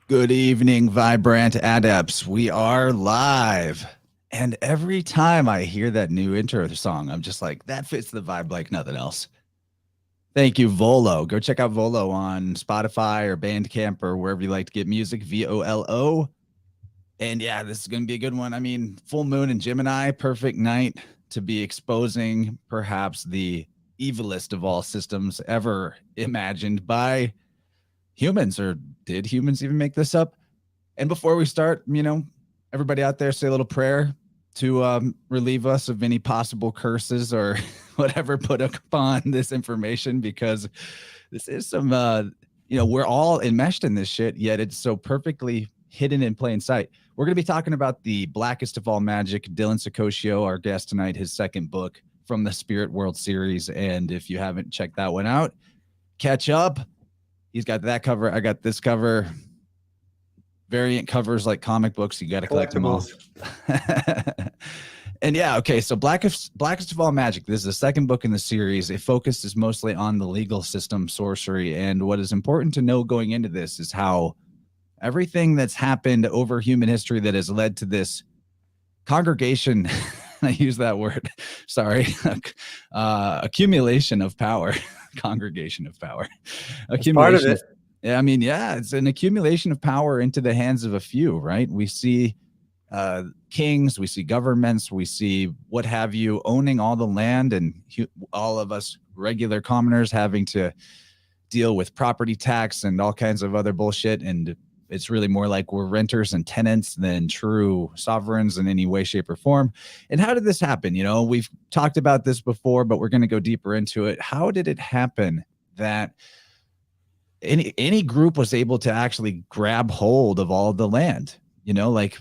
Good evening, Vibrant Adepts. We are live. And every time I hear that new intro song, I'm just like, that fits the vibe like nothing else. Thank you, Volo. Go check out Volo on Spotify or Bandcamp or wherever you like to get music, VOLO. And yeah, this is going to be a good one. I mean, full moon in Gemini, perfect night to be exposing perhaps the evilest of all systems ever imagined by humans. Or did humans even make this up? And before we start, everybody out there, say a little prayer to relieve us of any possible curses or whatever put upon this information, because this is some, we're all enmeshed in this shit, yet it's so perfectly hidden in plain sight. We're going to be talking about the Blackest of All Magick, Dylan Saccoccio, our guest tonight, his second book from the Spirit Whirled series. And if you haven't checked that one out, catch up. He's got that cover. I got this cover. Variant covers like comic books. You got to collect them all. And yeah, okay. So Blackest of All Magick. This is the second book in the series. It focuses mostly on the legal system, sorcery. And what is important to know going into this is how everything that's happened over human history that has led to this congregation, I use that word, sorry, accumulation of power, congregation of power, accumulation of yeah, I mean, yeah, it's an accumulation of power into the hands of a few, right? We see kings, we see governments, we see what have you owning all the land, and all of us regular commoners having to deal with property tax and all kinds of other bullshit. And it's really more like we're renters and tenants than true sovereigns in any way, shape, or form. And how did this happen? We've talked about this before, but we're going to go deeper into it. How did it happen that any group was able to actually grab hold of all of the land? Like,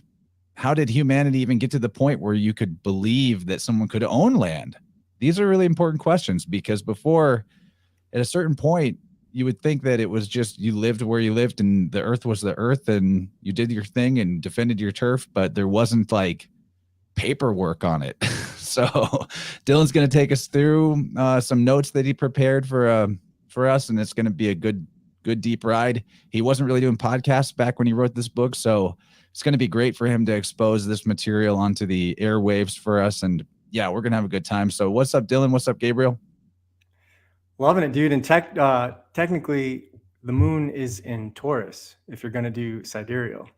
how did humanity even get to the point where you could believe that someone could own land? These are really important questions, because before, at a certain point, you would think that it was just you lived where you lived and the earth was the earth and you did your thing and defended your turf, but there wasn't like paperwork on it. So Dylan's going to take us through some notes that he prepared for us, and it's going to be a good deep ride. He wasn't really doing podcasts back when he wrote this book, so it's going to be great for him to expose this material onto the airwaves for us. And yeah, we're going to have a good time. So what's up, Dylan? What's up, Gabriel? Loving it, dude. And technically, the moon is in Taurus if you're going to do sidereal.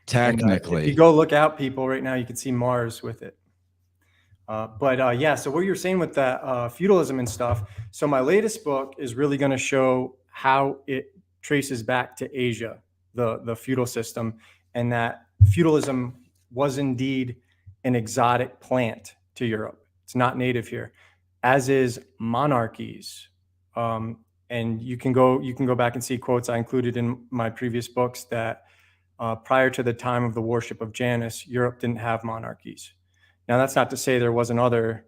Technically. And, if you go look out, people, right now, you can see Mars with it. Yeah, so what you're saying with that feudalism and stuff. So my latest book is really going to show how it traces back to Asia, the feudal system, and that feudalism was indeed an exotic plant to Europe. It's not native here, as is monarchies. And you can go back and see quotes I included in my previous books that prior to the time of the worship of Janus, Europe didn't have monarchies. Now, that's not to say there wasn't other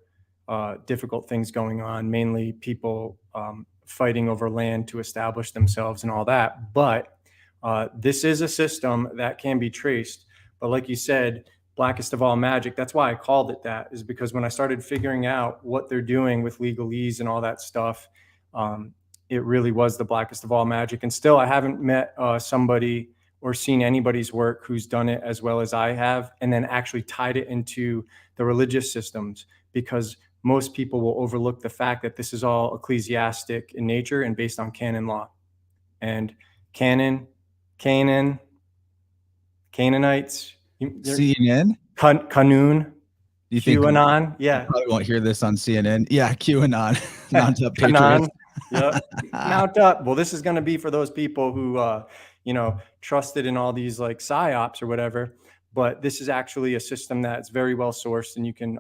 difficult things going on, mainly people fighting over land to establish themselves and all that. But this is a system that can be traced. But like you said, Blackest of All Magick, that's why I called it that, is because when I started figuring out what they're doing with legalese and all that stuff, it really was the Blackest of All Magick. And still, I haven't met somebody or seen anybody's work who's done it as well as I have, and then actually tied it into the religious systems, because most people will overlook the fact that this is all ecclesiastic in nature and based on canon law. And Canaanites, CNN? Kanun, You think QAnon, yeah. You probably won't hear this on CNN. Yeah, QAnon. Mount up, Kanan, yeah. Mount up. Well, this is going to be for those people who, trusted in all these like psyops or whatever. But this is actually a system that's very well sourced, and you can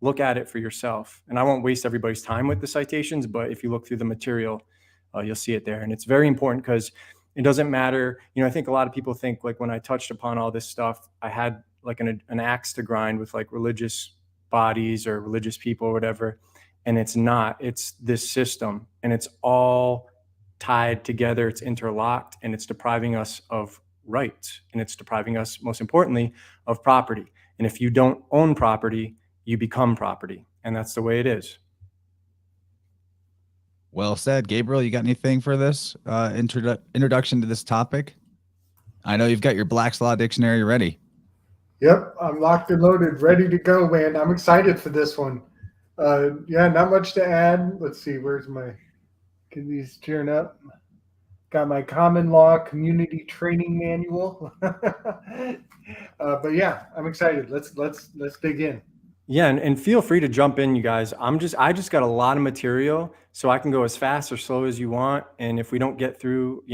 look at it for yourself. And I won't waste everybody's time with the citations, but if you look through the material, you'll see it there. And it's very important because it doesn't matter. I think a lot of people think, like, when I touched upon all this stuff, I had like an axe to grind with like religious bodies or religious people or whatever. And it's not. It's this system, and it's all tied together. It's interlocked, and it's depriving us of rights, and it's depriving us, most importantly, of property. And if you don't own property, you become property, and that's the way it is. Well said. Gabriel, you got anything for this introduction to this topic? I know you've got your Black's Law Dictionary ready. Yep, I'm locked and loaded, ready to go, man. I'm excited for this one. Yeah, not much to add. Let's see, can these turn up? Got my common law community training manual. But yeah, I'm excited. Let's dig in. Yeah, and feel free to jump in, you guys. I just got a lot of material, so I can go as fast or slow as you want. And if we don't get through,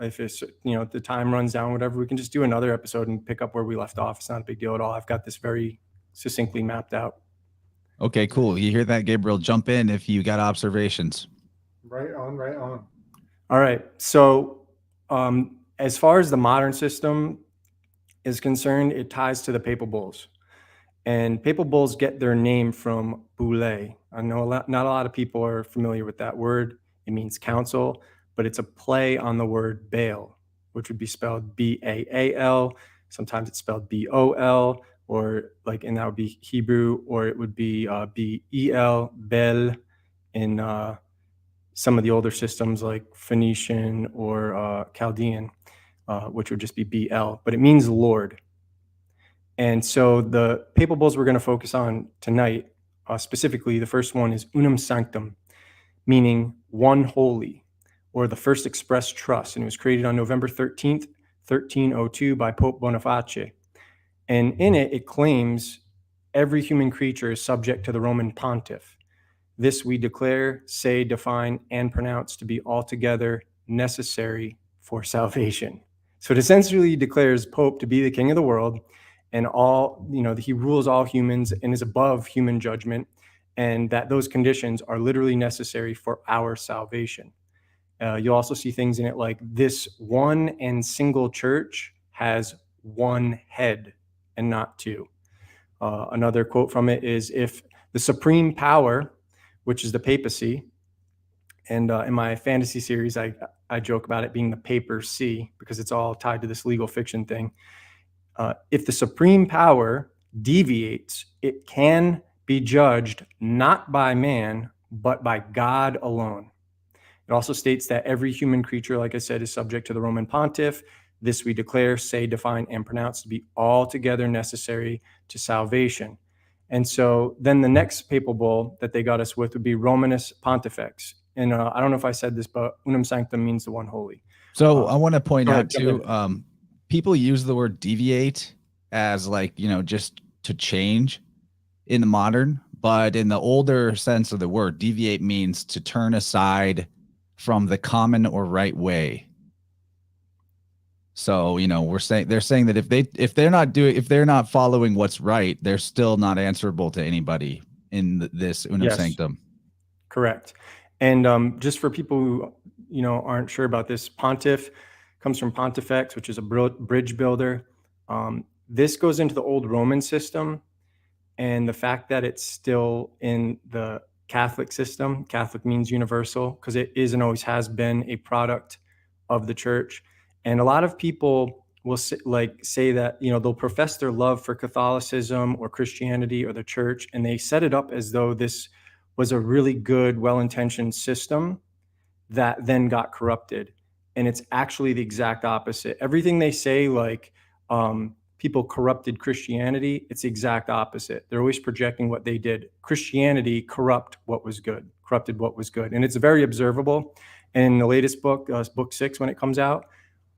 if it's, the time runs down, whatever, we can just do another episode and pick up where we left off. It's not a big deal at all. I've got this very succinctly mapped out. Okay, cool. You hear that, Gabriel? Jump in if you got observations. Right on, right on. All right. So as far as the modern system is concerned, it ties to the papal bulls. And papal bulls get their name from bulle. I know not a lot of people are familiar with that word. It means council, but it's a play on the word Baal, which would be spelled B-A-A-L. Sometimes it's spelled B-O-L, and that would be Hebrew, or it would be B-E-L, Bel, in some of the older systems like Phoenician or Chaldean, which would just be B-L, but it means Lord. And so the papal bulls we're going to focus on tonight, specifically, the first one is Unum Sanctum, meaning one holy, or the first express trust. And it was created on November 13th, 1302 by Pope Boniface. And in it, it claims every human creature is subject to the Roman pontiff. This we declare, say, define, and pronounce to be altogether necessary for salvation. So it essentially declares Pope to be the king of the world, and he rules all humans and is above human judgment, and that those conditions are literally necessary for our salvation. You'll also see things in it like this one and single church has one head and not two. Another quote from it is, if the supreme power, which is the papacy, and in my fantasy series, I joke about it being the paper C because it's all tied to this legal fiction thing. If the supreme power deviates, it can be judged not by man, but by God alone. It also states that every human creature, like I said, is subject to the Roman pontiff. This we declare, say, define, and pronounce to be altogether necessary to salvation. And so then the next papal bull that they got us with would be Romanus Pontifex. And I don't know if I said this, but Unum Sanctum means the one holy. So I want to point out too, people use the word deviate as just to change in the modern, but in the older sense of the word, deviate means to turn aside from the common or right way. So, they're saying that if they're not following what's right, they're still not answerable to anybody in this Unum Sanctum. Correct. And just for people who, aren't sure about this, pontiff comes from pontifex, which is a bridge builder. This goes into the old Roman system, and the fact that it's still in the Catholic system. Catholic means universal because it is and always has been a product of the church. And a lot of people will say that, they'll profess their love for Catholicism or Christianity or the church, and they set it up as though this was a really good, well-intentioned system that then got corrupted. And it's actually the exact opposite. Everything they say, people corrupted Christianity, it's the exact opposite. They're always projecting what they did. Christianity corrupted what was good. And it's very observable. And in the latest book, book 6, when it comes out,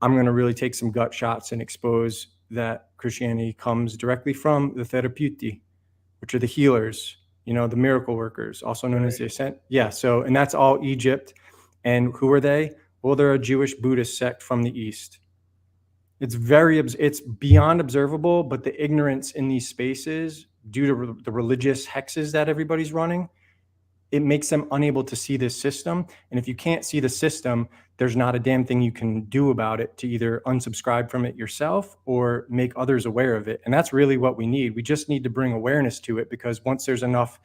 I'm going to really take some gut shots and expose that Christianity comes directly from the therapeuti, which are the healers, the miracle workers, also known as the ascent. Yeah. So, and that's all Egypt. And who are they? Well, they're a Jewish Buddhist sect from the East. It's beyond observable, but the ignorance in these spaces, due to the religious hexes that everybody's running, it makes them unable to see this system. And if you can't see the system, there's not a damn thing you can do about it to either unsubscribe from it yourself or make others aware of it. And that's really what we need. We just need to bring awareness to it, because once there's enough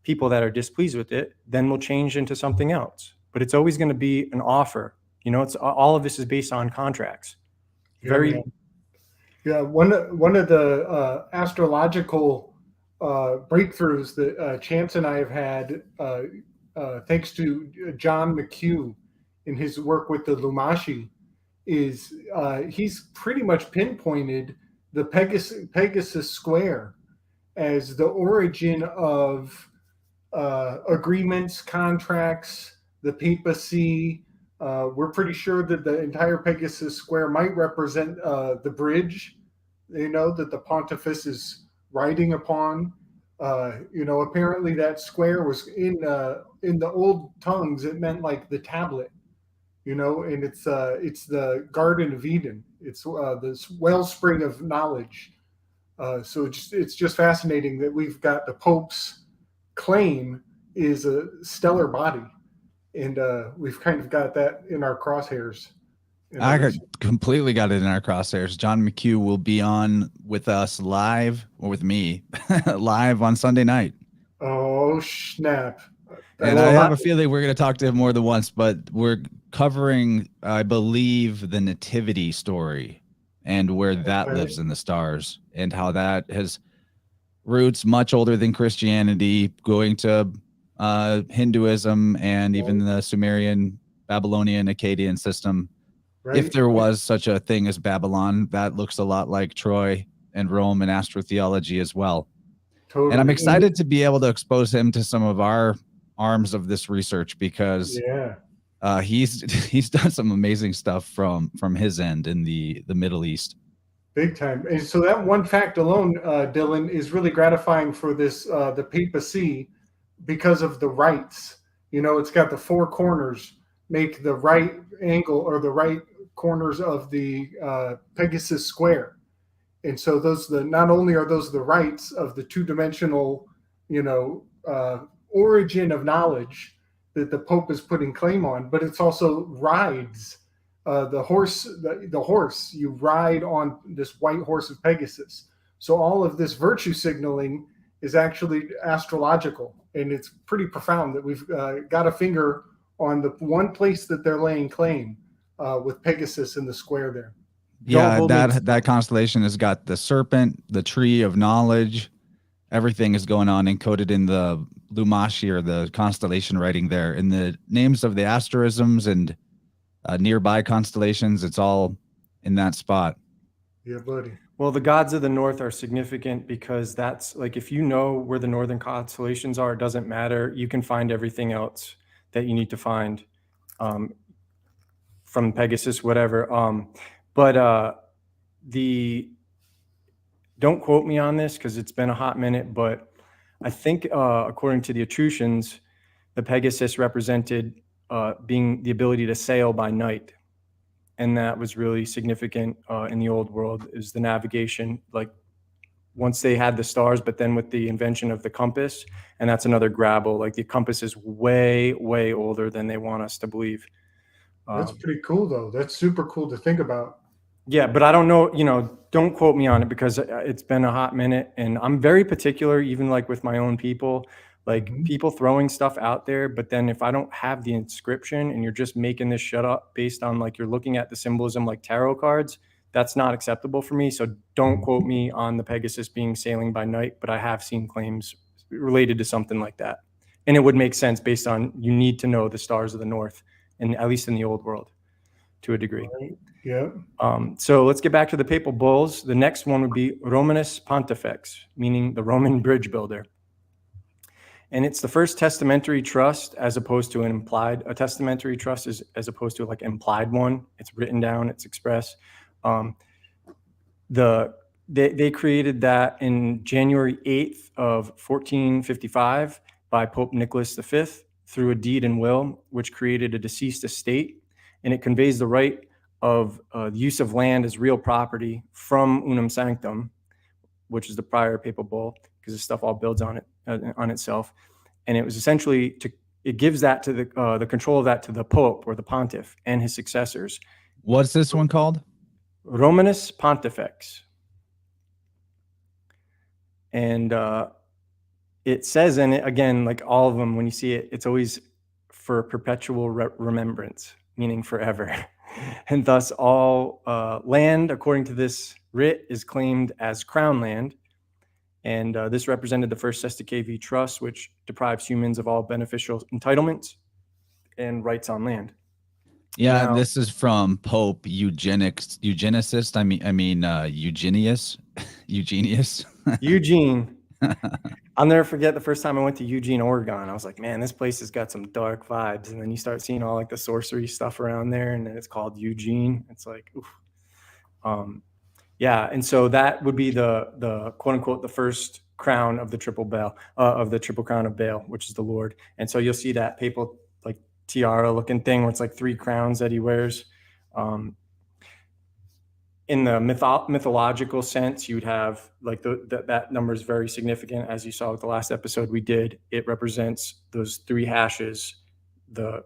people that are displeased with it, then we'll change into something else. But it's always going to be an offer. It's all of this is based on contracts. One of the astrological breakthroughs that Chance and I have had, thanks to John McHugh in his work with the Lumashi, is he's pretty much pinpointed the Pegasus Square as the origin of agreements, contracts, the papacy. We're pretty sure that the entire Pegasus Square might represent the bridge, that the pontifex is riding upon. Apparently that square was in the old tongues. It meant like the tablet, and it's the Garden of Eden. It's this wellspring of knowledge. So it's just fascinating that we've got the Pope's claim is a stellar body, and we've kind of got that in our crosshairs. Completely got it in our crosshairs. John McHugh will be on with us live, or with me, live on Sunday night. Oh, snap. And I have a feeling we're going to talk to him more than once, but we're covering, I believe, the nativity story and where that lives in the stars, and how that has roots much older than Christianity, going to Hinduism and even the Sumerian, Babylonian, Akkadian system. Right. If there was such a thing as Babylon, that looks a lot like Troy and Rome and astrotheology as well. Totally. And I'm excited to be able to expose him to some of our arms of this research, because he's done some amazing stuff from his end in the Middle East. Big time. And so that one fact alone, Dylan, is really gratifying for this the papacy, because of the rights. It's got the four corners make the right angle, or the right corners of the Pegasus Square. And so not only are those the rights of the two-dimensional, origin of knowledge that the Pope is putting claim on, but it's also rides. The horse, you ride on this white horse of Pegasus. So all of this virtue signaling is actually astrological, and it's pretty profound that we've got a finger on the one place that they're laying claim, with Pegasus in the square there. Yeah, that constellation has got the serpent, the tree of knowledge. Everything is going on encoded in the Lumashi, or the constellation writing there, in the names of the asterisms and nearby constellations. It's all in that spot. Yeah, buddy. Well, the gods of the north are significant, because that's like, if you know where the northern constellations are, it doesn't matter. You can find everything else that you need to find from Pegasus, whatever. Don't quote me on this because it's been a hot minute, but I think according to the Etruscans, the Pegasus represented being the ability to sail by night. And that was really significant in the old world, is the navigation, like once they had the stars, but then with the invention of the compass, and that's another grabble, like the compass is way, way older than they want us to believe. That's pretty cool though. That's super cool to think about. Yeah, but I don't know, don't quote me on it, because it's been a hot minute, and I'm very particular, even like with my own people, like people throwing stuff out there. But then if I don't have the inscription and you're just making this shit up based on like, you're looking at the symbolism like tarot cards, that's not acceptable for me. So don't quote me on the Pegasus being sailing by night, but I have seen claims related to something like that. And it would make sense based on, you need to know the stars of the north, and at least in the old world to a degree. Right. Yeah. So let's get back to the papal bulls. The next one would be Romanus Pontifex, meaning the Roman bridge builder. And it's the first testamentary trust, as opposed to a testamentary trust is as opposed to like implied one. It's written down, it's expressed. They created that in January 8th of 1455 by Pope Nicholas V through a deed and will, which created a deceased estate, and it conveys the right of the use of land as real property from unum sanctum, which is the prior papal bull, because this stuff all builds on it on itself. And it was essentially it gives that to the control of that to the Pope, or the Pontiff, and his successors. What's this one called? Romanus Pontifex. And it says in it, again, like all of them, when you see it, it's always for perpetual remembrance, meaning forever. And thus all land, according to this writ, is claimed as crown land. And this represented the first Sestakevi trust, which deprives humans of all beneficial entitlements and rights on land. Yeah, Now, this is from Pope eugenicist. Eugenius, Eugenius. Eugene. I'll never forget the first time I went to Eugene, Oregon. I was like, man, this place has got some dark vibes. And then you start seeing all like the sorcery stuff around there, and then it's called Eugene. It's like, oof. Yeah, and so that would be the quote unquote the first crown of the triple bell of the triple crown of Baal, which is the Lord. And so you'll see that papal like tiara looking thing where it's like 3 crowns that he wears. In the mythological sense, you'd have like that number is very significant, as you saw with the last episode we did. It represents those 3 hashes, the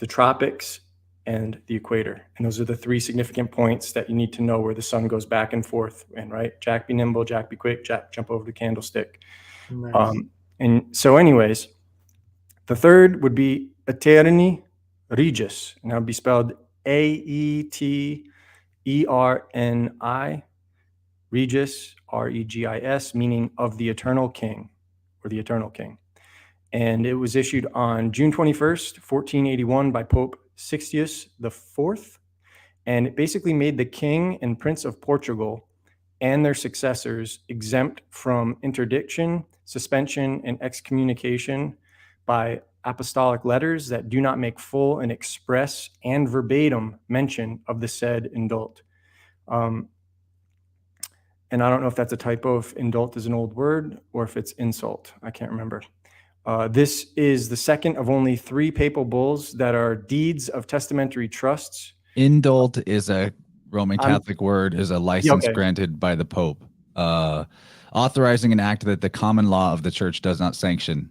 tropics and the equator, and those are the 3 significant points that you need to know where the sun goes back and forth. And right, Jack be nimble, Jack be quick, Jack jump over the candlestick. Nice. And so, anyways, the third would be Aeterni Regis, and that would be spelled Aeterni, Regis, Regis, meaning of the eternal king, or the eternal king. And it was issued on June 21st, 1481 by Pope Sixtus IV. And it basically made the king and prince of Portugal and their successors exempt from interdiction, suspension, and excommunication by apostolic letters that do not make full and express and verbatim mention of the said indult. And I don't know if that's a typo, if indult is an old word, or if it's insult. I can't remember. This is the second of only 3 papal bulls that are deeds of testamentary trusts. Indult is a Roman Catholic word, is a license granted by the Pope, authorizing an act that the common law of the church does not sanction,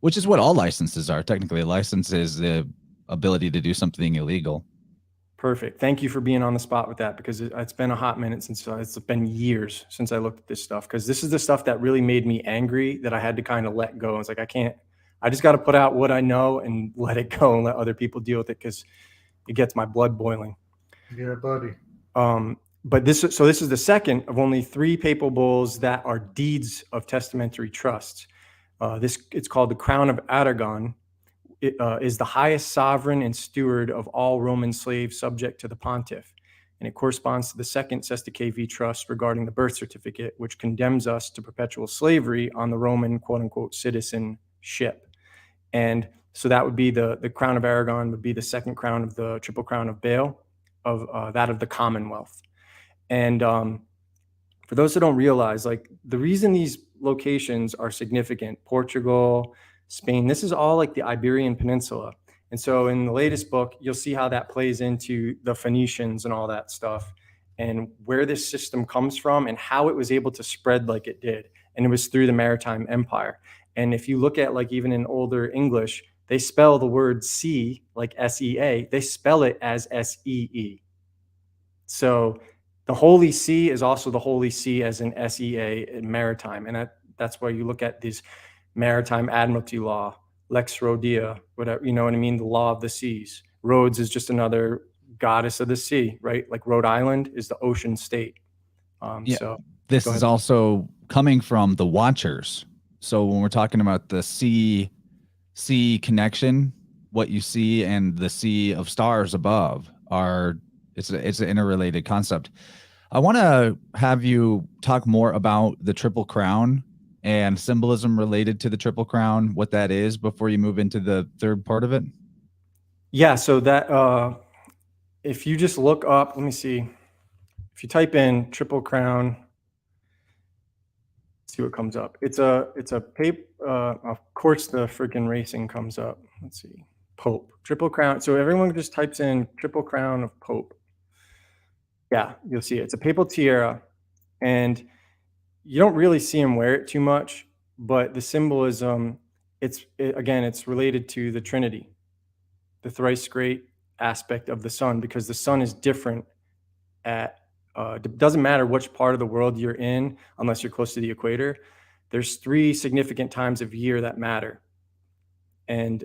which is what all licenses are. Technically, a license is the ability to do something illegal. Perfect. Thank you for being on the spot with that, because it's been a hot minute since it's been years since I looked at this stuff, because this is the stuff that really made me angry that I had to kind of let go. It's like, I just got to put out what I know and let it go and let other people deal with it, because it gets my blood boiling. Yeah, buddy. But this is the second of only 3 papal bulls that are deeds of testamentary trusts. It's called the Crown of Aragon. It is the highest sovereign and steward of all Roman slaves subject to the pontiff. And it corresponds to the second Sesta trust regarding the birth certificate, which condemns us to perpetual slavery on the Roman quote unquote citizenship. And so that would be the Crown of Aragon would be the second crown of the triple crown of Baal, of that of the Commonwealth. And for those who don't realize, like, the reason these locations are significant, Portugal, Spain, this is all like the Iberian Peninsula. And so in the latest book, you'll see how that plays into the Phoenicians and all that stuff, and where this system comes from and how it was able to spread like it did. And it was through the Maritime Empire. And if you look at, like, even in older English, they spell the word sea like S-E-A. They spell it as S-E-E. So the Holy See is also the Holy See as in S-E-A in maritime. And that's why you look at these maritime admiralty law, Lex Rhodia, whatever, you know what I mean? The law of the seas. Rhodes is just another goddess of the sea, right? Like Rhode Island is the ocean state. So this is also coming from the Watchers. So when we're talking about the sea connection, what you see and the sea of stars above it's an interrelated concept. I want to have you talk more about the Triple Crown and symbolism related to the Triple Crown, what that is, before you move into the third part of it. Yeah, so that if you just look up, let me see. If you type in Triple Crown, see what comes up. It's a paper. Of course, the freaking racing comes up. Let's see, Pope, Triple Crown. So everyone just types in Triple Crown of Pope. Yeah, you'll see it. It's a papal tiara, and you don't really see him wear it too much, but the symbolism, again, it's related to the Trinity, the thrice great aspect of the sun, because the sun is different it doesn't matter which part of the world you're in, unless you're close to the equator. There's 3 significant times of year that matter. And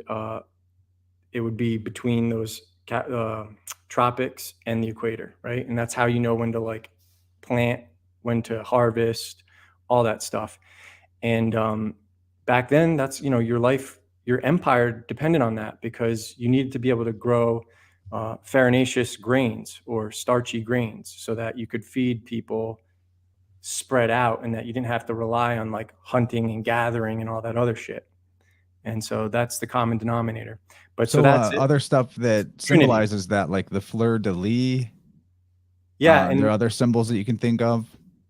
it would be between those tropics and the equator, right? And that's how you know when to, like, plant, when to harvest, all that stuff. And back then, that's, your life your empire depended on that because you needed to be able to grow farinaceous grains or starchy grains so that you could feed people spread out and that you didn't have to rely on like hunting and gathering and all that other shit. And so that's the common denominator. But so that's other stuff that symbolizes that, like the fleur de lis. Yeah. And there are other symbols that you can think of.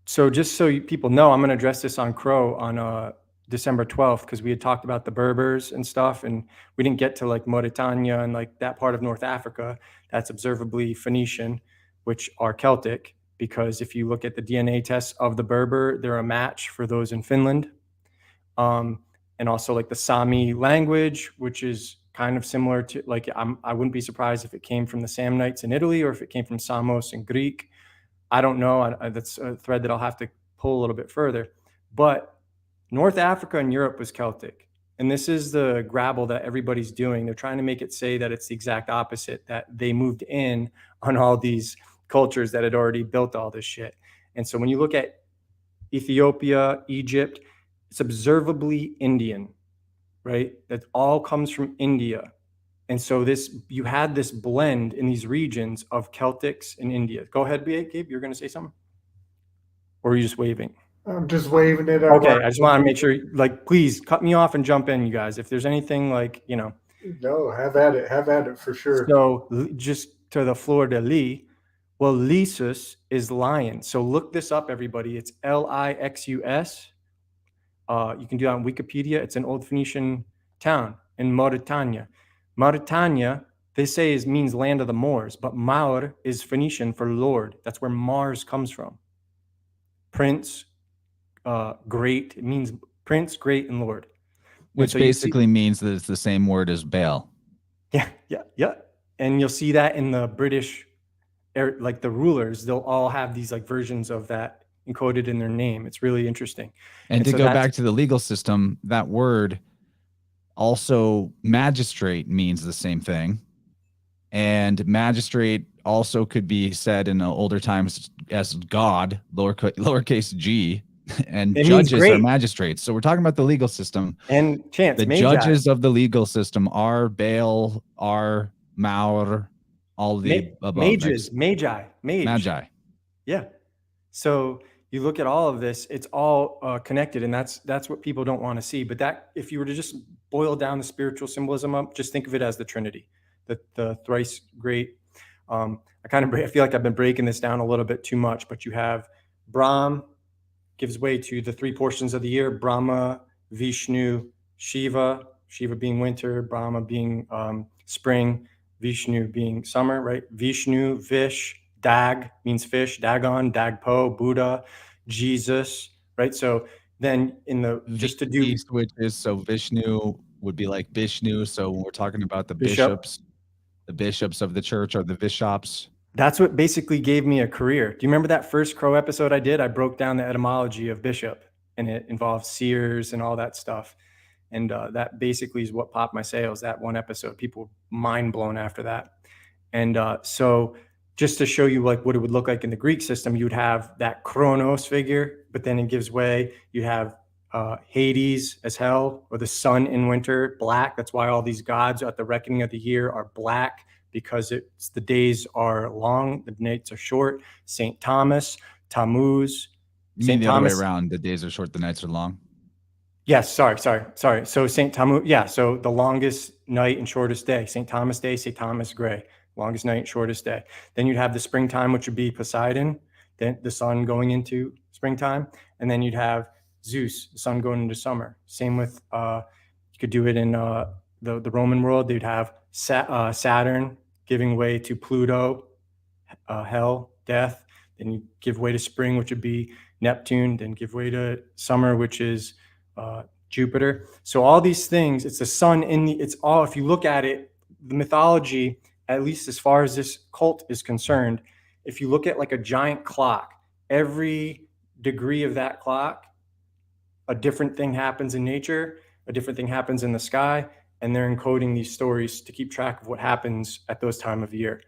So just so people know, I'm going to address this on Crow on December 12th, because we had talked about the Berbers and stuff, and we didn't get to like Mauritania and like that part of North Africa. That's observably Phoenician, which are Celtic, because if you look at the DNA tests of the Berber, they're a match for those in Finland. And also like the Sami language, which is kind of similar to like, I wouldn't be surprised if it came from the Samnites in Italy or if it came from Samos in Greek. I don't know. That's a thread that I'll have to pull a little bit further. But North Africa and Europe was Celtic. And this is the grabble that everybody's doing. They're trying to make it say that it's the exact opposite, that they moved in on all these cultures that had already built all this shit. And so when you look at Ethiopia, Egypt, it's observably Indian, right? That all comes from India. And so you had this blend in these regions of Celtics and India. Go ahead, Gabe. You're going to say something? Or are you just waving? I'm just waving it. Okay, I just want to make sure, like, please cut me off and jump in, you guys. If there's anything like, No, have at it for sure. So just to the fleur de lis, well, Lisus is lion. So look this up, everybody. It's Lixus. You can do that on Wikipedia. It's an old Phoenician town in Mauritania. Mauritania, they say, means land of the Moors, but Maur is Phoenician for Lord. That's where Mars comes from. Prince, great. It means Prince, great, and Lord. Which basically means that it's the same word as Baal. Yeah. And you'll see that in the British, like the rulers, they'll all have these like versions of that encoded in their name. It's really interesting. And to go back to the legal system, that word also, magistrate means the same thing. And magistrate also could be said in older times as God, lowercase g, and judges are magistrates. So we're talking about the legal system. And the judges of the legal system are Baal, are Maur, all the above. Magi. Yeah. So you look at all of this, it's all connected, and that's what people don't want to see. But that, if you were to just boil down the spiritual symbolism up, just think of it as the Trinity, the thrice great. I feel like I've been breaking this down a little bit too much, but you have Brahm gives way to the three portions of the year: Brahma, Vishnu, Shiva. Shiva being winter, Brahma being spring, Vishnu being summer, right? Vishnu, Vish, Dag means fish, Dagon, Dagpo, Buddha, Jesus, right? So then which is, so Vishnu would be like Vishnu. So when we're talking about the bishops of the church are the bishops. That's what basically gave me a career. Do you remember that first Crow episode I did? I broke down the etymology of bishop, and it involved seers and all that stuff. And that basically is what popped my sales, that one episode. People were mind blown after that. And so just to show you like what it would look like in the Greek system, you would have that Kronos figure, but then it gives way. You have Hades as hell, or the sun in winter, black. That's why all these gods at the reckoning of the year are black, because the days are long, the nights are short. St. Thomas, Tammuz. You mean the other way around? The days are short, the nights are long. Yes, sorry. So St. Tammuz, yeah. So the longest night and shortest day, St. Thomas Day, St. Thomas Gray. Longest night, shortest day. Then you'd have the springtime, which would be Poseidon, then the sun going into springtime. And then you'd have Zeus, the sun going into summer. Same with, you could do it in the Roman world. They'd have Saturn giving way to Pluto, hell, death. Then you give way to spring, which would be Neptune. Then give way to summer, which is Jupiter. So all these things, it's the sun it's all, if you look at it, the mythology, at least as far as this cult is concerned, if you look at like a giant clock, every degree of that clock, a different thing happens in nature, a different thing happens in the sky, and they're encoding these stories to keep track of what happens at those time of year.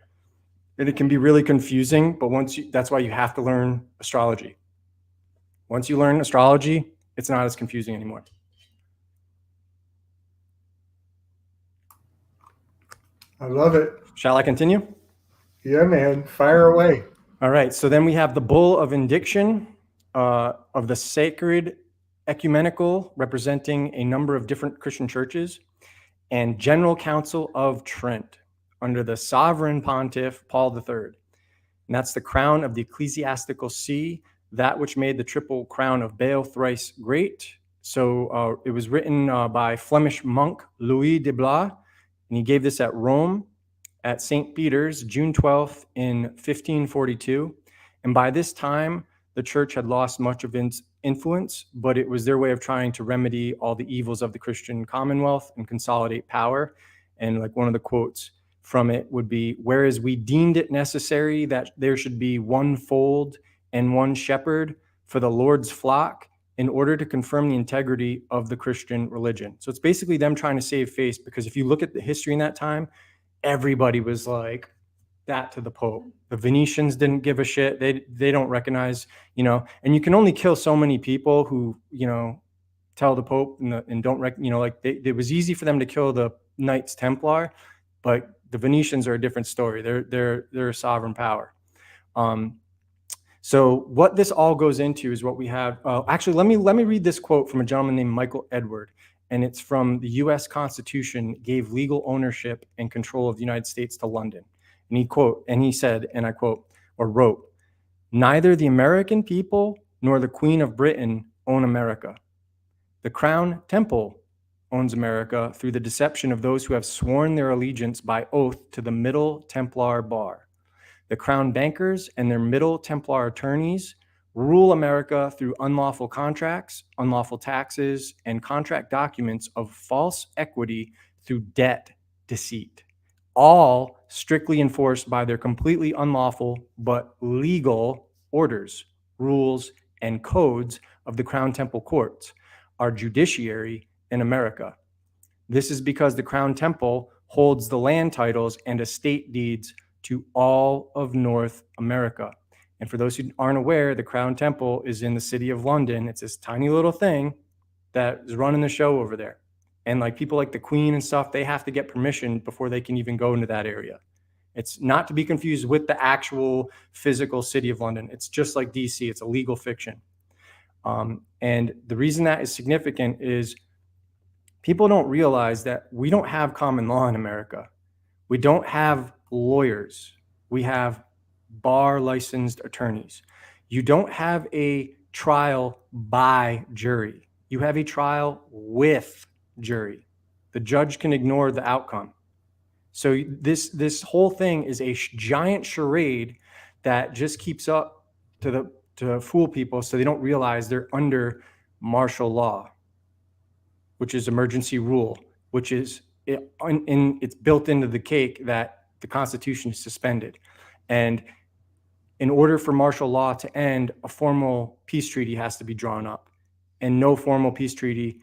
And it can be really confusing, but that's why you have to learn astrology. Once you learn astrology, it's not as confusing anymore. I love it. Shall I continue? Yeah, man. Fire away. All right. So then we have the Bull of Indiction of the Sacred Ecumenical, representing a number of different Christian churches, and General Council of Trent under the Sovereign Pontiff Paul III. And that's the crown of the ecclesiastical see, that which made the triple crown of Baal thrice great. So it was written by Flemish monk Louis de Blois, and he gave this at Rome at St. Peter's, June 12th in 1542. And by this time, the church had lost much of its influence, but it was their way of trying to remedy all the evils of the Christian commonwealth and consolidate power. And like one of the quotes from it would be, whereas we deemed it necessary that there should be one fold and one shepherd for the Lord's flock in order to confirm the integrity of the Christian religion. So it's basically them trying to save face, because if you look at the history in that time, everybody was like that to the Pope. The Venetians didn't give a shit. They don't recognize, and you can only kill so many people who, tell the Pope and don't, it was easy for them to kill the Knights Templar, but the Venetians are a different story. They're a sovereign power. So what this all goes into is what we have. Actually, let me read this quote from a gentleman named Michael Edward, and it's from the U.S. Constitution gave legal ownership and control of the United States to London. And he said, and I quote, or wrote, "Neither the American people nor the Queen of Britain own America. The Crown Temple owns America through the deception of those who have sworn their allegiance by oath to the Middle Templar Bar. The Crown bankers and their Middle Templar attorneys rule America through unlawful contracts, unlawful taxes, and contract documents of false equity through debt deceit, all strictly enforced by their completely unlawful but legal orders, rules, and codes of the Crown Temple courts, our judiciary in America. This is because the Crown Temple holds the land titles and estate deeds to all of North America." And for those who aren't aware, the Crown Temple is in the city of London. It's this tiny little thing that is running the show over there. And like people like the Queen and stuff, they have to get permission before they can even go into that area. It's not to be confused with the actual physical city of London. It's just like DC. It's a legal fiction. And the reason that is significant is people don't realize that we don't have common law in America. We don't have lawyers. We have bar licensed attorneys. You don't have a trial by jury. You have a trial with jury. The judge can ignore the outcome. So this whole thing is a giant charade that just keeps up to fool people, so they don't realize they're under martial law, which is emergency rule, which is it's built into the cake that the Constitution is suspended. And in order for martial law to end, a formal peace treaty has to be drawn up. And no formal peace treaty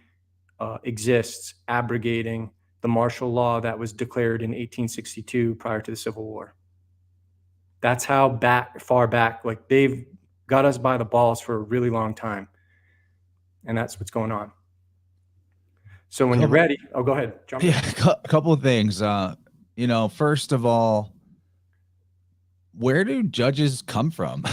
exists abrogating the martial law that was declared in 1862 prior to the Civil War. That's how far back, like they've got us by the balls for a really long time. And that's what's going on. So when you're ready, go ahead. Jump in. A couple of things. First of all, where do judges come from?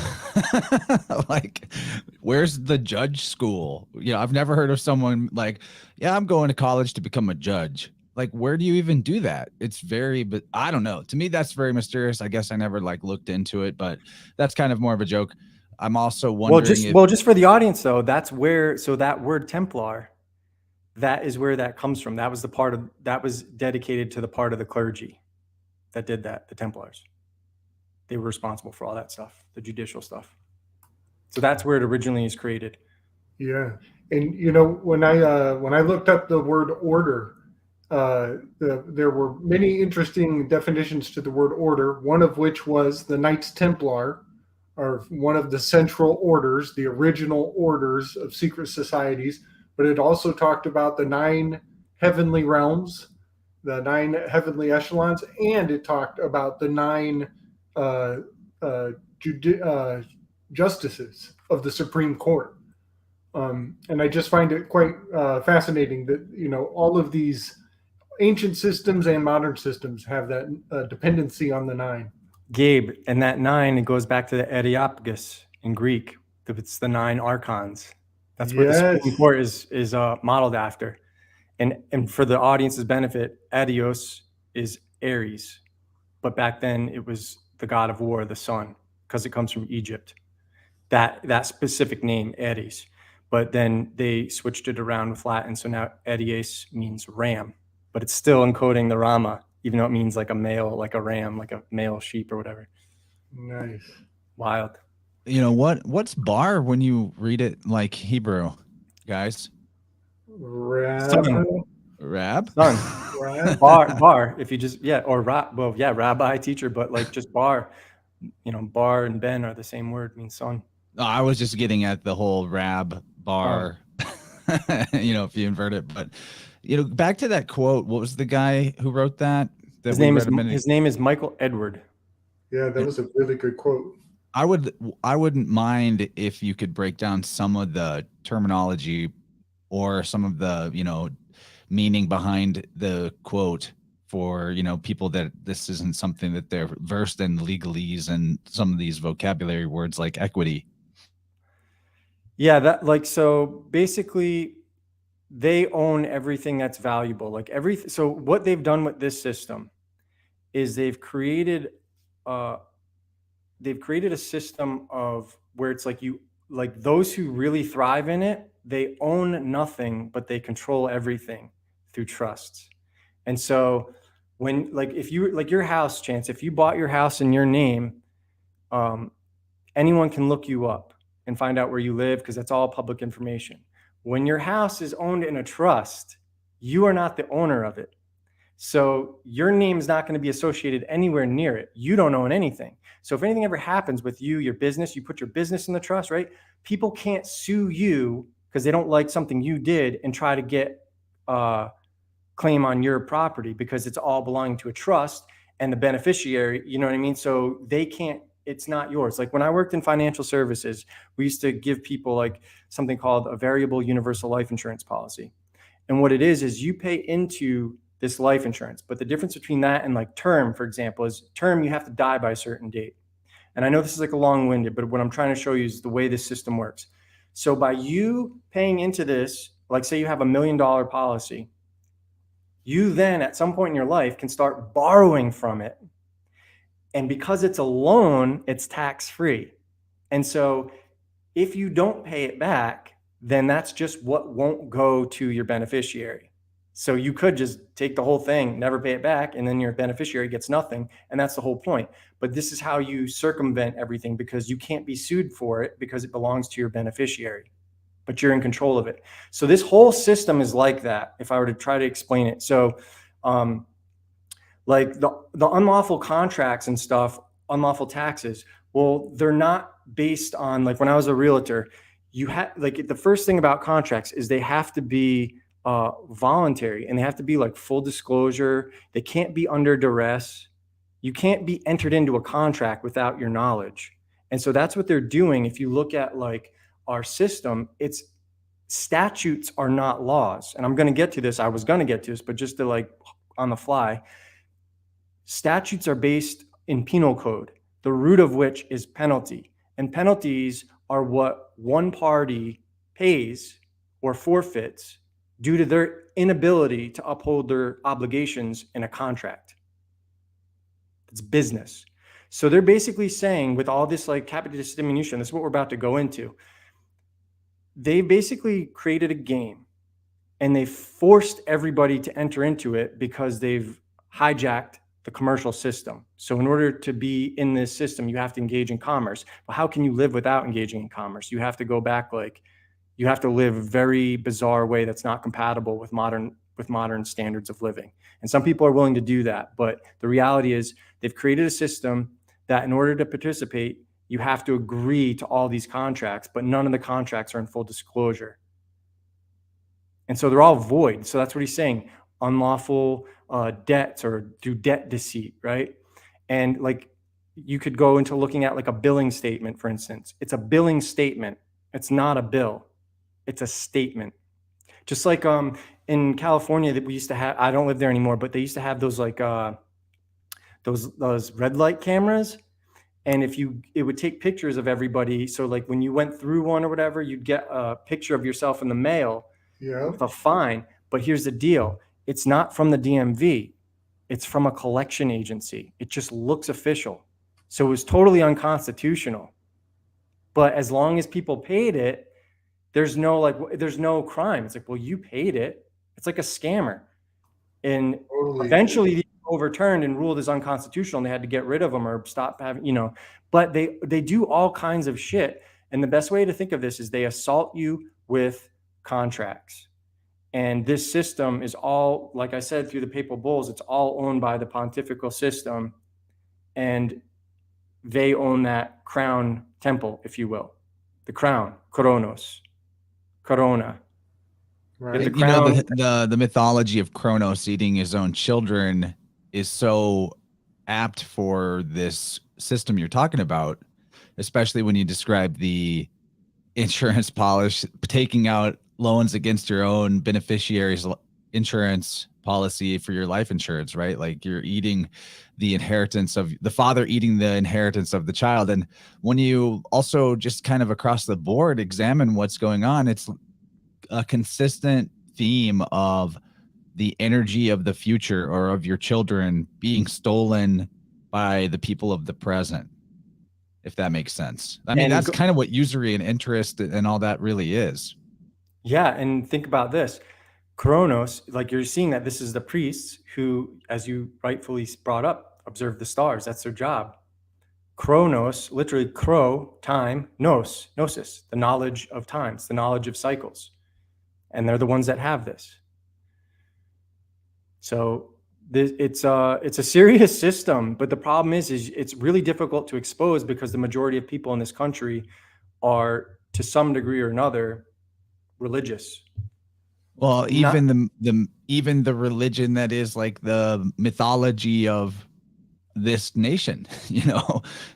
Like, where's the judge school? I've never heard of someone like, yeah, I'm going to college to become a judge. Like, where do you even do that? But I don't know. To me, that's very mysterious. I guess I never looked into it, but that's kind of more of a joke. I'm also wondering just for the audience though, that's where, so that word Templar, that is where that comes from. That was that was dedicated to the part of the clergy that did that, the Templars. They were responsible for all that stuff, the judicial stuff. So that's where it originally is created. Yeah. And when I looked up the word order, there were many interesting definitions to the word order, one of which was the Knights Templar are one of the central orders, the original orders of secret societies, but it also talked about the 9 heavenly realms, the 9 heavenly echelons, and it talked about the 9 justices of the Supreme Court. And I just find it quite fascinating that, all of these, ancient systems and modern systems have that dependency on the 9. Gabe, and that 9, it goes back to the Areopagus in Greek. It's the 9 archons. That's what the Supreme Court is modeled after. And for the audience's benefit, Adios is Ares, but back then it was the god of war, the sun, because it comes from Egypt. That specific name, Ares. But then they switched it around with Latin, so now Aries means ram, but it's still encoding the Rama, even though it means like a male, like a ram, like a male sheep or whatever. Nice. Wild. You know what's bar when you read it like Hebrew, guys? Rab? Son. Bar. If you just, or rabbi, teacher, but like just bar, bar and ben are the same word, means son. Oh, I was just getting at the whole rab bar, if you invert it. But, back to that quote, what was the guy who wrote that? His name is Michael Edward. Yeah, that was a really good quote. I wouldn't mind if you could break down some of the terminology or some of the, meaning behind the quote for, people that this isn't something that they're versed in, legalese and some of these vocabulary words like equity. Yeah, so basically they own everything that's valuable. So what they've done with this system is they've created a system of where it's like those who really thrive in it, they own nothing, but they control everything through trusts. And so when, if you, your house, Chance, if you bought your house in your name, anyone can look you up and find out where you live, because that's all public information. When your house is owned in a trust, you are not the owner of it. So your name is not going to be associated anywhere near it. You don't own anything. So if anything ever happens with you, your business, you put your business in the trust, right? People can't sue you because they don't like something you did and try to get claim on your property, because it's all belonging to a trust and the beneficiary, you know what I mean? So they can't, it's not yours. Like when I worked in financial services, we used to give people something called a variable universal life insurance policy. And what it is you pay into this life insurance. But the difference between that and term, for example, is term, you have to die by a certain date. And I know this is a long-winded, but what I'm trying to show you is the way this system works. So by you paying into this, say you have $1 million policy, you then at some point in your life can start borrowing from it. And because it's a loan, it's tax-free. And so if you don't pay it back, then that's just what won't go to your beneficiary. So you could just take the whole thing, never pay it back, and then your beneficiary gets nothing. And that's the whole point. But this is how you circumvent everything, because you can't be sued for it because it belongs to your beneficiary, but you're in control of it. So this whole system is like that, if I were to try to explain it. So the unlawful contracts and stuff, unlawful taxes, well, they're not based on, when I was a realtor, you have the first thing about contracts is they have to be voluntary, and they have to be full disclosure. They can't be under duress. You can't be entered into a contract without your knowledge. And so that's what they're doing. If you look at our system, it's statutes are not laws. And I'm going to get to this. I was going to get to this, but just to on the fly, statutes are based in penal code, the root of which is penalty. And penalties are what one party pays or forfeits due to their inability to uphold their obligations in a contract. It's business. So they're basically saying, with all this capitis diminution, this is what we're about to go into. They basically created a game, and they forced everybody to enter into it because they've hijacked the commercial system. So in order to be in this system, you have to engage in commerce. But how can you live without engaging in commerce? You have to go back, you have to live a very bizarre way that's not compatible with modern standards of living. And some people are willing to do that. But the reality is they've created a system that in order to participate, you have to agree to all these contracts, but none of the contracts are in full disclosure. And so they're all void. So that's what he's saying. Unlawful debts or through debt deceit, right? And you could go into looking at a billing statement, for instance. It's a billing statement. It's not a bill. It's a statement. Just in California that we used to have, I don't live there anymore, but they used to have those like those red light cameras. And it would take pictures of everybody. So like when you went through one or whatever, you'd get a picture of yourself in the mail with a fine. But here's the deal. It's not from the DMV. It's from a collection agency. It just looks official. So it was totally unconstitutional. But as long as people paid it, there's no crime. It's like, well, you paid it. It's like a scammer. And eventually they overturned and ruled as unconstitutional, and they had to get rid of them or stop having, but they do all kinds of shit. And the best way to think of this is they assault you with contracts. And this system is all, like I said, through the papal bulls, it's all owned by the pontifical system. And they own that crown temple, if you will. The crown, Kronos, Corona. Right. The mythology of Kronos eating his own children is so apt for this system you're talking about, especially when you describe the insurance policy, taking out loans against your own beneficiaries' insurance policy for your life insurance, right? Like you're eating the inheritance of the father, eating the inheritance of the child. And when you also just kind of across the board examine what's going on, it's a consistent theme of the energy of the future or of your children being stolen by the people of the present, if that makes sense. I mean, that's kind of what usury and interest and all that really is. Yeah. And think about this. Kronos, like you're seeing that this is the priests who, as you rightfully brought up, observe the stars. That's their job. Kronos, literally kro, time, gnosis, the knowledge of times, the knowledge of cycles. And they're the ones that have this. So it's a serious system, but the problem is it's really difficult to expose because the majority of people in this country are, to some degree or another, religious. Well, even the religion that is like the mythology of this nation,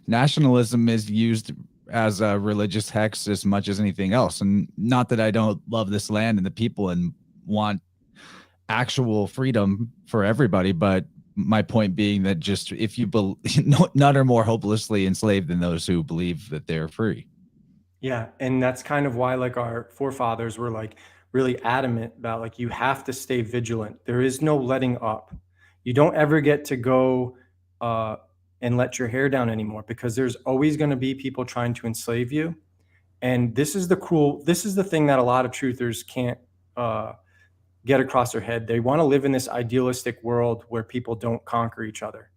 nationalism is used as a religious hex as much as anything else. And not that I don't love this land and the people and want actual freedom for everybody, but my point being that just if you believe, none are more hopelessly enslaved than those who believe that they're free. Yeah, and that's kind of why like our forefathers were like really adamant about like you have to stay vigilant. There is no letting up. You don't ever get to go and let your hair down anymore because there's always going to be people trying to enslave you. And this is the thing that a lot of truthers can't get across their head. They want to live in this idealistic world where people don't conquer each other.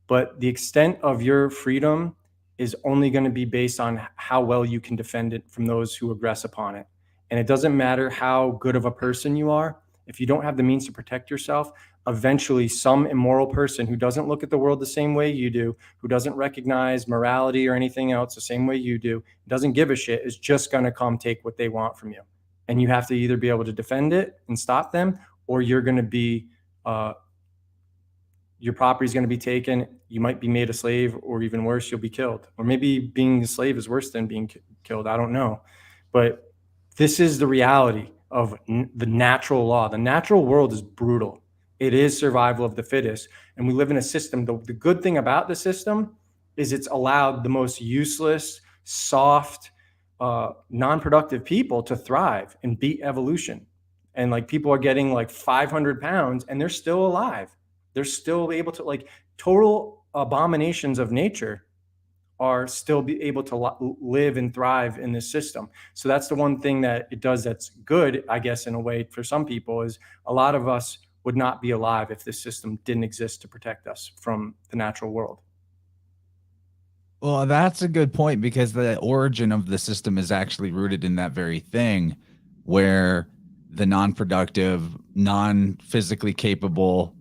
But the extent of your freedom is only going to be based on how well you can defend it from those who aggress upon it. And it doesn't matter how good of a person you are. If you don't have the means to protect yourself, eventually some immoral person who doesn't look at the world the same way you do, who doesn't recognize morality or anything else the same way you do, doesn't give a shit, is just going to come take what they want from you. And you have to either be able to defend it and stop them, or you're going to be, your property is going to be taken. You might be made a slave, or even worse, you'll be killed. Or maybe being a slave is worse than being killed. I don't know. But this is the reality of the natural law. The natural world is brutal. It is survival of the fittest. And we live in a system. The good thing about the system is it's allowed the most useless, soft, non-productive people to thrive and beat evolution. And like people are getting like 500 pounds and they're still alive. They're still able to, like, total abominations of nature are still be able to live and thrive in this system. So that's the one thing that it does that's good, I guess, in a way for some people, is a lot of us would not be alive if this system didn't exist to protect us from the natural world. Well, that's a good point, because the origin of the system is actually rooted in that very thing, where the non-productive, non-physically capable,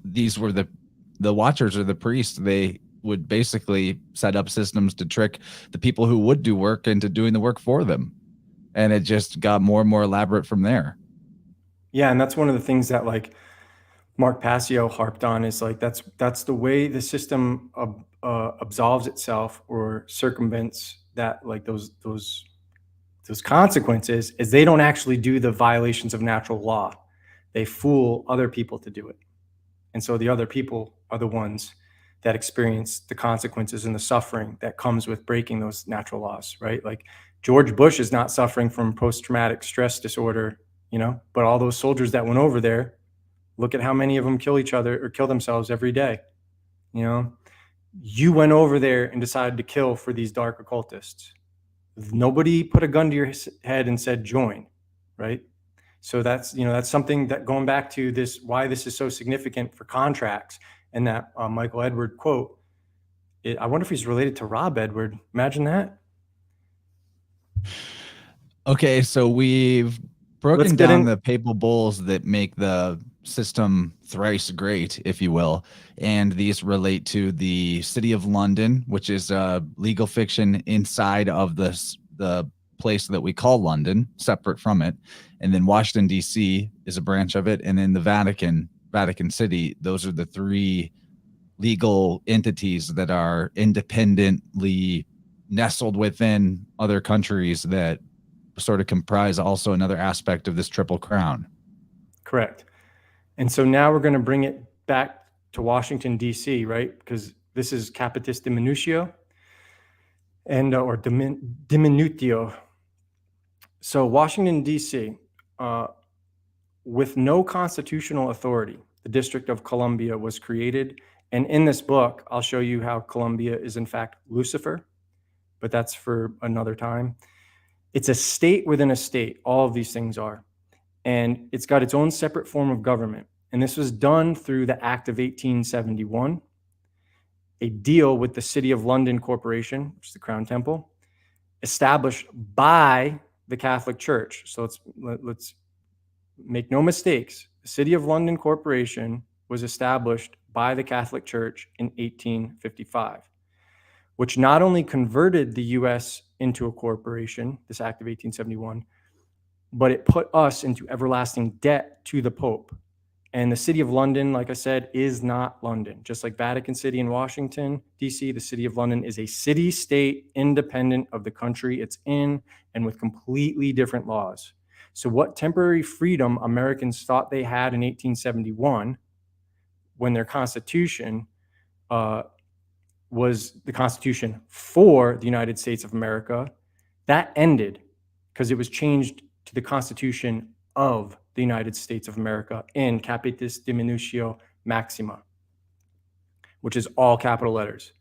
these were the watchers or the priests. They would basically set up systems to trick the people who would do work into doing the work for them. And it just got more and more elaborate from there. Yeah. And that's one of the things that like Mark Passio harped on, is like, that's the way the system absolves itself or circumvents that, like those those consequences is they don't actually do the violations of natural law. They fool other people to do it. And so the other people are the ones that experience the consequences and the suffering that comes with breaking those natural laws, right? Like George Bush is not suffering from post-traumatic stress disorder, you know, but all those soldiers that went over there, look at how many of them kill each other or kill themselves every day. You know, you went over there and decided to kill for these dark occultists. Nobody put a gun to your head and said, join, right? So that's, you know, that's something that going back to this, why this is so significant for contracts, and that Michael Edward quote, I wonder if he's related to Rob Edward. Imagine that. Okay, so we've broken down the papal bulls that make the system thrice great, if you will, and these relate to the City of London, which is legal fiction inside of the place that we call London, separate from it, and then Washington D.C. is a branch of it, and then the Vatican City. Those are the three legal entities that are independently nestled within other countries that sort of comprise also another aspect of this Triple Crown. Correct. And so now we're going to bring it back to Washington, D.C., right? Because this is Capitis Diminutio and or Diminutio. So Washington, D.C., with no constitutional authority, the District of Columbia was created. And in this book, I'll show you how Columbia is in fact Lucifer, but that's for another time. It's a state within a state. All of these things are. And it's got its own separate form of government. And this was done through the Act of 1871, a deal with the City of London Corporation, which is the Crown Temple, established by the Catholic Church. So let's make no mistakes. The City of London Corporation was established by the Catholic Church in 1855, which not only converted the U.S. into a corporation, this Act of 1871, but it put us into everlasting debt to the Pope. And the City of London, like I said, is not London. Just like Vatican City in Washington, D.C., the City of London is a city-state independent of the country it's in and with completely different laws. So what temporary freedom Americans thought they had in 1871 when their Constitution was the Constitution for the United States of America, that ended because it was changed to the Constitution of the United States of America in Capitis Diminutio Maxima, which is all capital letters.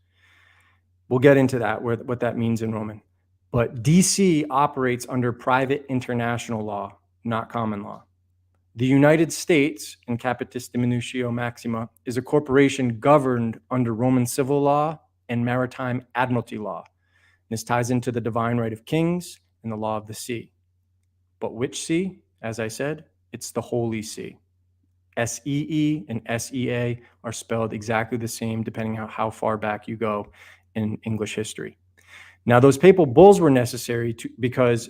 We'll get into that, what that means in Roman. But DC operates under private international law, not common law. The United States, in Capitis Diminutio Maxima, is a corporation governed under Roman civil law and maritime admiralty law. This ties into the divine right of kings and the law of the sea. But which sea? As I said, it's the Holy See. S-E-E and S-E-A are spelled exactly the same depending on how far back you go in English history. Now, those papal bulls were necessary because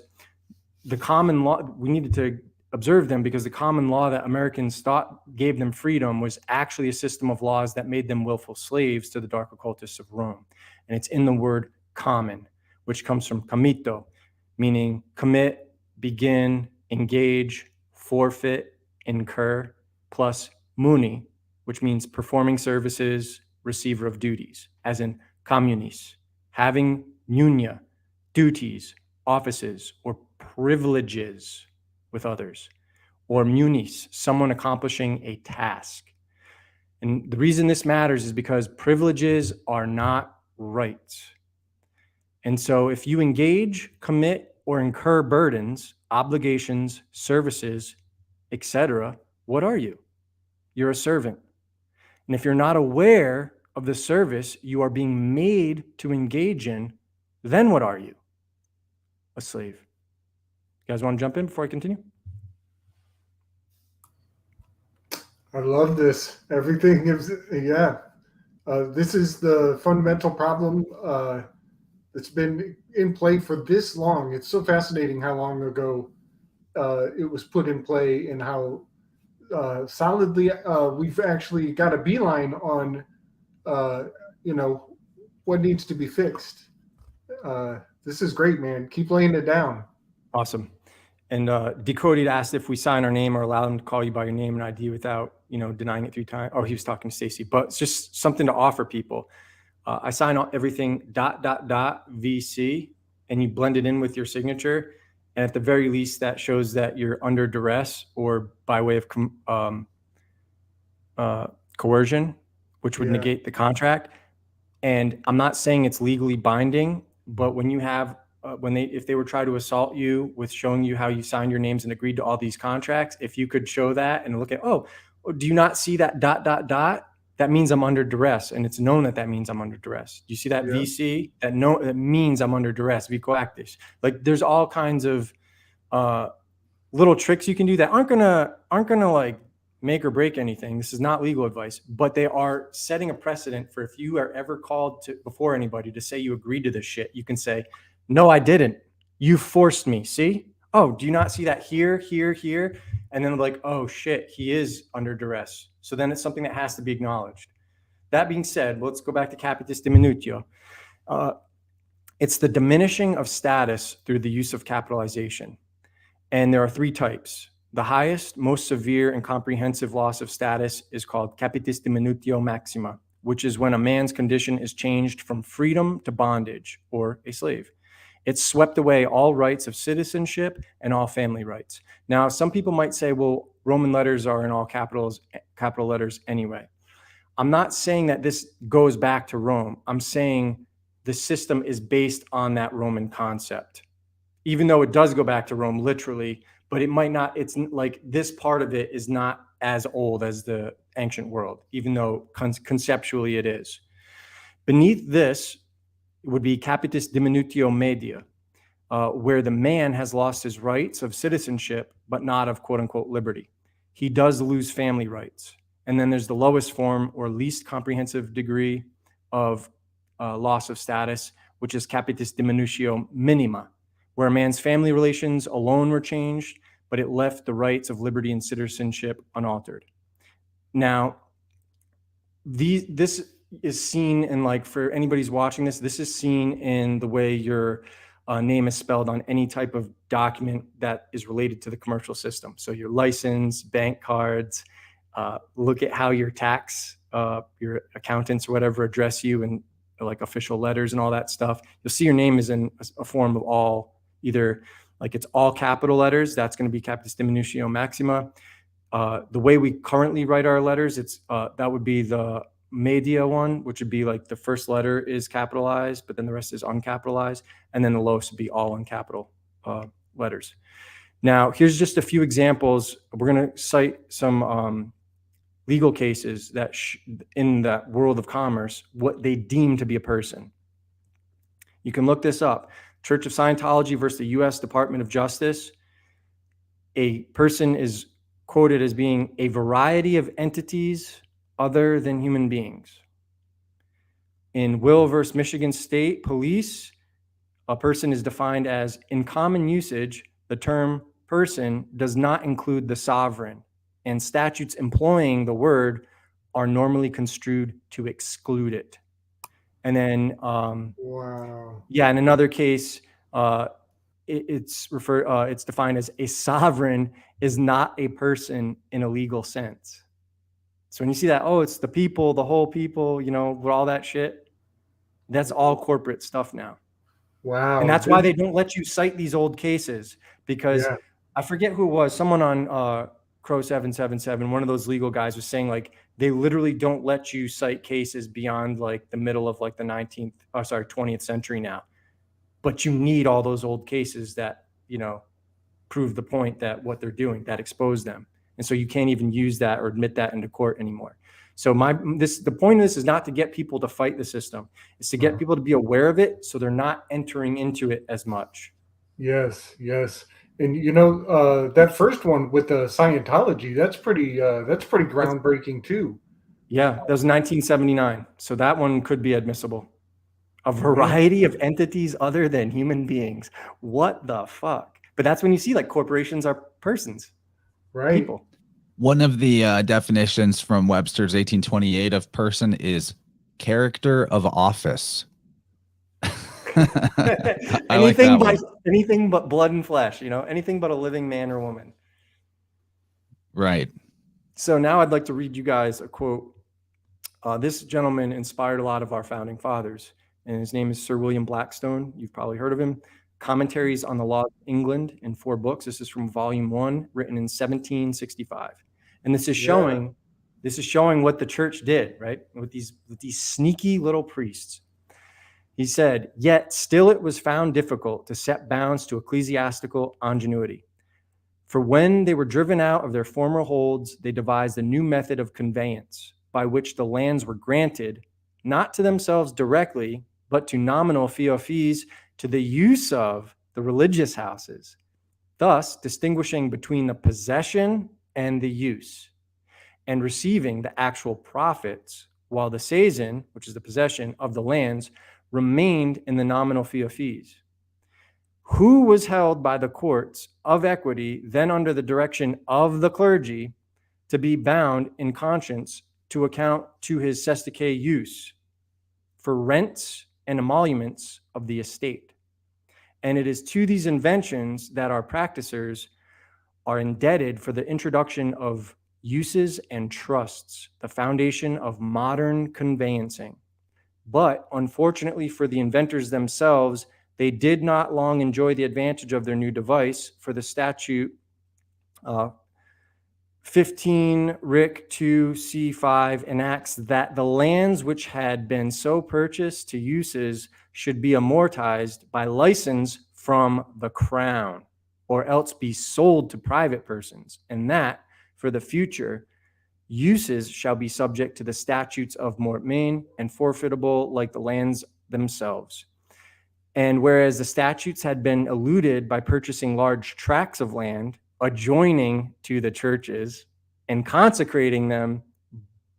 the common law, we needed to observe them because the common law that Americans thought gave them freedom was actually a system of laws that made them willful slaves to the dark occultists of Rome. And it's in the word common, which comes from comito, meaning commit, begin, engage, forfeit, incur, plus muni, which means performing services, receiver of duties, as in communis, having munia, duties, offices, or privileges with others, or munis, someone accomplishing a task. And the reason this matters is because privileges are not rights. And so if you engage, commit, or incur burdens, obligations, services, etc., what are you? You're a servant. And if you're not aware of the service you are being made to engage in, then what are you? A slave. You guys want to jump in before I continue? I love this. Everything is, yeah. This is the fundamental problem that's been in play for this long. It's so fascinating how long ago it was put in play and how solidly we've actually got a beeline on, what needs to be fixed. This is great, man. Keep laying it down. Awesome. And Decoded asked if we sign our name or allow them to call you by your name and ID without, denying it 3 times. Oh, he was talking to Stacy, but it's just something to offer people. I sign everything ... VC, and you blend it in with your signature. And at the very least, that shows that you're under duress or by way of coercion, which would negate the contract. And I'm not saying it's legally binding, but when you have if they were trying to assault you with showing you how you signed your names and agreed to all these contracts, if you could show that and look at, do you not see that ... That means I'm under duress, and it's known that means I'm under duress. Do you see that VC? That means I'm under duress. Vico actus. Like there's all kinds of little tricks you can do that aren't gonna like make or break anything. This is not legal advice, but they are setting a precedent for if you are ever called to before anybody to say you agreed to this shit, you can say, no, I didn't. You forced me. See? Oh, do you not see that here, here, here? And then like, oh shit, he is under duress. So then it's something that has to be acknowledged. That being said, let's go back to capitis diminutio. It's the diminishing of status through the use of capitalization. And there are 3 types. The highest, most severe and comprehensive loss of status is called capitis diminutio maxima, which is when a man's condition is changed from freedom to bondage or a slave. It's swept away all rights of citizenship and all family rights. Now, some people might say, well, Roman letters are in all capital letters anyway. I'm not saying that this goes back to Rome. I'm saying the system is based on that Roman concept, even though it does go back to Rome literally, but it might not, it's like this part of it is not as old as the ancient world, even though conceptually it is. Beneath this would be capitis diminutio media, where the man has lost his rights of citizenship, but not of quote unquote liberty. He does lose family rights. And then there's the lowest form or least comprehensive degree of loss of status, which is capitis diminutio minima, where a man's family relations alone were changed, but it left the rights of liberty and citizenship unaltered. Now, this is seen in, like, for anybody's watching this, this is seen in the way your name is spelled on any type of document that is related to the commercial system. So your license, bank cards, look at how your tax, your accountants or whatever address you in like official letters and all that stuff. You'll see your name is in a form of all, either like it's all capital letters, that's going to be capitis diminutio maxima. The way we currently write our letters, it's that would be the media one, which would be like the first letter is capitalized, but then the rest is uncapitalized. And then the lowest would be all in capital letters. Now, here's just a few examples. We're going to cite some legal cases that in that world of commerce, what they deem to be a person. You can look this up. Church of Scientology versus the U.S. Department of Justice. A person is quoted as being a variety of entities other than human beings. In Will versus Michigan State Police, a person is defined as, in common usage, the term person does not include the sovereign, and statutes employing the word are normally construed to exclude it. And then, wow. Yeah, in another case, it's defined as a sovereign is not a person in a legal sense. So when you see that, oh, it's the people, the whole people, with all that shit, that's all corporate stuff now. Wow. And that's why they don't let you cite these old cases, because I forget who it was, someone on Crow 777, one of those legal guys was saying, like, they literally don't let you cite cases beyond like the middle of like the 20th century now. But you need all those old cases that, prove the point that what they're doing, that expose them. And so you can't even use that or admit that into court anymore. So the point of this is not to get people to fight the system. It's to get people to be aware of it so they're not entering into it as much. Yes, yes. And that first one with the Scientology, that's pretty groundbreaking too. Yeah, that was 1979. So that one could be admissible. A variety of entities other than human beings. What the fuck? But that's when you see like corporations are persons, right? People. One of the definitions from Webster's 1828 of person is character of office. I like that one. Anything but blood and flesh, anything but a living man or woman. Right. So now I'd like to read you guys a quote. This gentleman inspired a lot of our founding fathers, and his name is Sir William Blackstone. You've probably heard of him. Commentaries on the Law of England in 4 books. This is from volume 1, written in 1765. And this is showing what the church did, right? With these sneaky little priests. He said, "Yet still it was found difficult to set bounds to ecclesiastical ingenuity. For when they were driven out of their former holds, they devised a new method of conveyance, by which the lands were granted, not to themselves directly, but to nominal feoffees to the use of the religious houses, thus distinguishing between the possession and the use, and receiving the actual profits, while the seisin, which is the possession of the lands, remained in the nominal feoffees. Who was held by the courts of equity, then under the direction of the clergy, to be bound in conscience to account to his sestike use for rents and emoluments of the estate. And it is to these inventions that our practicers are indebted for the introduction of uses and trusts, the foundation of modern conveyancing. But unfortunately for the inventors themselves, they did not long enjoy the advantage of their new device, for the statute 15 Ric 2 C5 enacts that the lands which had been so purchased to uses should be amortized by license from the crown, or else be sold to private persons, and that for the future uses shall be subject to the statutes of mortmain and forfeitable like the lands themselves. And whereas the statutes had been eluded by purchasing large tracts of land adjoining to the churches and consecrating them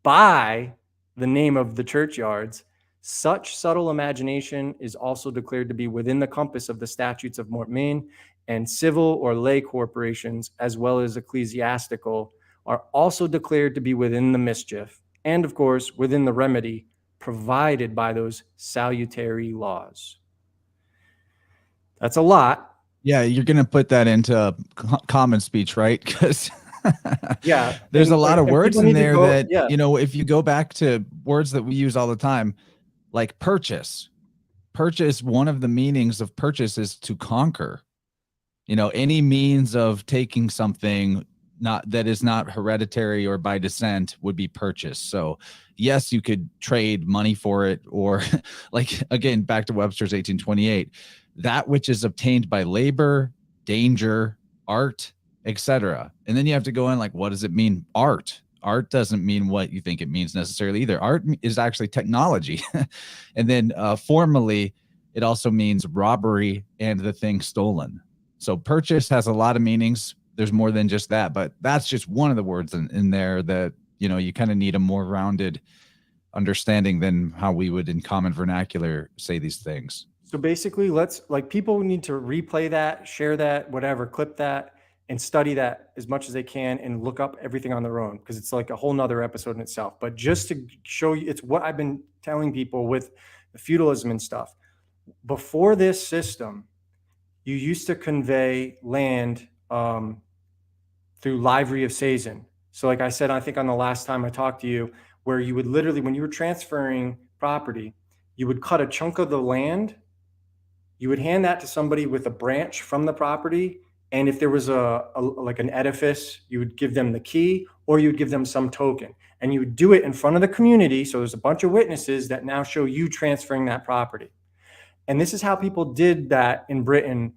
by the name of the churchyards, such subtle imagination is also declared to be within the compass of the statutes of mortmain, and civil or lay corporations, as well as ecclesiastical, are also declared to be within the mischief, and of course within the remedy provided by those salutary laws. That's a lot. Yeah, you're going to put that into common speech, right? Because yeah, there's a lot of words in there that, if you go back to words that we use all the time, like purchase, one of the meanings of purchase is to conquer. Any means of taking something that is not hereditary or by descent would be purchased. So yes, you could trade money for it, or like, again, back to Webster's 1828, that which is obtained by labor, danger, art, etc. And then you have to go in, like, what does it mean? Art doesn't mean what you think it means necessarily either. Art is actually technology. And then formally, it also means robbery and the thing stolen. So purchase has a lot of meanings. There's more than just that, but that's just one of the words in there that, you kind of need a more rounded understanding than how we would in common vernacular say these things. So basically, people need to replay that, share that, whatever, clip that, and study that as much as they can and look up everything on their own, because it's like a whole nother episode in itself. But just to show you, it's what I've been telling people with the feudalism and stuff. Before this system, you used to convey land through livery of seisin. So like I said, I think on the last time I talked to you, where you would literally, when you were transferring property, you would cut a chunk of the land, you would hand that to somebody with a branch from the property, and if there was like an edifice, you would give them the key, or you would give them some token, and you would do it in front of the community. So there's a bunch of witnesses that now show you transferring that property. And this is how people did that in Britain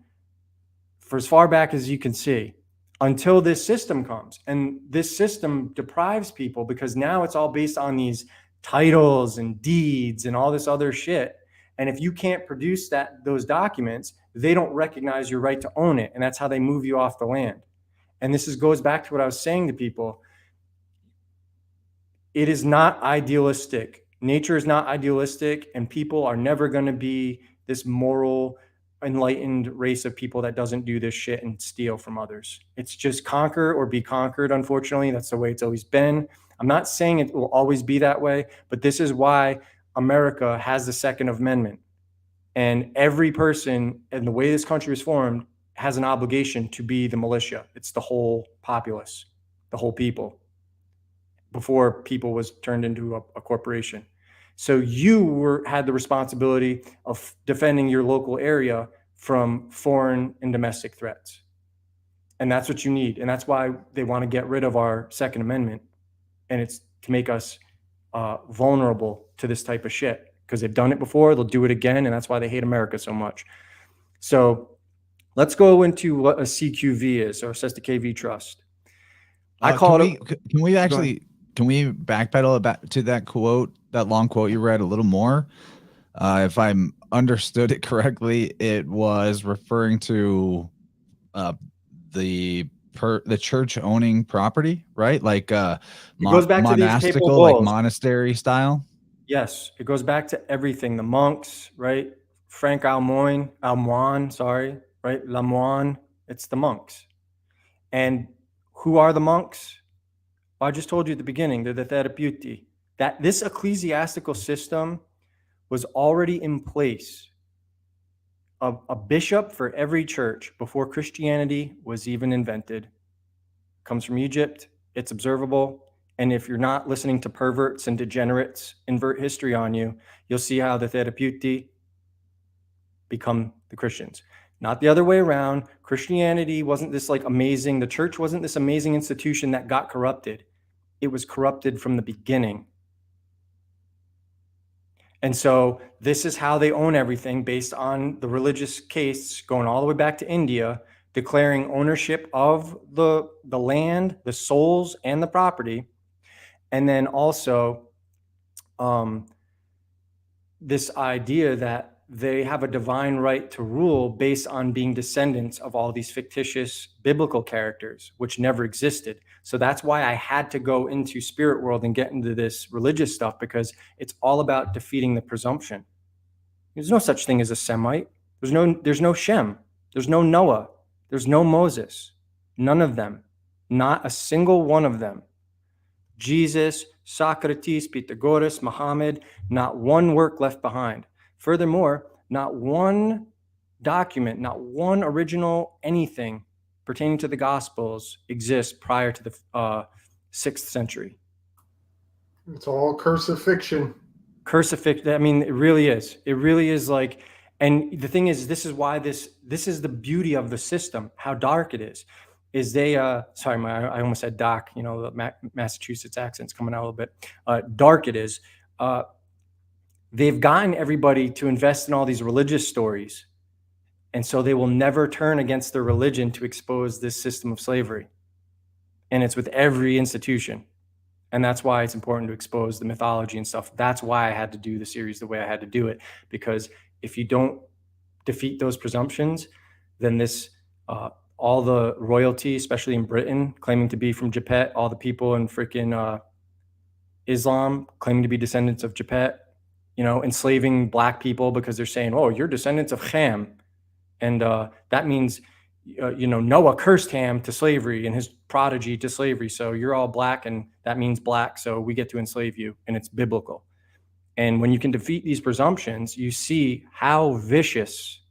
for as far back as you can see, until this system comes. And this system deprives people, because now it's all based on these titles and deeds and all this other shit. And if you can't produce those documents, they don't recognize your right to own it. And that's how they move you off the land. And this goes back to what I was saying to people. It is not idealistic. Nature is not idealistic, and people are never going to be this moral, enlightened race of people that doesn't do this shit and steal from others. It's just conquer or be conquered. Unfortunately, that's the way it's always been. I'm not saying it will always be that way, but this is why America has the Second Amendment. And every person, and the way this country was formed, has an obligation to be the militia. It's the whole populace, the whole people, before people was turned into a corporation. So you had the responsibility of defending your local area from foreign and domestic threats. And that's what you need. And that's why they want to get rid of our Second Amendment. And it's to make us vulnerable to this type of shit, because they've done it before, they'll do it again, and that's why they hate America so much. So let's go into what a CQV is, or Cesta KV Trust. I call it. Can we backpedal back to that quote, that long quote you read a little more? If I understood it correctly, it was referring to the church owning property, right? Like it goes back to these papal bulls, like monastery style. Yes, it goes back to everything. The monks, right? Frank Almoine, sorry, right? Lamoine, it's the monks. And who are the monks? Well, I just told you at the beginning, they're the therapeuti. That this ecclesiastical system was already in place. A bishop for every church before Christianity was even invented. Comes from Egypt. It's observable. And if you're not listening to perverts and degenerates invert history on you, you'll see how the therapeuti become the Christians. Not the other way around. Christianity wasn't this like amazing, the church wasn't this amazing institution that got corrupted. It was corrupted from the beginning. And so this is how they own everything, based on the religious case going all the way back to India, declaring ownership of the land, the souls, and the property. And then also this idea that they have a divine right to rule based on being descendants of all these fictitious biblical characters, which never existed. So that's why I had to go into Spirit World and get into this religious stuff, because it's all about defeating the presumption. There's no such thing as a Semite. There's no Shem. There's no Noah. There's no Moses. None of them. Not a single one of them. Jesus, Socrates, Pythagoras, Muhammad, not one work left behind. Furthermore, not one document, not one original anything pertaining to the Gospels exists prior to the 6th century. It's all cursive fiction. Cursive fiction. I mean, it really is. It really is like, and the thing is, this is why this is the beauty of the system, how dark it is they, sorry, I almost said Doc, you know, the Massachusetts accent's coming out a little bit. Dark it is. They've gotten everybody to invest in all these religious stories. And so they will never turn against their religion to expose this system of slavery. And it's with every institution. And that's why it's important to expose the mythology and stuff. That's why I had to do the series the way I had to do it. Because if you don't defeat those presumptions, then this, all the royalty, especially in Britain, claiming to be from Japet, all the people in freaking Islam claiming to be descendants of Japet, you know, enslaving black people because they're saying, oh, you're descendants of Ham. And that means, you know, Noah cursed Ham to slavery and his prodigy to slavery. So you're all black and that means black. So we get to enslave you, and it's biblical. And when you can defeat these presumptions, you see how vicious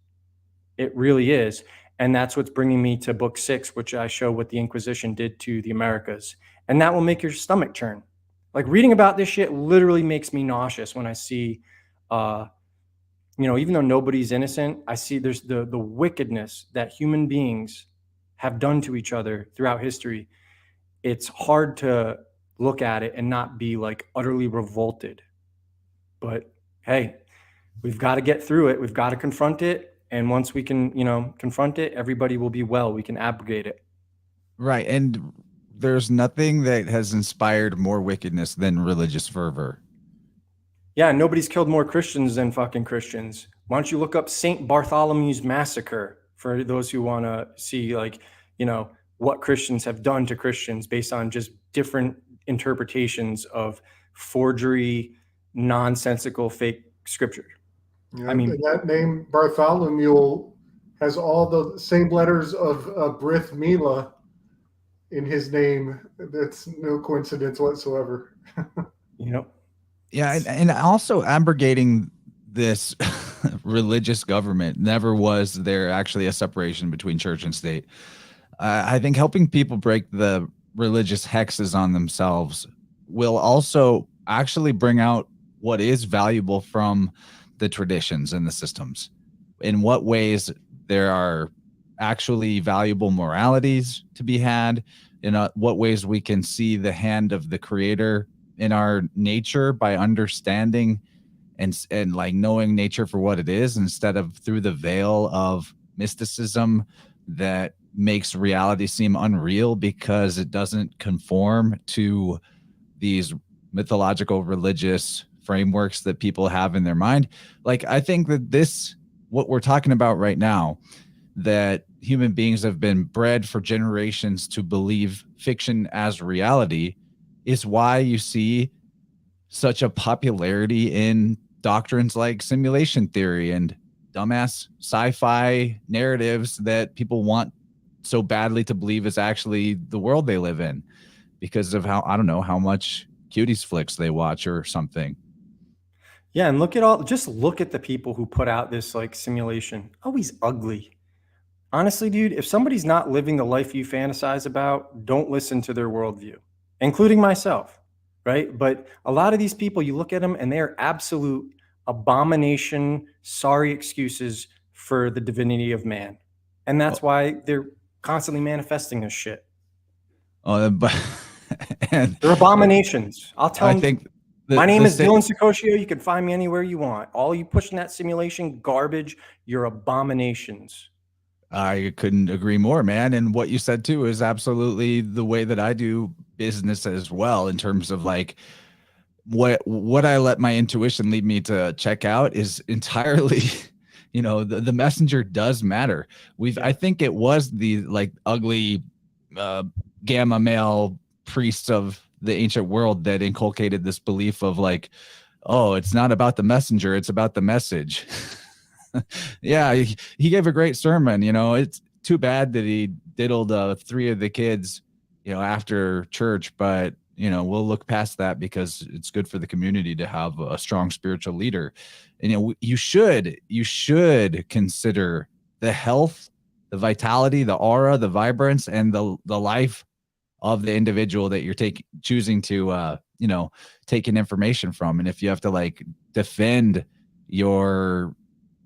it really is. And that's what's bringing me to book 6, which I show what the Inquisition did to the Americas. And that will make your stomach turn. Like, reading about this shit literally makes me nauseous when I see, you know, even though nobody's innocent, I see there's the wickedness that human beings have done to each other throughout history. It's hard to look at it and not be like utterly revolted. But hey, we've got to get through it. We've got to confront it. And once we can, you know, confront it, everybody will be well. We can abrogate it. Right. And there's nothing that has inspired more wickedness than religious fervor. Yeah, nobody's killed more Christians than fucking Christians. Why don't you look up St. Bartholomew's Massacre for those who want to see, like, you know, what Christians have done to Christians based on just different interpretations of forgery, nonsensical, fake scripture. Yeah, I mean, that name Bartholomew has all the same letters of Brith Mila in his name. That's no coincidence whatsoever. You know. Yeah, and also abrogating this religious government. Never was there actually a separation between church and state. I think helping people break the religious hexes on themselves will also actually bring out what is valuable from the traditions and the systems. In what ways there are actually valuable moralities to be had, in what ways we can see the hand of the creator in our nature by understanding and like knowing nature for what it is, instead of through the veil of mysticism that makes reality seem unreal because it doesn't conform to these mythological religious frameworks that people have in their mind. Like, I think that this, what we're talking about right now, that human beings have been bred for generations to believe fiction as reality, is why you see such a popularity in doctrines like simulation theory and dumbass sci-fi narratives that people want so badly to believe is actually the world they live in, because of how, I don't know, how much cuties flicks they watch or something. Yeah, and just look at the people who put out this like simulation. Always ugly. Honestly, dude, if somebody's not living the life you fantasize about, don't listen to their worldview, including myself, right? But a lot of these people, you look at them and they're absolute abomination, sorry excuses for the divinity of man. And that's why they're constantly manifesting this shit. But and they're abominations. I'll tell them. I think my name is Dylan Saccoccio. You can find me anywhere you want. All you pushing that simulation garbage, you're abominations. I couldn't agree more, man. And what you said too is absolutely the way that I do business as well, in terms of like what I let my intuition lead me to check out is entirely, you know, the messenger does matter. I think it was the like ugly gamma male priests of the ancient world that inculcated this belief of like, oh, it's not about the messenger, it's about the message. Yeah, he gave a great sermon. You know, it's too bad that he diddled 3 of the kids, you know, after church, but you know, we'll look past that because it's good for the community to have a strong spiritual leader. And you know, you should consider the health, the vitality, the aura, the vibrance, and the life of the individual that you're choosing to you know, taking information from. And if you have to like defend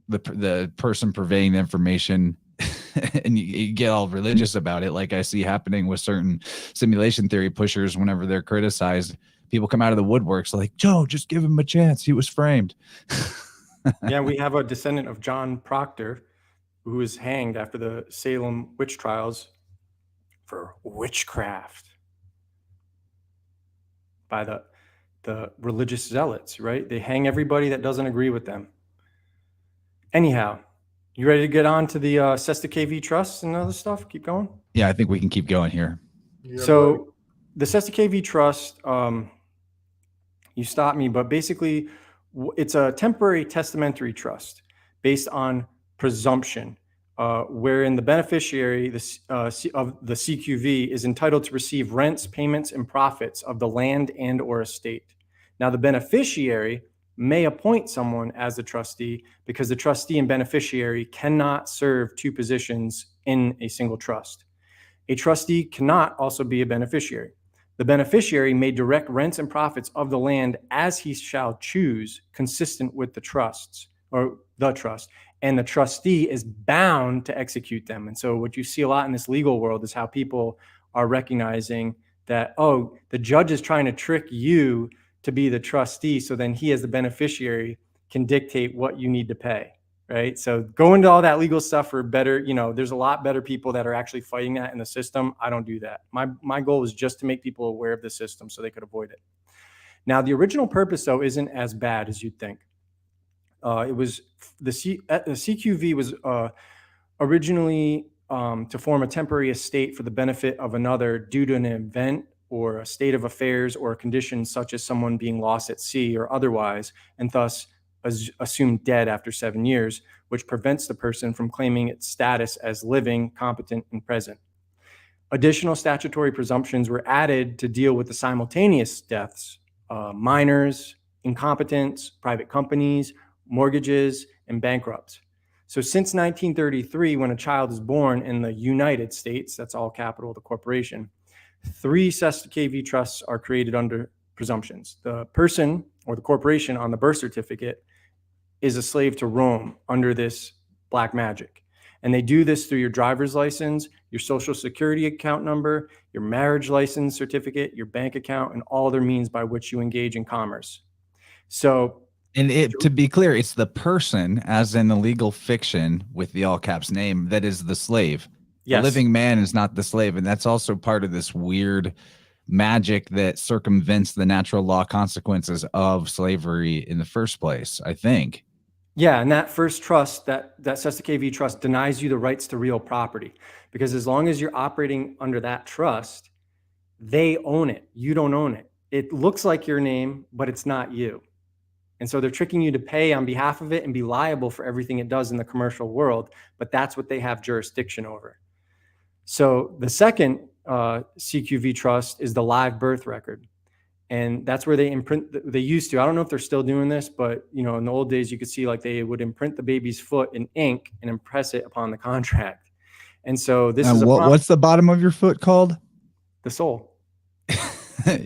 the person purveying the information and you get all religious about it, like I see happening with certain simulation theory pushers, whenever they're criticized, people come out of the woodworks like, Joe, just give him a chance, he was framed. Yeah, we have a descendant of John Proctor who was hanged after the Salem witch trials for witchcraft by the religious zealots, right? They hang everybody that doesn't agree with them. Anyhow, you ready to get on to the Sesta KV Trust and other stuff? Keep going? Yeah, I think we can keep going here. Yeah, so the Sesta KV Trust, you stopped me, but basically it's a temporary testamentary trust based on presumption, wherein the beneficiary of the CQV is entitled to receive rents, payments, and profits of the land and or estate. Now, the beneficiary may appoint someone as the trustee, because the trustee and beneficiary cannot serve 2 positions in a single trust. A trustee cannot also be a beneficiary. The beneficiary may direct rents and profits of the land as he shall choose, consistent with the trusts or the trust, and the trustee is bound to execute them. And so what you see a lot in this legal world is how people are recognizing that, oh, the judge is trying to trick you to be the trustee, so then he as the beneficiary can dictate what you need to pay, right? So go into all that legal stuff for better, you know, there's a lot better people that are actually fighting that in the system. I don't do that. My goal is just to make people aware of the system so they could avoid it. Now, the original purpose, though, isn't as bad as you'd think. It was the CQV was originally to form a temporary estate for the benefit of another due to an event or a state of affairs or a condition such as someone being lost at sea or otherwise, and thus assumed dead after 7 years, which prevents the person from claiming its status as living, competent, and present. Additional statutory presumptions were added to deal with the simultaneous deaths, minors, incompetence, private companies, mortgages, and bankrupts. So since 1933, when a child is born in the United States, that's all capital of the corporation, 3 Cestui Que Vie trusts are created under presumptions. The person or the corporation on the birth certificate is a slave to Rome under this black magic. And they do this through your driver's license, your social security account number, your marriage license certificate, your bank account, and all other means by which you engage in commerce. So, and to be clear, it's the person, as in the legal fiction with the all caps name, that is the slave. Yes. The living man is not the slave. And that's also part of this weird magic that circumvents the natural law consequences of slavery in the first place, I think. Yeah, and that first trust, that Cestui Que Vie trust, denies you the rights to real property, because as long as you're operating under that trust, they own it. You don't own it. It looks like your name, but it's not you. And so they're tricking you to pay on behalf of it and be liable for everything it does in the commercial world, but that's what they have jurisdiction over. So the second CQV trust is the live birth record. And that's where they imprint, they used to, I don't know if they're still doing this, but in the old days, you could see like they would imprint the baby's foot in ink and impress it upon the contract. And so this is what's the bottom of your foot called? The sole.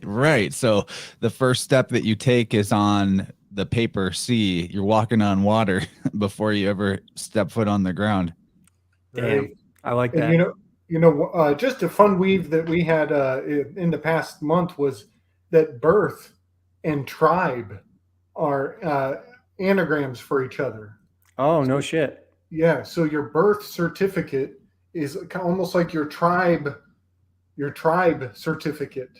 Right. So the first step that you take is on the paper C. You're walking on water before you ever step foot on the ground. Damn. Right. I like that. And just a fun weave that we had in the past month was that birth and tribe are anagrams for each other. Oh, no shit. Yeah. So your birth certificate is almost like your tribe certificate.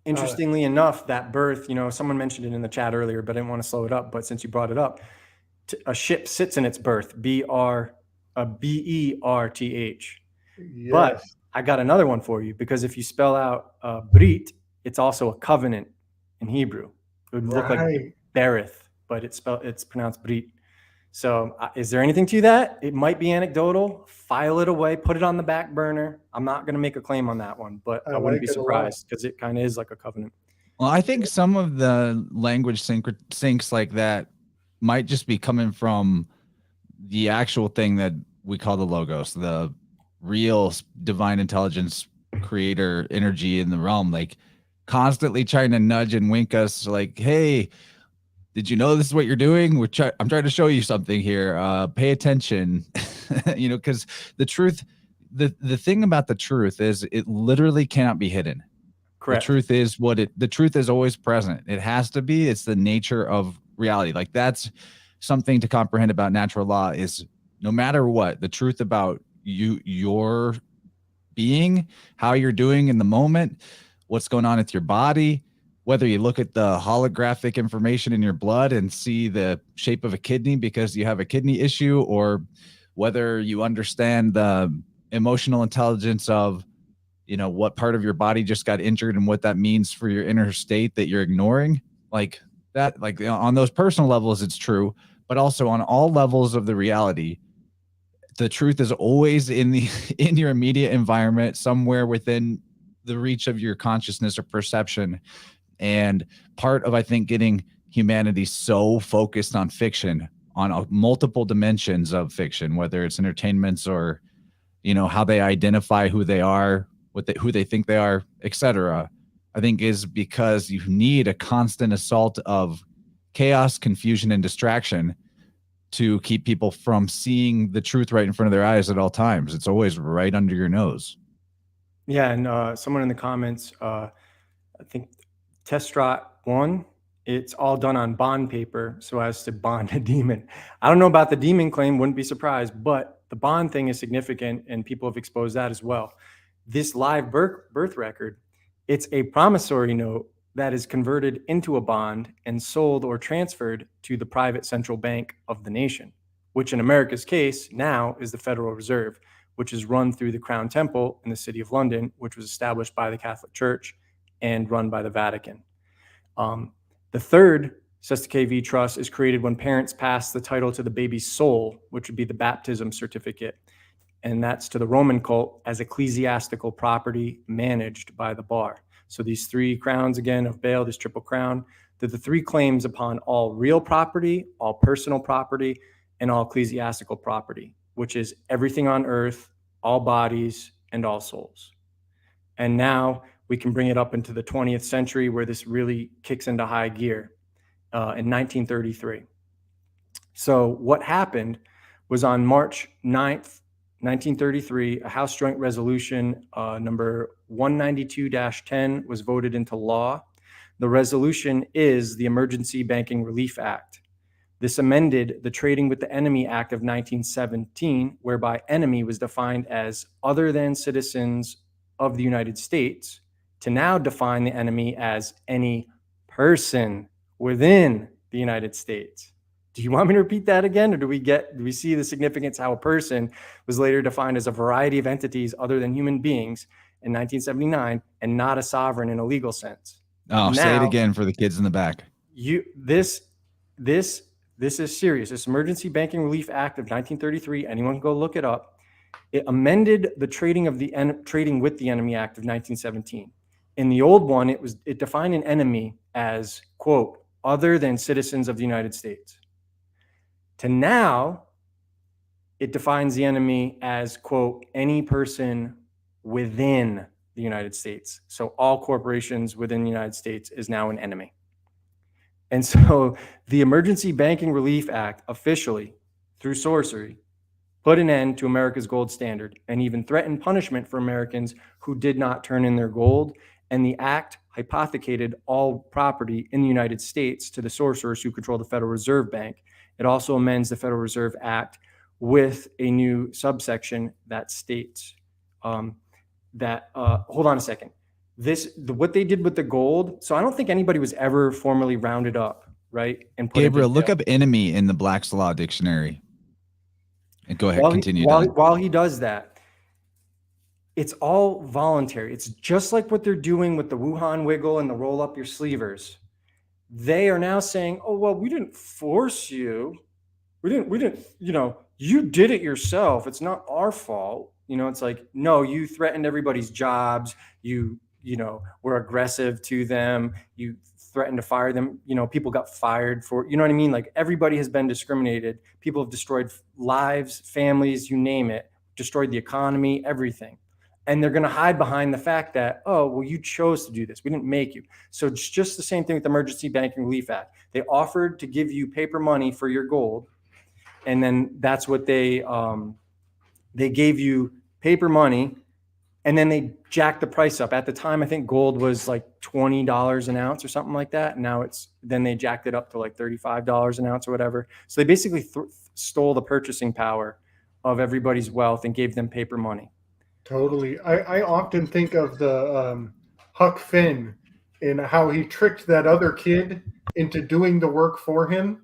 Interestingly enough, that birth, someone mentioned it in the chat earlier, but I didn't want to slow it up. But since you brought it up, a ship sits in its birth, B-E-R-T-H. Yes. But I got another one for you, because if you spell out Brit, it's also a covenant in Hebrew. It would look like Berith, but it's pronounced Brit. So is there anything to that? It might be anecdotal. File it away, put it on the back burner. I'm not going to make a claim on that one, but I wouldn't be surprised, because it kind of is like a covenant. Well, I think some of the language syncs like that might just be coming from the actual thing that we call the logos, the real divine intelligence creator energy in the realm, like constantly trying to nudge and wink us like, hey, did you know this is what you're doing? I'm trying to show you something here. Pay attention, because the truth, the thing about the truth is it literally cannot be hidden. Correct. The truth is always present. It has to be. It's the nature of reality. Like that's something to comprehend about natural law is no matter what, the truth about your being, how you're doing in the moment, what's going on with your body, whether you look at the holographic information in your blood and see the shape of a kidney because you have a kidney issue, or whether you understand the emotional intelligence of, what part of your body just got injured and what that means for your inner state that you're ignoring, like that, on those personal levels, it's true, but also on all levels of the reality, the truth is always in your immediate environment, somewhere within the reach of your consciousness or perception. And part of, I think, getting humanity so focused on fiction, on multiple dimensions of fiction, whether it's entertainments or, how they identify who they are, who they think they are, etc., I think is because you need a constant assault of chaos, confusion, and distraction to keep people from seeing the truth right in front of their eyes at all times. It's always right under your nose. Yeah, and someone in the comments, I think Testrat 1, it's all done on bond paper so as to bond a demon. I don't know about the demon claim, wouldn't be surprised, but the bond thing is significant and people have exposed that as well. This live birth record, it's a promissory note that is converted into a bond and sold or transferred to the private central bank of the nation, which in America's case now is the Federal Reserve, which is run through the Crown Temple in the City of London, which was established by the Catholic Church and run by the Vatican. The third Cestui Que Vie trust is created when parents pass the title to the baby's soul, which would be the baptism certificate. And that's to the Roman cult as ecclesiastical property managed by the bar. So these 3 crowns again of Baal, this triple crown, they're the 3 claims upon all real property, all personal property, and all ecclesiastical property, which is everything on earth, all bodies, and all souls. And now we can bring it up into the 20th century where this really kicks into high gear in 1933. So what happened was on March 9th, 1933, a House Joint Resolution number 192-10 was voted into law. The resolution is the Emergency Banking Relief Act. This amended the Trading with the Enemy Act of 1917, whereby enemy was defined as other than citizens of the United States, to now define the enemy as any person within the United States. Do you want me to repeat that again, or do we see the significance how a person was later defined as a variety of entities other than human beings in 1979 and not a sovereign in a legal sense? Oh, now, say it again for the kids in the back. This is serious. This Emergency Banking Relief Act of 1933, anyone can go look it up. It amended the Trading with the Enemy Act of 1917. In the old one, it defined an enemy as, quote, other than citizens of the United States. To now, it defines the enemy as, quote, any person within the United States. So all corporations within the United States is now an enemy. And so the Emergency Banking Relief Act officially, through sorcery, put an end to America's gold standard and even threatened punishment for Americans who did not turn in their gold. And the act hypothecated all property in the United States to the sorcerers who control the Federal Reserve Bank. It also amends the Federal Reserve Act with a new subsection that states hold on a second. What they did with the gold. So I don't think anybody was ever formally rounded up, right? And put Gabriel, look up enemy in the Black's Law Dictionary. And go ahead, continue. While he does that, it's all voluntary. It's just like what they're doing with the Wuhan wiggle and the roll up your sleevers. They are now saying, oh, well, we didn't force you. We didn't, you did it yourself. It's not our fault. It's like, no, you threatened everybody's jobs. You were aggressive to them. You threatened to fire them. People got fired for, you know what I mean? Like everybody has been discriminated. People have destroyed lives, families, you name it, destroyed the economy, everything. And they're going to hide behind the fact that, oh, well, you chose to do this. We didn't make you. So it's just the same thing with the Emergency Banking Relief Act. They offered to give you paper money for your gold. And then that's what they gave you paper money. And then they jacked the price up. At the time, I think gold was like $20 an ounce or something like that. Now then they jacked it up to like $35 an ounce or whatever. So they basically stole the purchasing power of everybody's wealth and gave them paper money. Totally. I often think of the Huck Finn and how he tricked that other kid into doing the work for him.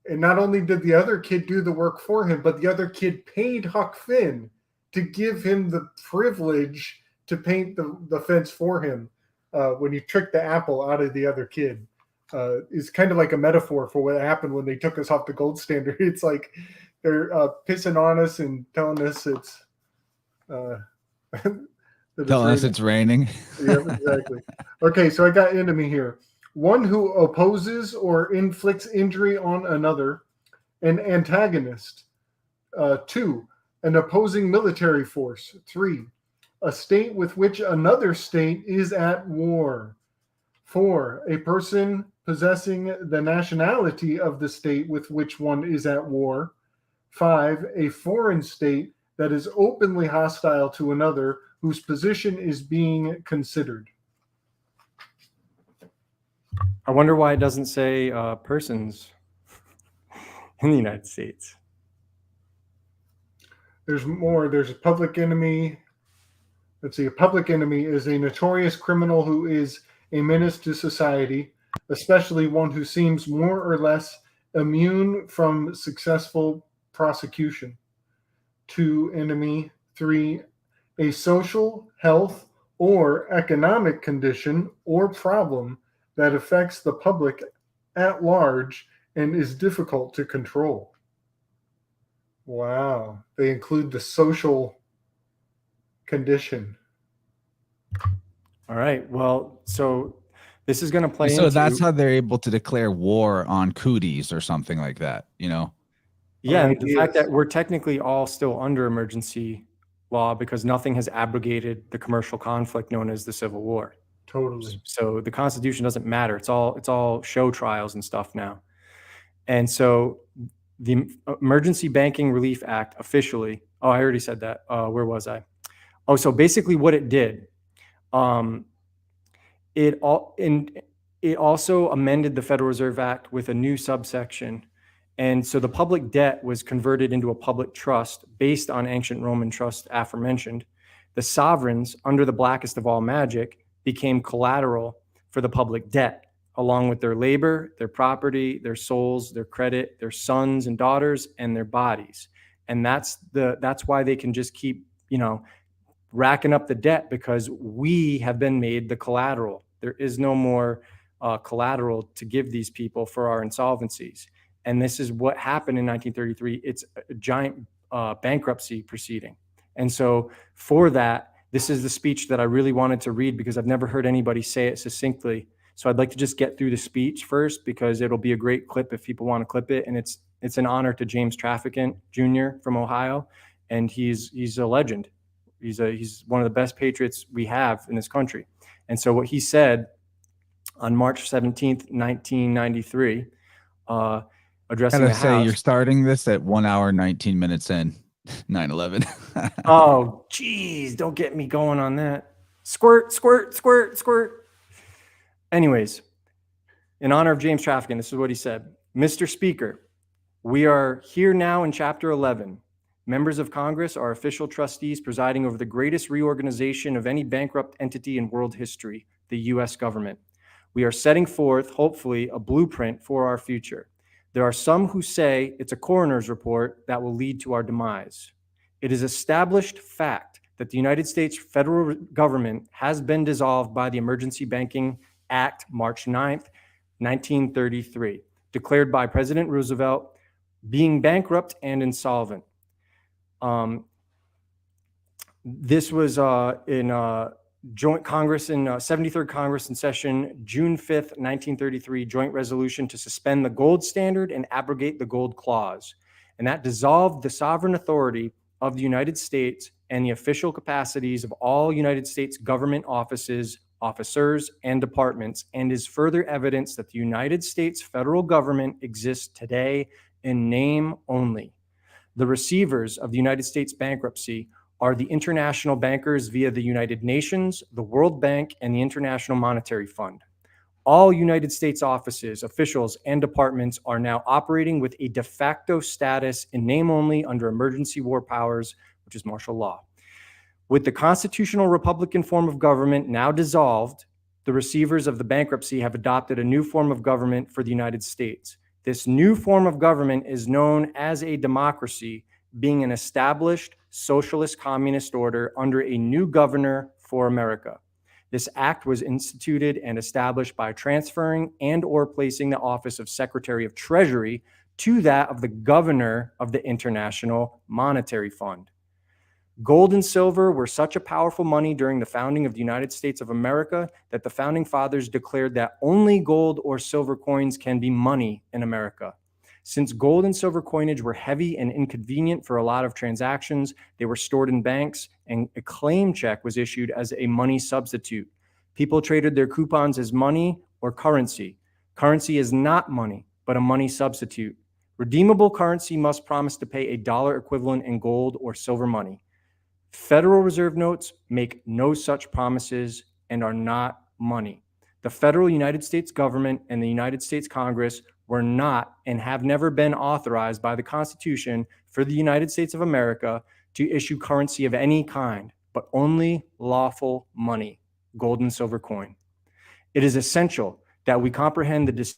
And not only did the other kid do the work for him, but the other kid paid Huck Finn to give him the privilege to paint the fence for him. When you tricked the apple out of the other kid, is kind of like a metaphor for what happened when they took us off the gold standard. It's like they're pissing on us and telling us it's telling us it's raining. Yeah, exactly. Okay, so I got enemy here. One who opposes or inflicts injury on another. An antagonist. 2, an opposing military force. 3, a state with which another state is at war. 4, a person possessing the nationality of the state with which one is at war. 5, a foreign state that is openly hostile to another whose position is being considered. I wonder why it doesn't say persons in the United States. There's more. There's a public enemy. Let's see. A public enemy is a notorious criminal who is a menace to society, especially one who seems more or less immune from successful prosecution. 2, enemy. 3, a social, health, or economic condition or problem that affects the public at large and is difficult to control. Wow. They include the social condition. All right. Well, so this is going to play So into... that's how they're able to declare war on cooties or something like that, you know? Yeah, and the fact Yes. that we're technically all still under emergency law because nothing has abrogated the commercial conflict known as the Civil War. Totally. So the Constitution doesn't matter. It's all show trials and stuff now. And so the Emergency Banking Relief Act officially, oh, I already said that. Where was I? Oh, so basically what it did, it also amended the Federal Reserve Act with a new subsection. And so the public debt was converted into a public trust based on ancient Roman trust aforementioned. The sovereigns, under the Blackest of All Magick, became collateral for the public debt, along with their labor, their property, their souls, their credit, their sons and daughters, and their bodies. And that's why they can just keep, racking up the debt, because we have been made the collateral. There is no more collateral to give these people for our insolvencies. And this is what happened in 1933. It's a giant bankruptcy proceeding. And so for that, this is the speech that I really wanted to read because I've never heard anybody say it succinctly. So I'd like to just get through the speech first because it'll be a great clip if people want to clip it. And it's an honor to James Trafficant Jr. from Ohio. And he's a legend. He's one of the best patriots we have in this country. And so what he said on March 17th, 1993, addressing the House. You're starting this at 1 hour, 19 minutes in, 9/11. Oh, geez, don't get me going on that. Squirt, squirt, squirt, squirt. Anyways, in honor of James Trafficant, this is what he said. Mr. Speaker, we are here now in Chapter 11. Members of Congress are official trustees presiding over the greatest reorganization of any bankrupt entity in world history, the U.S. government. We are setting forth, hopefully, a blueprint for our future. There are some who say it's a coroner's report that will lead to our demise. It is established fact that the United States federal government has been dissolved by the Emergency Banking Act, March 9th, 1933, declared by President Roosevelt, being bankrupt and insolvent. This was in joint Congress in 73rd Congress in session, June 5th, 1933, joint resolution to suspend the gold standard and abrogate the gold clause. And that dissolved the sovereign authority of the United States and the official capacities of all United States government offices, officers, and departments, and is further evidence that the United States federal government exists today in name only. The receivers of the United States bankruptcy are the international bankers via the United Nations, the World Bank, and the International Monetary Fund. All United States offices, officials, and departments are now operating with a de facto status in name only under emergency war powers, which is martial law. With the constitutional Republican form of government now dissolved, the receivers of the bankruptcy have adopted a new form of government for the United States. This new form of government is known as a democracy, being an established socialist communist order under a new governor for America. This act was instituted and established by transferring and or placing the office of Secretary of Treasury to that of the governor of the International Monetary Fund. Gold and silver were such a powerful money during the founding of the United States of America that the founding fathers declared that only gold or silver coins can be money in America. Since gold and silver coinage were heavy and inconvenient for a lot of transactions, they were stored in banks, and a claim check was issued as a money substitute. People traded their coupons as money or currency. Currency is not money, but a money substitute. Redeemable currency must promise to pay a dollar equivalent in gold or silver money. Federal Reserve notes make no such promises and are not money. The federal United States government and the United States Congress were not and have never been authorized by the Constitution for the United States of America to issue currency of any kind, but only lawful money, gold and silver coin. It is essential that we comprehend the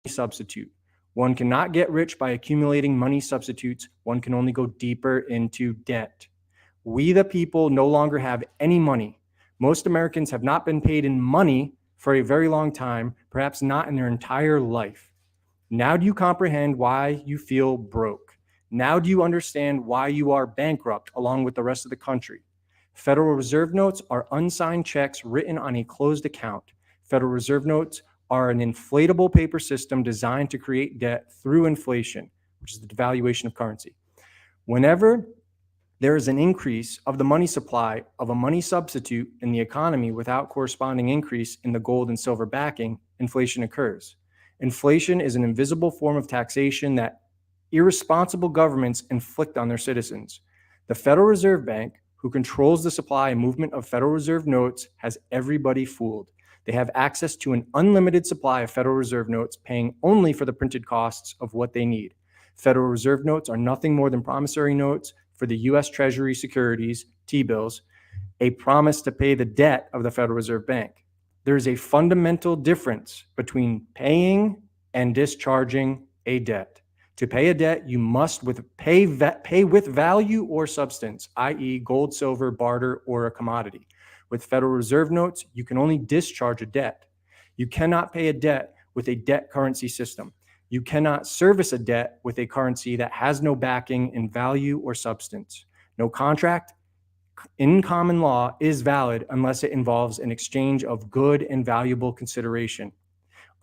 substitute. One cannot get rich by accumulating money substitutes. One can only go deeper into debt. We, the people, no longer have any money. Most Americans have not been paid in money for a very long time, perhaps not in their entire life. Now do you comprehend why you feel broke? Now do you understand why you are bankrupt along with the rest of the country? Federal Reserve notes are unsigned checks written on a closed account. Federal Reserve notes are an inflatable paper system designed to create debt through inflation, which is the devaluation of currency. Whenever there is an increase of the money supply of a money substitute in the economy without corresponding increase in the gold and silver backing, inflation occurs. Inflation is an invisible form of taxation that irresponsible governments inflict on their citizens. The Federal Reserve Bank, who controls the supply and movement of Federal Reserve notes, has everybody fooled. They have access to an unlimited supply of Federal Reserve notes, paying only for the printed costs of what they need. Federal Reserve notes are nothing more than promissory notes for the U.S. Treasury securities, T-bills, a promise to pay the debt of the Federal Reserve Bank. There is a fundamental difference between paying and discharging a debt. To pay a debt, you must pay with value or substance, i.e. gold, silver, barter, or a commodity. With Federal Reserve notes, you can only discharge a debt. You cannot pay a debt with a debt currency system. You cannot service a debt with a currency that has no backing in value or substance. No contract in common law is valid unless it involves an exchange of good and valuable consideration.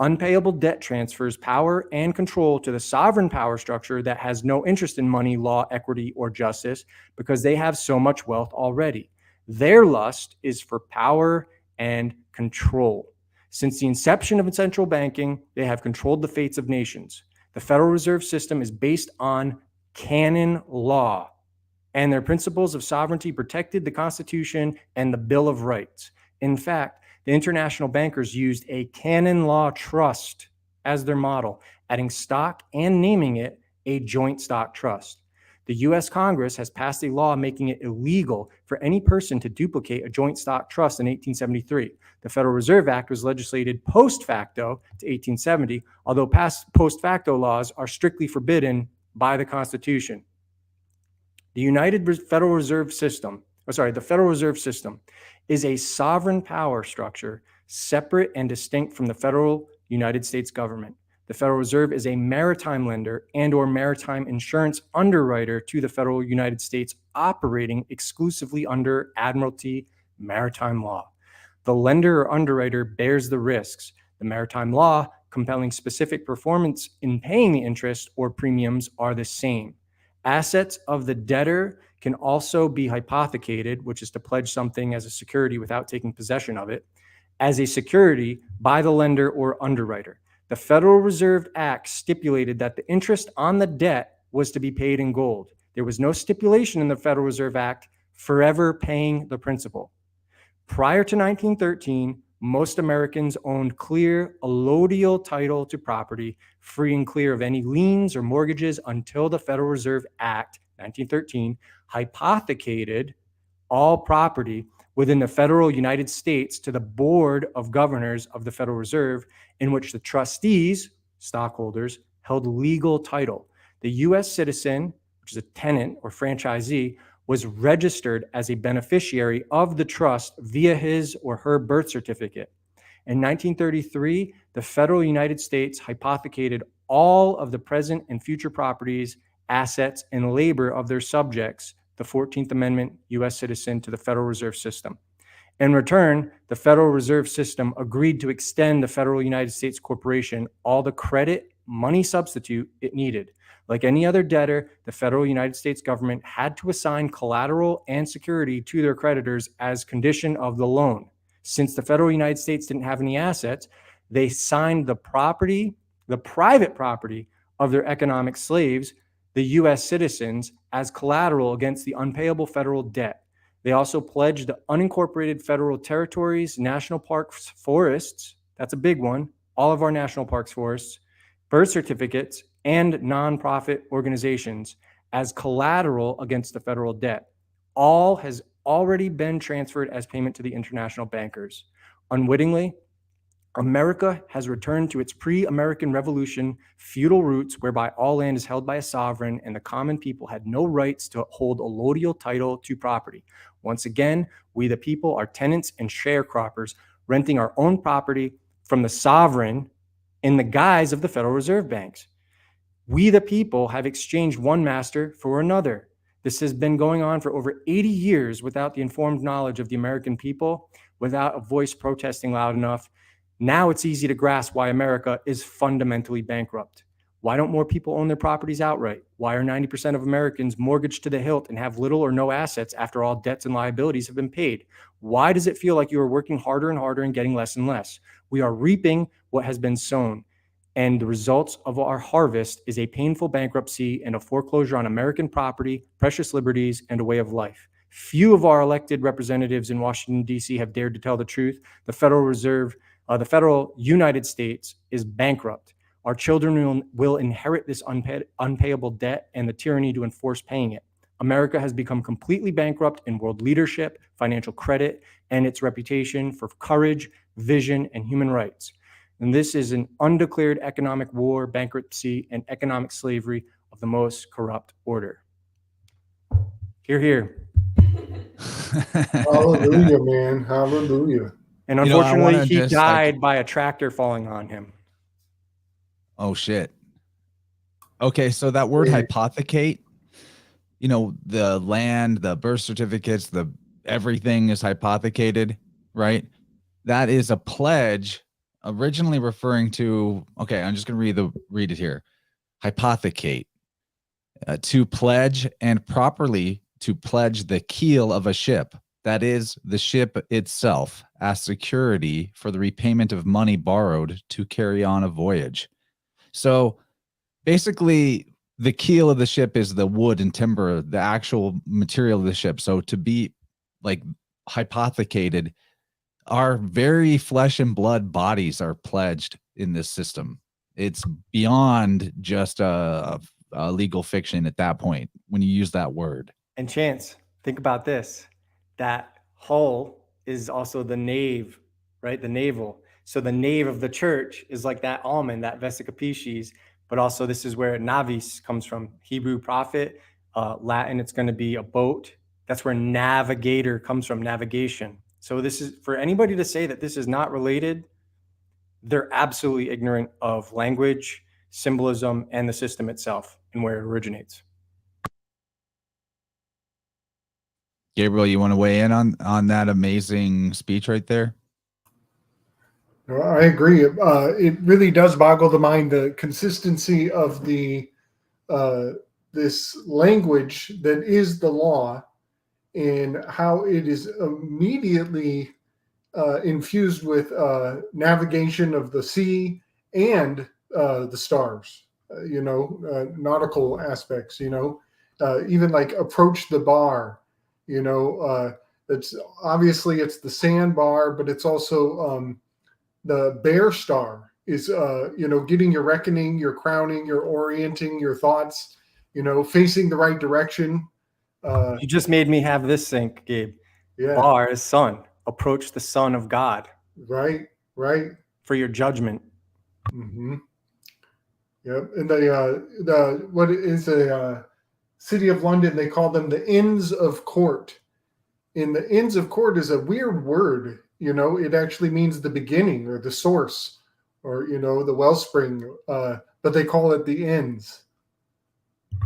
Unpayable debt transfers power and control to the sovereign power structure that has no interest in money, law, equity, or justice because they have so much wealth already. Their lust is for power and control. Since the inception of central banking, they have controlled the fates of nations. The Federal Reserve System is based on canon law, and their principles of sovereignty protected the Constitution and the Bill of Rights. In fact, the international bankers used a canon law trust as their model, adding stock and naming it a joint stock trust. The U.S. Congress has passed a law making it illegal for any person to duplicate a joint stock trust in 1873. The Federal Reserve Act was legislated post facto to 1870, although past post facto laws are strictly forbidden by the Constitution. The Federal Reserve System is a sovereign power structure separate and distinct from the federal United States government. The Federal Reserve is a maritime lender and/or maritime insurance underwriter to the federal United States, operating exclusively under Admiralty maritime law. The lender or underwriter bears the risks. The maritime law compelling specific performance in paying the interest or premiums are the same. Assets of the debtor can also be hypothecated, which is to pledge something as a security without taking possession of it, as a security by the lender or underwriter. The Federal Reserve Act stipulated that the interest on the debt was to be paid in gold. There was no stipulation in the Federal Reserve Act forever paying the principal. Prior to 1913, most Americans owned clear allodial title to property, free and clear of any liens or mortgages until the Federal Reserve Act, 1913, hypothecated all property within the federal United States to the Board of Governors of the Federal Reserve, in which the trustees, stockholders, held legal title. The U.S. citizen, which is a tenant or franchisee, was registered as a beneficiary of the trust via his or her birth certificate. In 1933, the federal United States hypothecated all of the present and future properties, assets, and labor of their subjects, the 14th Amendment U.S. citizen, to the Federal Reserve System. In return, the Federal Reserve System agreed to extend the federal United States corporation all the credit money substitute it needed. Like any other debtor, the federal United States government had to assign collateral and security to their creditors as condition of the loan. Since the federal United States didn't have any assets, they signed the private property of their economic slaves, the U.S. citizens, as collateral against the unpayable federal debt. They also pledged the unincorporated federal territories, national parks, forests, that's a big one, all of our national parks, forests, birth certificates, and nonprofit organizations as collateral against the federal debt. All has already been transferred as payment to the international bankers. Unwittingly, America has returned to its pre-American Revolution feudal roots, whereby all land is held by a sovereign and the common people had no rights to hold allodial title to property. Once again, we the people are tenants and sharecroppers, renting our own property from the sovereign in the guise of the Federal Reserve banks. We the people have exchanged one master for another. This has been going on for over 80 years without the informed knowledge of the American people, without a voice protesting loud enough. Now it's easy to grasp why America is fundamentally bankrupt. Why don't more people own their properties outright? Why are 90% of Americans mortgaged to the hilt and have little or no assets after all debts and liabilities have been paid? Why does it feel like you are working harder and harder and getting less and less? We are reaping what has been sown, and the results of our harvest is a painful bankruptcy and a foreclosure on American property, precious liberties, and a way of life. Few of our elected representatives in Washington, D.C. have dared to tell the truth. The Federal Reserve, the federal United States is bankrupt. Our children will inherit this unpayable debt and the tyranny to enforce paying it. America has become completely bankrupt in world leadership, financial credit, and its reputation for courage, vision, and human rights. And this is an undeclared economic war, bankruptcy, and economic slavery of the most corrupt order. Hear, hear. Hallelujah, man. Hallelujah. And unfortunately, he died by a tractor falling on him. Oh, shit. Okay, so that word hypothecate, the land, the birth certificates, everything is hypothecated, right? That is a pledge originally referring to, okay, I'm just going to read it here. Hypothecate, to pledge, and properly to pledge the keel of a ship, that is the ship itself, as security for the repayment of money borrowed to carry on a voyage. So basically, the keel of the ship is the wood and timber, the actual material of the ship. So to be like hypothecated, our very flesh and blood bodies are pledged in this system. It's beyond just a legal fiction at that point when you use that word. And Chance, think about this. That hull is also the nave, right? The navel. So the nave of the church is like that almond, that Vesica Piscis, but also this is where navis comes from, Hebrew prophet, Latin, it's going to be a boat. That's where navigator comes from, navigation. So this is, for anybody to say that this is not related, they're absolutely ignorant of language, symbolism, and the system itself and where it originates. Gabriel, you want to weigh in on that amazing speech right there? I agree. It really does boggle the mind, the consistency of the this language that is the law, and how it is immediately infused with navigation of the sea and the stars. Nautical aspects. Even like approach the bar. It's obviously it's the sandbar, but it's also the bear star is, getting your reckoning, your crowning, your orienting, your thoughts, facing the right direction. You just made me have this sync, Gabe. Yeah. Bar is sun. Approach the Son of God. Right. For your judgment. Mm-hmm. Yep. And the what is a City of London? They call them the Inns of Court. And the Inns of Court is a weird word. It actually means the beginning or the source or, the wellspring, but they call it the inns.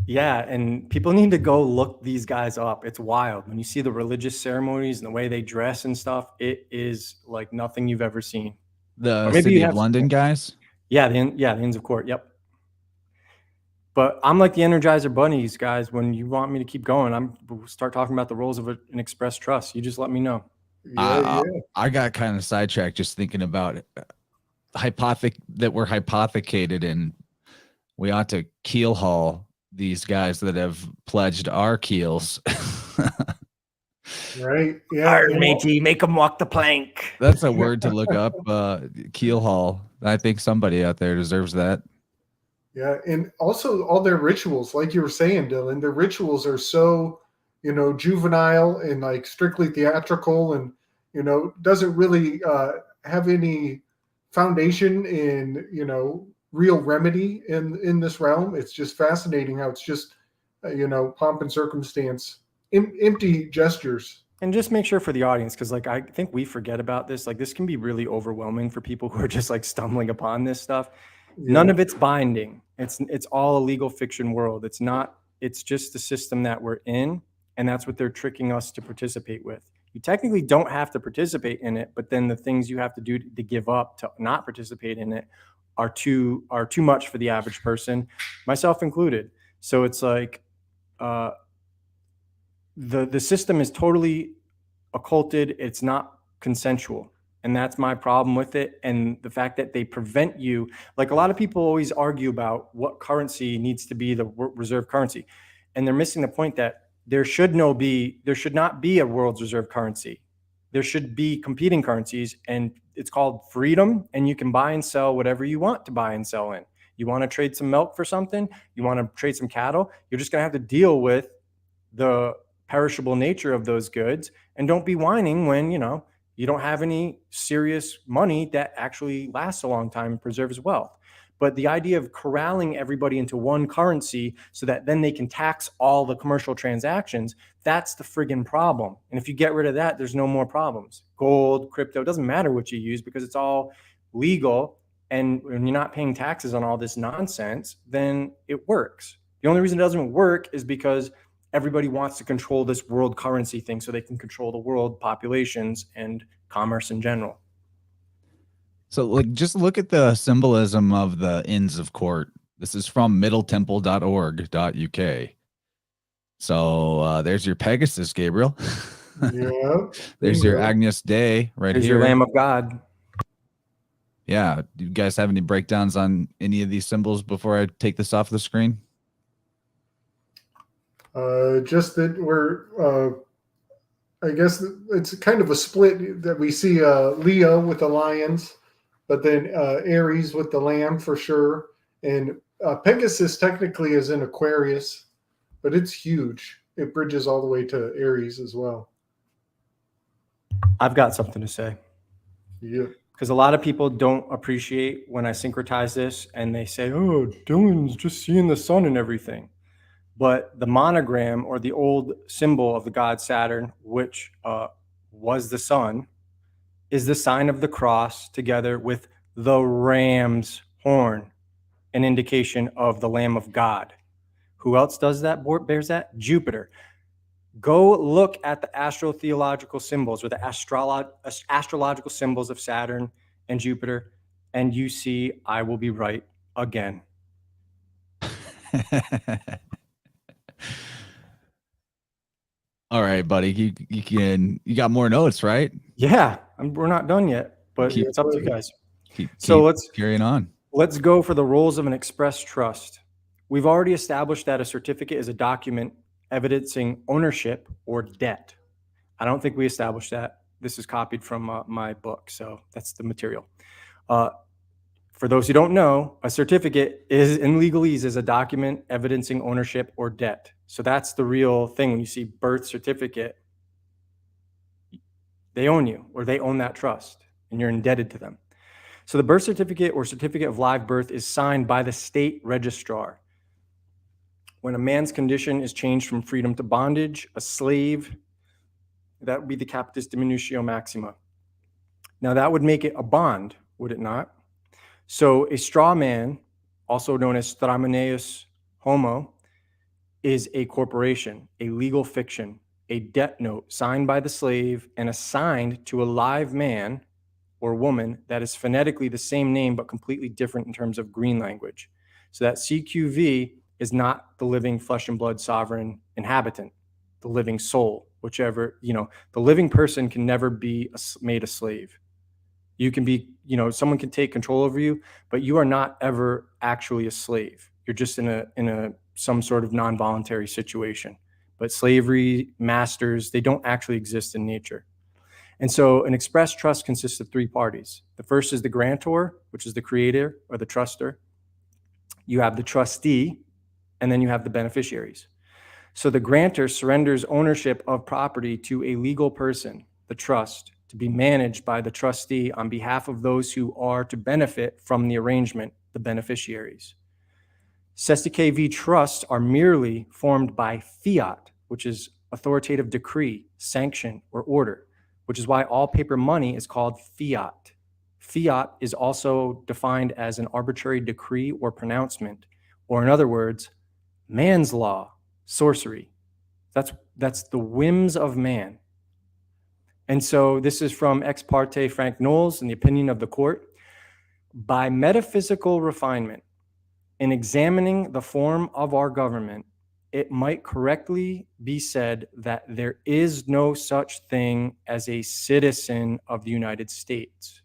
Yeah, and people need to go look these guys up. It's wild. When you see the religious ceremonies and the way they dress and stuff, it is like nothing you've ever seen. The City of London guys? Yeah, the Inns of Court, yep. But I'm like the Energizer Bunnies, guys. When you want me to keep going, start talking about the roles of an express trust. You just let me know. I got kind of sidetracked just thinking about that we're hypothecated, and we ought to keel haul these guys that have pledged our keels. Right. Yeah. All right, matey, make them walk the plank. That's a word to look up. Keel haul. I think somebody out there deserves that. Yeah. And also all their rituals, like you were saying, Dylan, their rituals are so, juvenile and like strictly theatrical, and, doesn't really have any foundation in, real remedy in this realm. It's just fascinating how it's just, pomp and circumstance, empty gestures. And just make sure for the audience, because I think we forget about this. This can be really overwhelming for people who are just stumbling upon this stuff. Yeah. None of it's binding. It's all a legal fiction world. It's not It's just the system that we're in, and that's what they're tricking us to participate with. You technically don't have to participate in it, but then the things you have to do to give up to not participate in it are too much for the average person, myself included. So it's like the system is totally occulted. It's not consensual. And that's my problem with it. And the fact that they prevent you, like a lot of people always argue about what currency needs to be the reserve currency. And they're missing the point that there should not be a world's reserve currency. There should be competing currencies, and it's called freedom. And you can buy and sell whatever you want to buy and sell in. You want to trade some milk for something, you want to trade some cattle, you're just going to have to deal with the perishable nature of those goods. And don't be whining when, you don't have any serious money that actually lasts a long time and preserves wealth. But the idea of corralling everybody into one currency so that then they can tax all the commercial transactions, that's the friggin' problem. And if you get rid of that, there's no more problems. Gold, crypto, it doesn't matter what you use because it's all legal. And when you're not paying taxes on all this nonsense, then it works. The only reason it doesn't work is because everybody wants to control this world currency thing so they can control the world populations and commerce in general. So like, just look at the symbolism of the Inns of Court. This is from middletemple.org.uk. So there's your Pegasus, Gabriel. Yeah. There's your Agnus Dei right There's here. your Lamb of God. Yeah. Do you guys have any breakdowns on any of these symbols before I take this off the screen? Just that we're, I guess it's kind of a split that we see Leo with the lions, but then Aries with the lamb for sure. And Pegasus technically is in Aquarius, but it's huge. It bridges all the way to Aries as well. I've got something to say. Yeah. Because a lot of people don't appreciate when I syncretize this and they say, oh, Dylan's just seeing the sun and everything. But the monogram, or the old symbol of the god Saturn, which was the sun, is the sign of the cross together with the ram's horn, an indication of the Lamb of God. Who else does that, bears that? Jupiter. Go look at the astrotheological symbols, or the astrological symbols of Saturn and Jupiter, and you see I will be right again. All right, buddy. You got more notes, right? Yeah, we're not done yet, but it's up to you guys. So let's carry on. Let's go for the roles of an express trust. We've already established that a certificate is a document evidencing ownership or debt. I don't think we established that. This is copied from my book, so that's the material. For those who don't know, a certificate is, in legalese, is a document evidencing ownership or debt. So that's the real thing. When you see birth certificate, they own you, or they own that trust, and you're indebted to them. So the birth certificate or certificate of live birth is signed by the state registrar. When a man's condition is changed from freedom to bondage, a slave, that would be the capitis diminutio maxima. Now that would make it a bond, would it not? So a straw man, also known as strameneus homo, is a corporation, a legal fiction, a debt note signed by the slave and assigned to a live man or woman that is phonetically the same name but completely different in terms of green language. So that CQV is not the living flesh and blood sovereign inhabitant, the living soul, whichever, the living person can never be made a slave. You can be, someone can take control over you, but you are not ever actually a slave. You're just in some sort of non-voluntary situation. But slavery, masters, they don't actually exist in nature. And so an express trust consists of three parties. The first is the grantor, which is the creator or the truster. You have the trustee, and then you have the beneficiaries. So the grantor surrenders ownership of property to a legal person, the trust, to be managed by the trustee on behalf of those who are to benefit from the arrangement, the beneficiaries. Sestique v. trusts are merely formed by fiat, which is authoritative decree, sanction, or order, which is why all paper money is called fiat. Fiat is also defined as an arbitrary decree or pronouncement, or in other words, man's law, sorcery. That's the whims of man. And so this is from ex parte Frank Knowles in the opinion of the court. By metaphysical refinement, in examining the form of our government, it might correctly be said that there is no such thing as a citizen of the United States,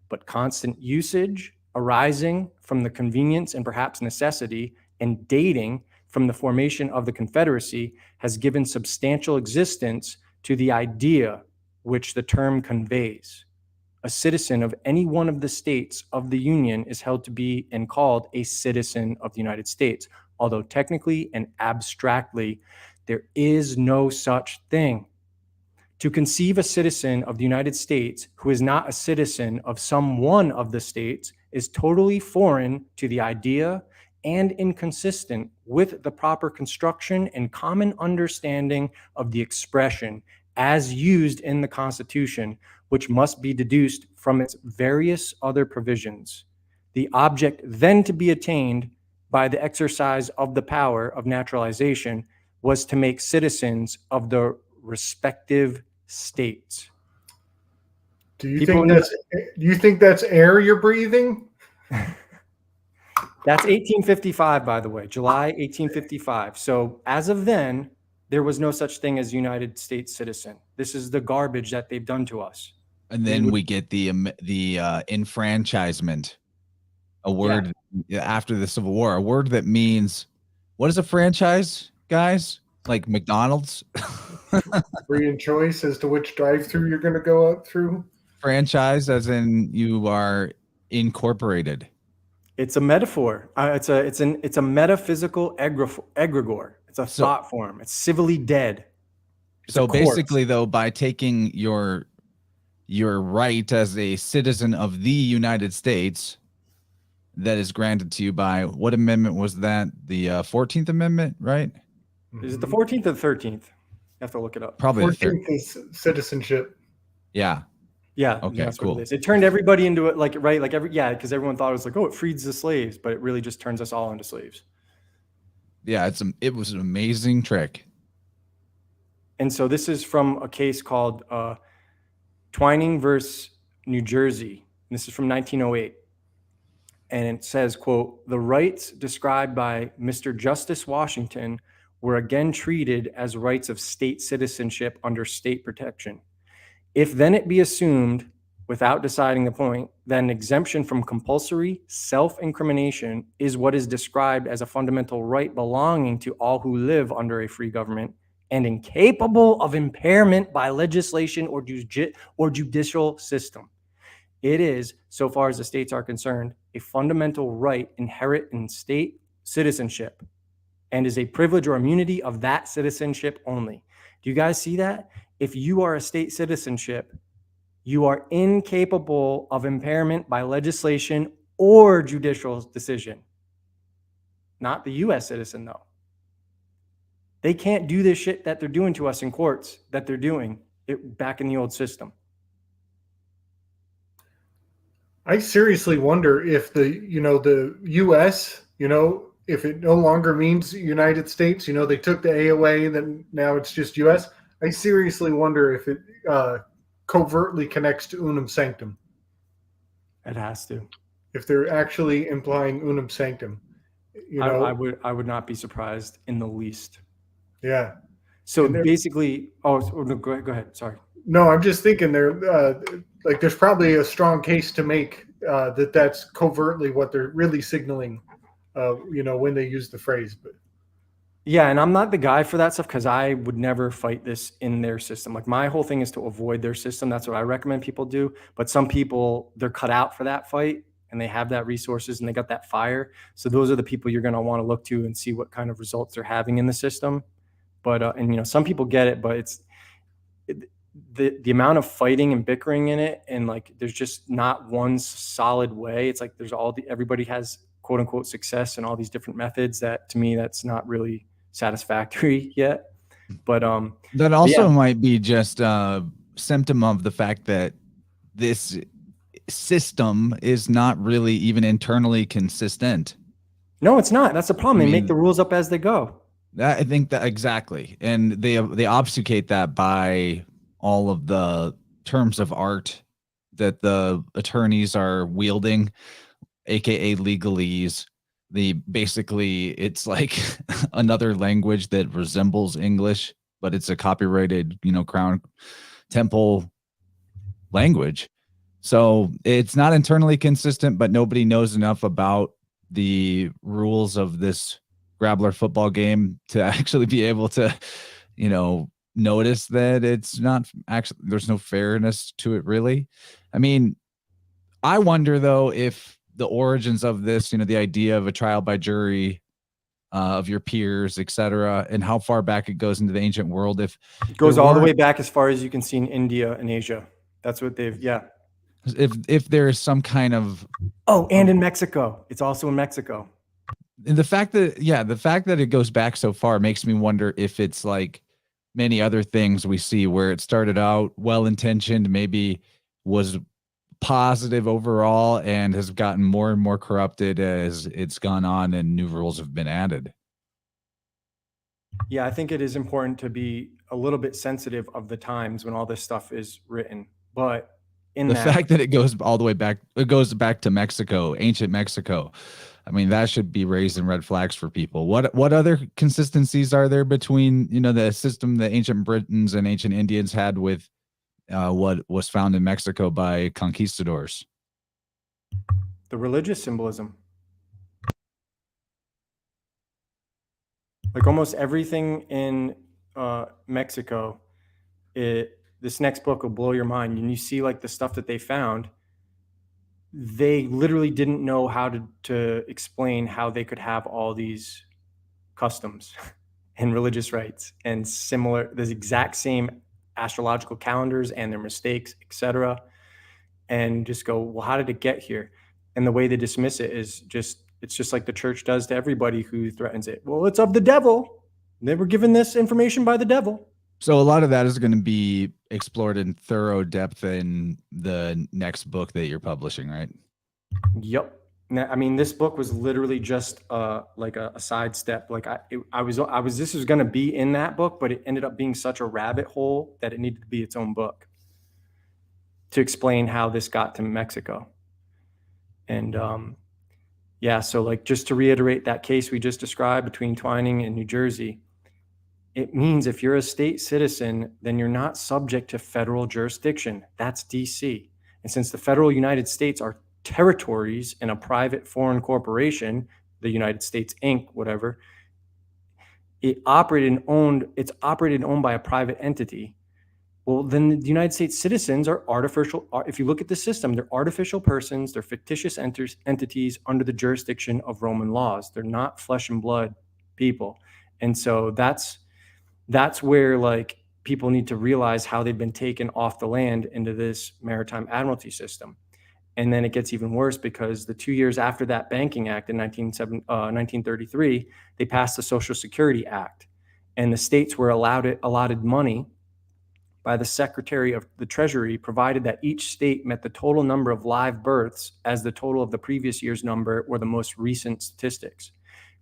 but constant usage arising from the convenience and perhaps necessity and dating from the formation of the Confederacy has given substantial existence to the idea which the term conveys. A citizen of any one of the states of the Union is held to be and called a citizen of the United States, although technically and abstractly, there is no such thing. To conceive a citizen of the United States who is not a citizen of some one of the states is totally foreign to the idea and inconsistent with the proper construction and common understanding of the expression as used in the Constitution, which must be deduced from its various other provisions. The object then to be attained by the exercise of the power of naturalization was to make citizens of the respective states. Do you think that's air you're breathing? That's 1855, by the way, July 1855. So as of then, there was no such thing as United States citizen. This is the garbage that they've done to us. And then we get the enfranchisement, a word after the Civil War, a word that means, what is a franchise, guys? Like McDonald's? Free and choice as to which drive-through you're going to go out through. Franchise, as in you are incorporated. It's a metaphor. It's a metaphysical egregore. It's a thought form. It's civilly dead. So basically, though, by taking your right as a citizen of the United States that is granted to you by, what amendment was that? The 14th Amendment, right? Is it the 14th or the 13th? You have to look it up. Probably 14th is citizenship. Yeah. Yeah. Okay, that's cool. What it is. It turned everybody into it, because everyone thought it was like, oh, it frees the slaves, but it really just turns us all into slaves. Yeah, it was an amazing trick. And so this is from a case called Twining versus New Jersey. And this is from 1908. And it says, quote, the rights described by Mr. Justice Washington were again treated as rights of state citizenship under state protection. If then it be assumed, without deciding the point, that an exemption from compulsory self-incrimination is what is described as a fundamental right belonging to all who live under a free government and incapable of impairment by legislation or judicial system. It is, so far as the states are concerned, a fundamental right inherent in state citizenship and is a privilege or immunity of that citizenship only. Do you guys see that? If you are a state citizenship, you are incapable of impairment by legislation or judicial decision. Not the U.S. citizen, though. They can't do this shit that they're doing to us in courts that they're doing it back in the old system. I seriously wonder if the U.S., if it no longer means United States, they took the A away, then now it's just U.S. I seriously wonder if it covertly connects to unum sanctum. It has to. If they're actually implying unum sanctum, I would not be surprised in the least. Yeah. So basically, go ahead. Sorry. No, I'm just thinking there's probably a strong case to make that's covertly what they're really signaling, when they use the phrase. But yeah, and I'm not the guy for that stuff because I would never fight this in their system. Like my whole thing is to avoid their system. That's what I recommend people do. But some people, they're cut out for that fight and they have that resources and they got that fire. So those are the people you're going to want to look to and see what kind of results they're having in the system. But some people get it, but the amount of fighting and bickering in it, and like there's just not one solid way. It's like everybody has quote unquote success and all these different methods that to me that's not really satisfactory yet. But that also might be just a symptom of the fact that this system is not really even internally consistent. No, it's not. That's the problem. They make the rules up as they go. I think that exactly. And they obfuscate that by all of the terms of art that the attorneys are wielding, aka legalese. It's like another language that resembles English, but it's a copyrighted, crown temple language. So it's not internally consistent, but nobody knows enough about the rules of this Grabbler football game to actually be able to, notice that it's not actually, there's no fairness to it, really. I mean, I wonder, though, if the origins of this, the idea of a trial by jury of your peers, etc., and how far back it goes into the ancient world. If it goes all the way back as far as you can see in India and Asia. That's what if there is some kind of and in Mexico, it's also in Mexico. And the fact that it goes back so far makes me wonder if it's like many other things we see where it started out well-intentioned, maybe was positive overall, and has gotten more and more corrupted as it's gone on and new rules have been added. Yeah, I think it is important to be a little bit sensitive of the times when all this stuff is written. But the fact that it goes all the way back, it goes back to Mexico, ancient Mexico. I mean, that should be raising red flags for people. What other consistencies are there between, the system the ancient Britons and ancient Indians had with what was found in Mexico by conquistadors? The religious symbolism. Like almost everything in Mexico, this next book will blow your mind. And you see like the stuff that they found, they literally didn't know how to explain how they could have all these customs and religious rites and similar, the exact same astrological calendars and their mistakes, etc. And just go, well, how did it get here? And the way they dismiss it is it's just like the church does to everybody who threatens it. Well, it's of the devil. They were given this information by the devil. So a lot of that is going to be explored in thorough depth in the next book that you're publishing, right? Yep. I mean, this book was literally just like a sidestep. Like this was going to be in that book, but it ended up being such a rabbit hole that it needed to be its own book to explain how this got to Mexico. And so like just to reiterate that case we just described between Twining and New Jersey, it means if you're a state citizen, then you're not subject to federal jurisdiction. That's DC. And since the federal United States are territories in a private foreign corporation, the United States Inc., whatever, it's operated and owned by a private entity. Well, then the United States citizens are artificial. If you look at the system, they're artificial persons. They're fictitious entities under the jurisdiction of Roman laws. They're not flesh and blood people. And so that's where like people need to realize how they've been taken off the land into this maritime admiralty system. And then it gets even worse because the 2 years after that Banking Act in 1933, they passed the Social Security Act, and the states were allotted money by the Secretary of the Treasury, provided that each state met the total number of live births as the total of the previous year's number or the most recent statistics.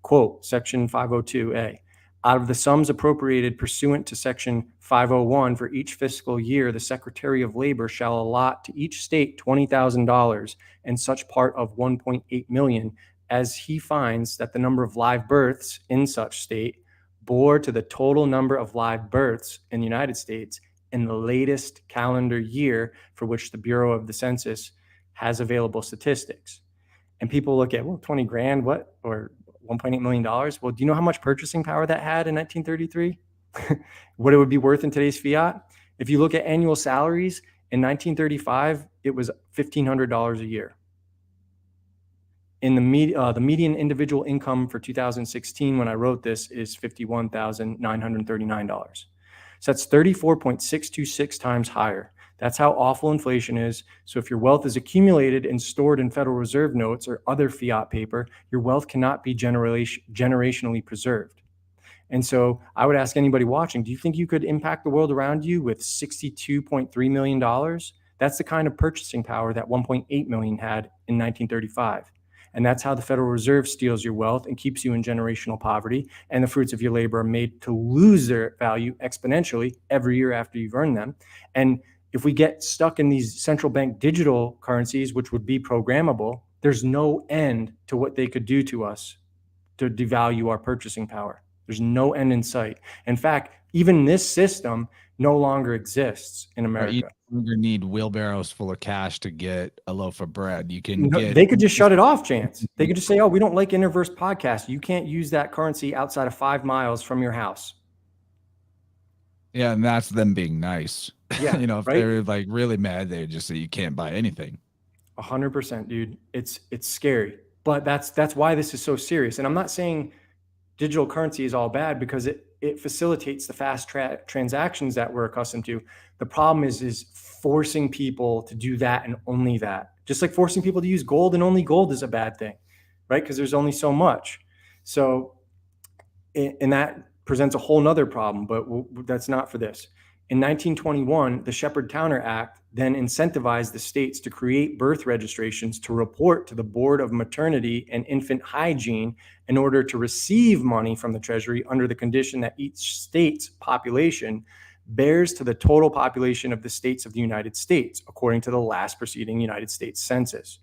Quote, Section 502A. Out of the sums appropriated pursuant to Section 501 for each fiscal year, the Secretary of Labor shall allot to each state $20,000 and such part of $1.8 million as he finds that the number of live births in such state bore to the total number of live births in the United States in the latest calendar year for which the Bureau of the Census has available statistics. And people look at, well, 20 grand, what? Or $1.8 million. Well, do you know how much purchasing power that had in 1933? What it would be worth in today's fiat? If you look at annual salaries in 1935, it was $1,500 a year. In the median individual income for 2016, when I wrote this, is $51,939. So that's 34.626 times higher. That's how awful inflation is. So if your wealth is accumulated and stored in Federal Reserve notes or other fiat paper, your wealth cannot be generationally preserved. And so I would ask anybody watching, do you think you could impact the world around you with $62.3 million? That's the kind of purchasing power that 1.8 million had in 1935. And that's how the Federal Reserve steals your wealth and keeps you in generational poverty. And the fruits of your labor are made to lose their value exponentially every year after you've earned them. And if we get stuck in these central bank digital currencies, which would be programmable, there's no end to what they could do to us to devalue our purchasing power. There's no end in sight. In fact, even this system no longer exists in America. You no longer need wheelbarrows full of cash to get a loaf of bread. You can get. They could just shut it off, Chance. They could just say, "Oh, we don't like InnerVerse podcast. You can't use that currency outside of 5 miles from your house." Yeah, and that's them being nice. Yeah, if they're like really mad, they just say you can't buy anything. 100%, dude. It's scary, but that's why this is so serious. And I'm not saying digital currency is all bad, because it facilitates the fast transactions that we're accustomed to. The problem is forcing people to do that and only that. Just like forcing people to use gold and only gold is a bad thing, right? Because there's only so much. So, and that presents a whole nother problem, but that's not for this. In 1921, the Shepard-Towner Act then incentivized the states to create birth registrations to report to the Board of Maternity and Infant Hygiene in order to receive money from the Treasury under the condition that each state's population bears to the total population of the states of the United States, according to the last preceding United States Census.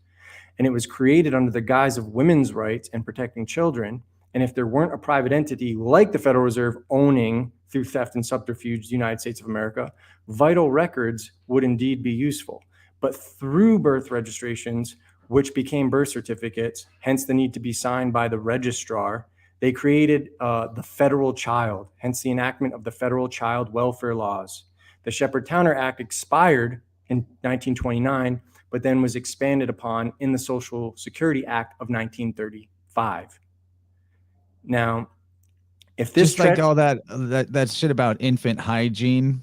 And it was created under the guise of women's rights and protecting children. And if there weren't a private entity like the Federal Reserve owning, through theft and subterfuge, the United States of America, vital records would indeed be useful. But through birth registrations, which became birth certificates, hence the need to be signed by the registrar, they created the federal child, hence the enactment of the federal child welfare laws. The Shepard-Towner Act expired in 1929, but then was expanded upon in the Social Security Act of 1935. Now, if this just like all that shit about infant hygiene,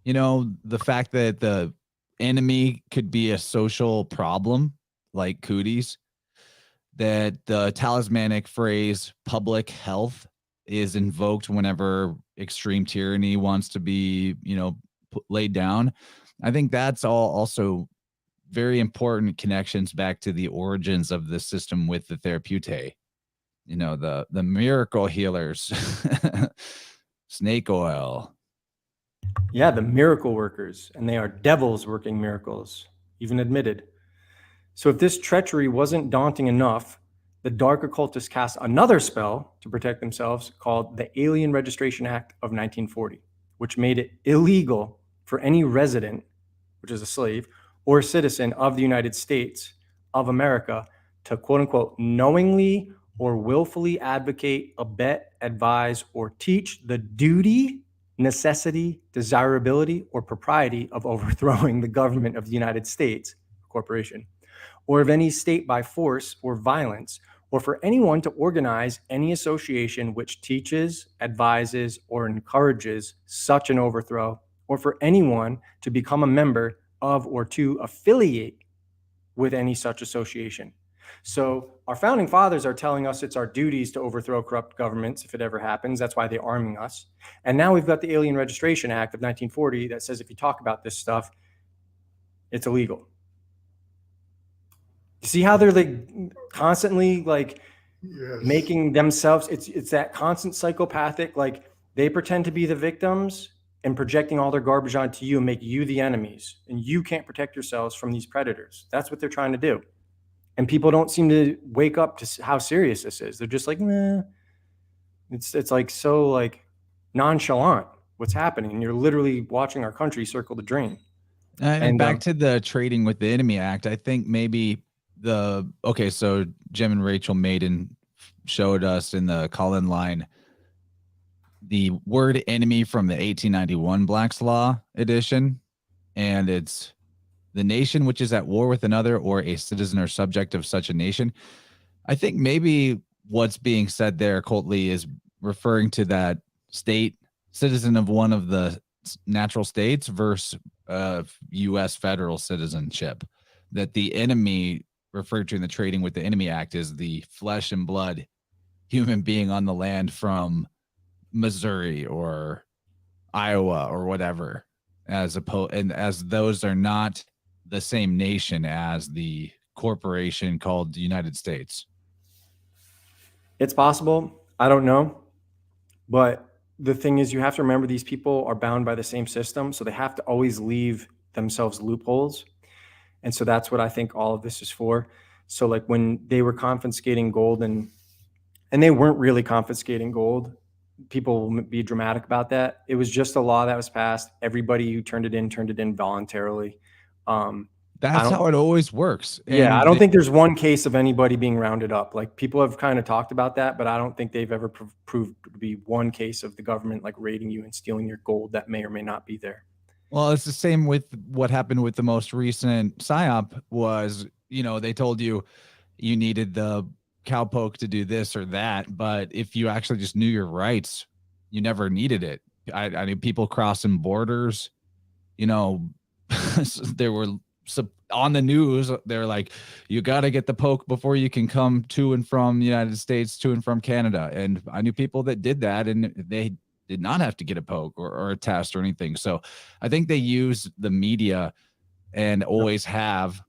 the fact that the enemy could be a social problem like cooties, that the talismanic phrase public health is invoked whenever extreme tyranny wants to be, laid down. I think that's all also very important connections back to the origins of the system with the therapeutae. The miracle healers, snake oil. Yeah, the miracle workers, and they are devils working miracles, even admitted. So if this treachery wasn't daunting enough, the dark occultists cast another spell to protect themselves called the Alien Registration Act of 1940, which made it illegal for any resident, which is a slave, or citizen of the United States of America to, quote unquote, knowingly or willfully advocate, abet, advise, or teach the duty, necessity, desirability, or propriety of overthrowing the government of the United States, corporation, or of any state by force or violence, or for anyone to organize any association which teaches, advises, or encourages such an overthrow, or for anyone to become a member of or to affiliate with any such association. So our founding fathers are telling us it's our duties to overthrow corrupt governments if it ever happens. That's why they're arming us. And now we've got the Alien Registration Act of 1940 that says if you talk about this stuff, it's illegal. You see how they're like constantly making themselves, it's that constant psychopathic, like they pretend to be the victims and projecting all their garbage onto you and make you the enemies. And you can't protect yourselves from these predators. That's what they're trying to do. And people don't seem to wake up to how serious this is. They're just like, meh. It's like so like nonchalant what's happening. And you're literally watching our country circle the drain. And back to the Trading with the Enemy Act, I think maybe so Jim and Rachel Maiden showed us in the call-in line the word enemy from the 1891 Black's Law edition. And it's the nation which is at war with another, or a citizen or subject of such a nation. I think maybe what's being said there, Coltley, is referring to that state citizen of one of the natural states versus U.S. federal citizenship. That the enemy referred to in the Trading with the Enemy Act is the flesh and blood human being on the land from Missouri or Iowa or whatever, as those are not the same nation as the corporation called the United States? It's possible. I don't know. But the thing is, you have to remember these people are bound by the same system. So they have to always leave themselves loopholes. And so that's what I think all of this is for. So like when they were confiscating gold and they weren't really confiscating gold, people will be dramatic about that. It was just a law that was passed. Everybody who turned it in voluntarily. That's how it always works. Yeah, I don't think there's one case of anybody being rounded up. Like people have kind of talked about that, but I don't think they've ever proved to be one case of the government like raiding you and stealing your gold that may or may not be there. Well, it's the same with what happened with the most recent PSYOP was, they told you needed the cowpoke to do this or that. But if you actually just knew your rights, you never needed it. I mean, people crossing borders, there were on the news, they're like, you got to get the poke before you can come to and from the United States, to and from Canada. And I knew people that did that, and they did not have to get a poke or a test or anything. So I think they use the media and always have,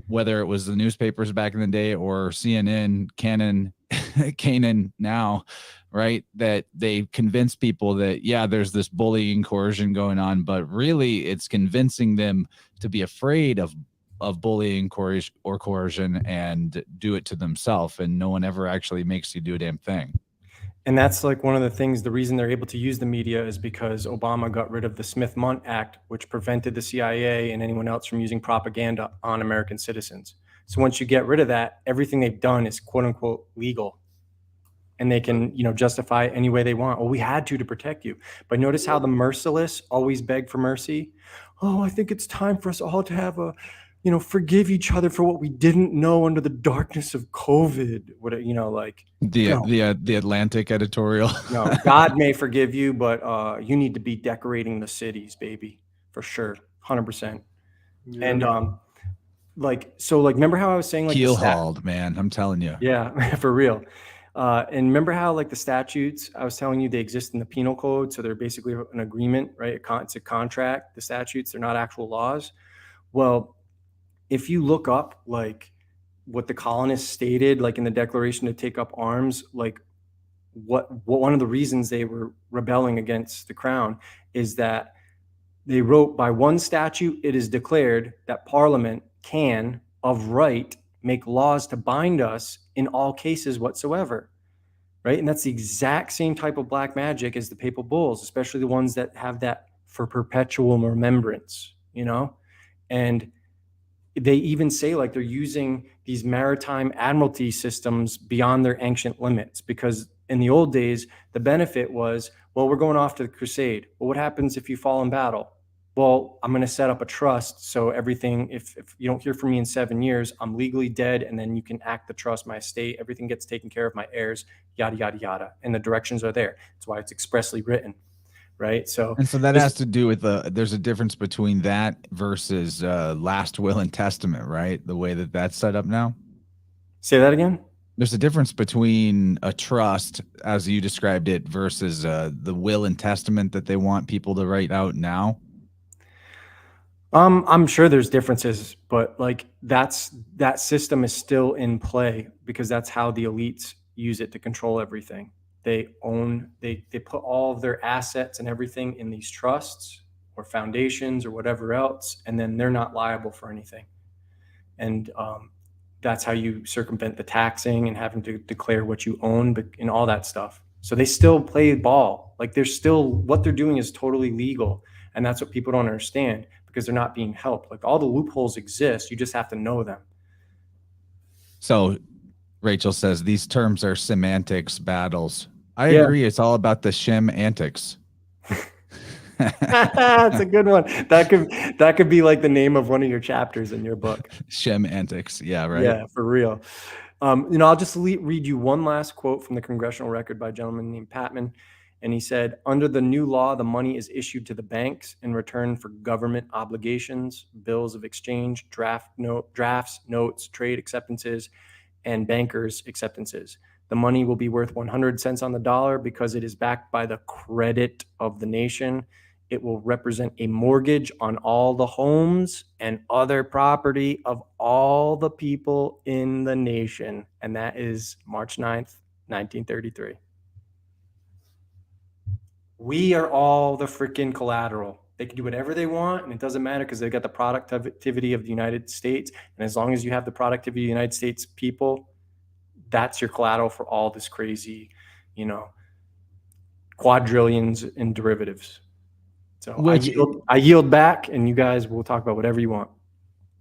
whether it was the newspapers back in the day or CNN, Canon now, right? That they convince people that, yeah, there's this bullying coercion going on, but really it's convincing them to be afraid of bullying or coercion and do it to themselves. And no one ever actually makes you do a damn thing. And that's like one of the things, the reason they're able to use the media is because Obama got rid of the Smith-Mundt Act, which prevented the CIA and anyone else from using propaganda on American citizens. So once you get rid of that, everything they've done is quote unquote legal. And they can, justify it any way they want. Well, we had to protect you. But notice how the merciless always beg for mercy. Oh, I think it's time for us all to have forgive each other for what we didn't know under the darkness of COVID. What, the Atlantic editorial. No, God may forgive you, but you need to be decorating the cities, baby, for sure, 100%. Yeah. And remember how I was saying like keel hauled, man? I'm telling you. Yeah, for real. And remember how like the statutes, I was telling you, they exist in the penal code. So they're basically an agreement, right? It's a contract. The statutes, they're not actual laws. Well, if you look up like what the colonists stated, like in the Declaration to take up arms, like what one of the reasons they were rebelling against the crown is that they wrote, by one statute, it is declared that Parliament can of right make laws to bind us in all cases whatsoever, right? And that's the exact same type of black magic as the papal bulls, especially the ones that have that for perpetual remembrance, and they even say like they're using these maritime admiralty systems beyond their ancient limits, because in the old days, the benefit was, well, we're going off to the crusade. Well, what happens if you fall in battle? Well, I'm going to set up a trust. So everything, if you don't hear from me in 7 years, I'm legally dead. And then you can act the trust, my estate, everything gets taken care of, my heirs, yada, yada, yada. And the directions are there. That's why it's expressly written. Right. So that has to do with there's a difference between that versus last will and testament, right? The way that's set up now. Say that again. There's a difference between a trust, as you described it, versus the will and testament that they want people to write out now. I'm sure there's differences, but like that system is still in play because that's how the elites use it to control everything. They put all of their assets and everything in these trusts or foundations or whatever else, and then they're not liable for anything. And that's how you circumvent the taxing and having to declare what you own and all that stuff. So they still play ball. Like what they're doing is totally legal. And that's what people don't understand because they're not being helped. Like all the loopholes exist. You just have to know them. So Rachel says these terms are semantics battles. I agree. It's all about the shim antics. That's a good one. That could be like the name of one of your chapters in your book. Shim antics. Yeah, right. Yeah, for real. I'll just read you one last quote from the Congressional Record by a gentleman named Patman. And he said, under the new law, the money is issued to the banks in return for government obligations, bills of exchange, drafts, notes, trade acceptances, and bankers' acceptances. The money will be worth 100 cents on the dollar because it is backed by the credit of the nation. it will represent a mortgage on all the homes and other property of all the people in the nation. And that is March 9th, 1933. We are all the freaking collateral. They can do whatever they want, and it doesn't matter because they've got the productivity of the United States. And as long as you have the productivity of the United States people, that's your collateral for all this crazy, quadrillions in derivatives. So I yield back, and you guys will talk about whatever you want.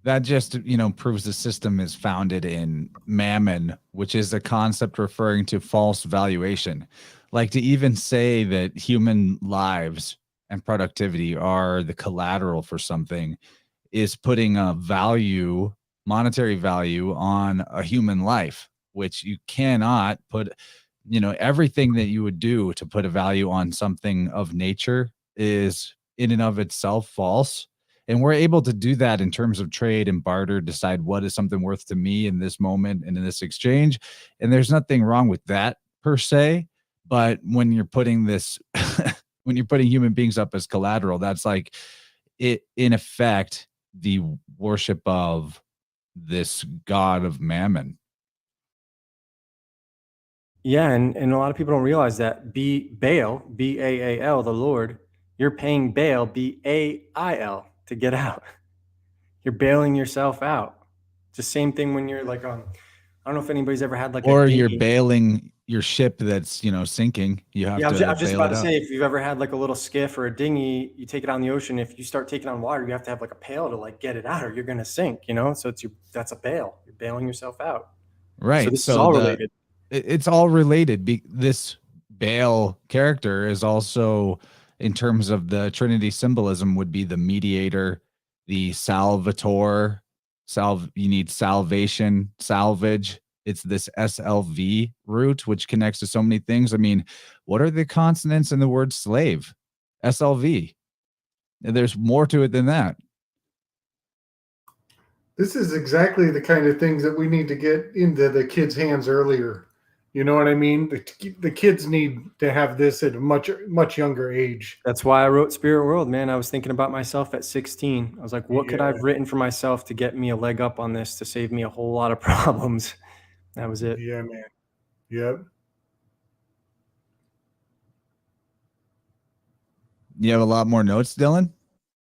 That just, proves the system is founded in mammon, which is a concept referring to false valuation. Like, to even say that human lives and productivity are the collateral for something is putting a value, monetary value, on a human life, which you cannot put. Everything that you would do to put a value on something of nature is in and of itself false. And we're able to do that in terms of trade and barter, decide what is something worth to me in this moment and in this exchange. And there's nothing wrong with that per se. But when you're putting this, when you're putting human beings up as collateral, that's like it, in effect, the worship of this god of mammon. Yeah, and a lot of people don't realize that Baal, B-A-A-L, the Lord, you're paying Baal, B-A-I-L, to get out. You're bailing yourself out. It's the same thing when you're like I don't know if anybody's ever had like or you're bailing your ship that's sinking. You have to. I was just about to say, if you've ever had like a little skiff or a dinghy, you take it out in the ocean. If you start taking on water, you have to have like a pail to like get it out, or you're gonna sink. So that's a bail. You're bailing yourself out. Right. So this is all related. It's all related. This Baal character is also, in terms of the Trinity symbolism, would be the mediator, the salvator. You need salvation, salvage. It's this SLV root, which connects to so many things. I mean, what are the consonants in the word slave? SLV. There's more to it than that. This is exactly the kind of things that we need to get into the kids' hands earlier. You know what I mean? The kids need to have this at a much younger age. That's why I wrote Spirit Whirled, man. I was thinking about myself at 16. I was like, what could I have written for myself to get me a leg up on this, to save me a whole lot of problems? That was it. Yeah, man. Yep. You have a lot more notes, Dylan?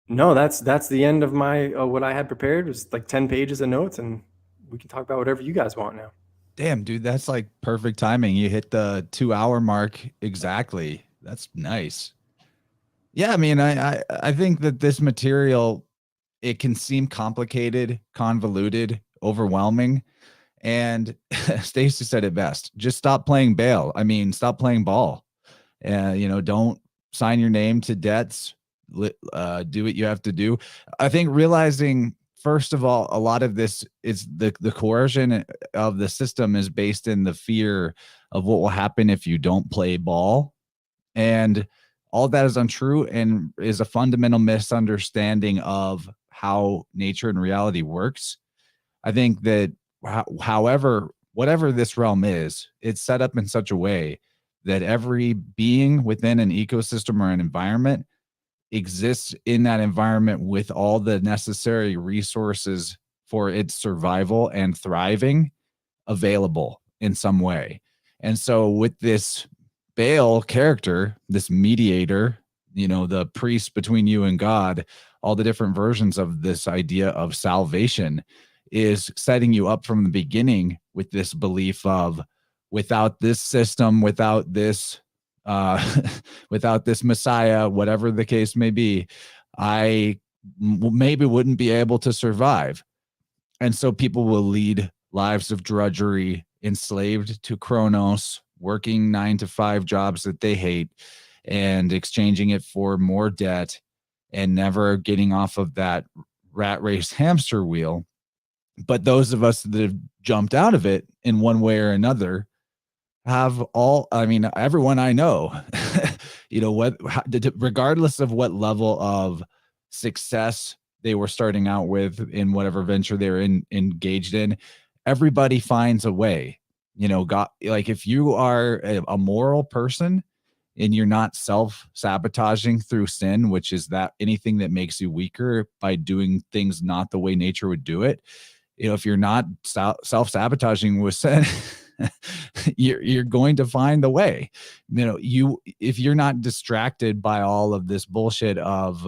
No, that's the end of my what I had prepared. It was like 10 pages of notes, and we can talk about whatever you guys want now. Damn, dude, that's like perfect timing. You hit the 2-hour mark exactly. That's nice. Yeah, I mean, I think that this material, it can seem complicated, convoluted, overwhelming. And Stacy said it best. Just stop playing bail. I mean, stop playing ball. Don't sign your name to debts. Do what you have to do. I think realizing, first of all, a lot of this is the coercion of the system is based in the fear of what will happen if you don't play ball. And all that is untrue and is a fundamental misunderstanding of how nature and reality works. I think that whatever this realm is, it's set up in such a way that every being within an ecosystem or an environment exists in that environment with all the necessary resources for its survival and thriving available in some way. And so with this Baal character, this mediator, the priest between you and God, all the different versions of this idea of salvation is setting you up from the beginning with this belief of, without this system, without this Messiah, whatever the case may be, I maybe wouldn't be able to survive. And so people will lead lives of drudgery, enslaved to Kronos, working 9-to-5 jobs that they hate and exchanging it for more debt and never getting off of that rat race hamster wheel. But those of us that have jumped out of it in one way or another everyone I know, regardless of what level of success they were starting out with in whatever venture they're engaged in, everybody finds a way. God, like, if you are a moral person and you're not self-sabotaging through sin, which is that anything that makes you weaker by doing things not the way nature would do it. If you're not self-sabotaging with sin, you're going to find the way. If you're not distracted by all of this bullshit of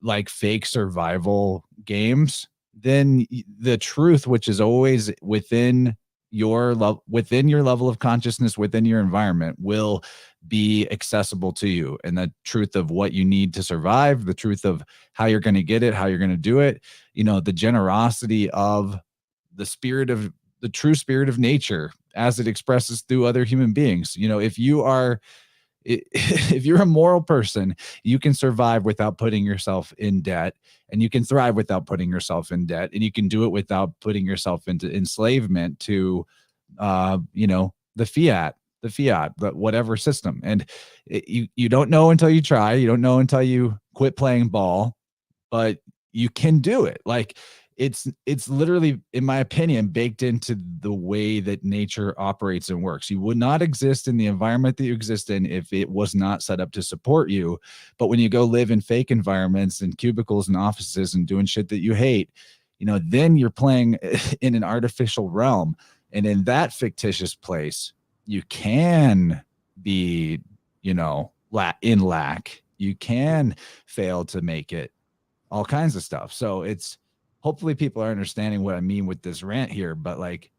like fake survival games, then the truth, which is always within your level of consciousness, within your environment, will be accessible to you. And the truth of what you need to survive, the truth of how you're going to get it, how you're going to do it, the generosity of the true spirit of nature as it expresses through other human beings. If you're a moral person, you can survive without putting yourself in debt, and you can thrive without putting yourself in debt, and you can do it without putting yourself into enslavement to, the fiat, but whatever system. And you don't know until you try. You don't know until you quit playing ball, but you can do it. Like it's literally, in my opinion, baked into the way that nature operates and works. You would not exist in the environment that you exist in if it was not set up to support you. But when you go live in fake environments and cubicles and offices and doing shit that you hate, then you're playing in an artificial realm. And in that fictitious place, you can be, in lack. You can fail to make it, all kinds of stuff. So hopefully people are understanding what I mean with this rant here, but like,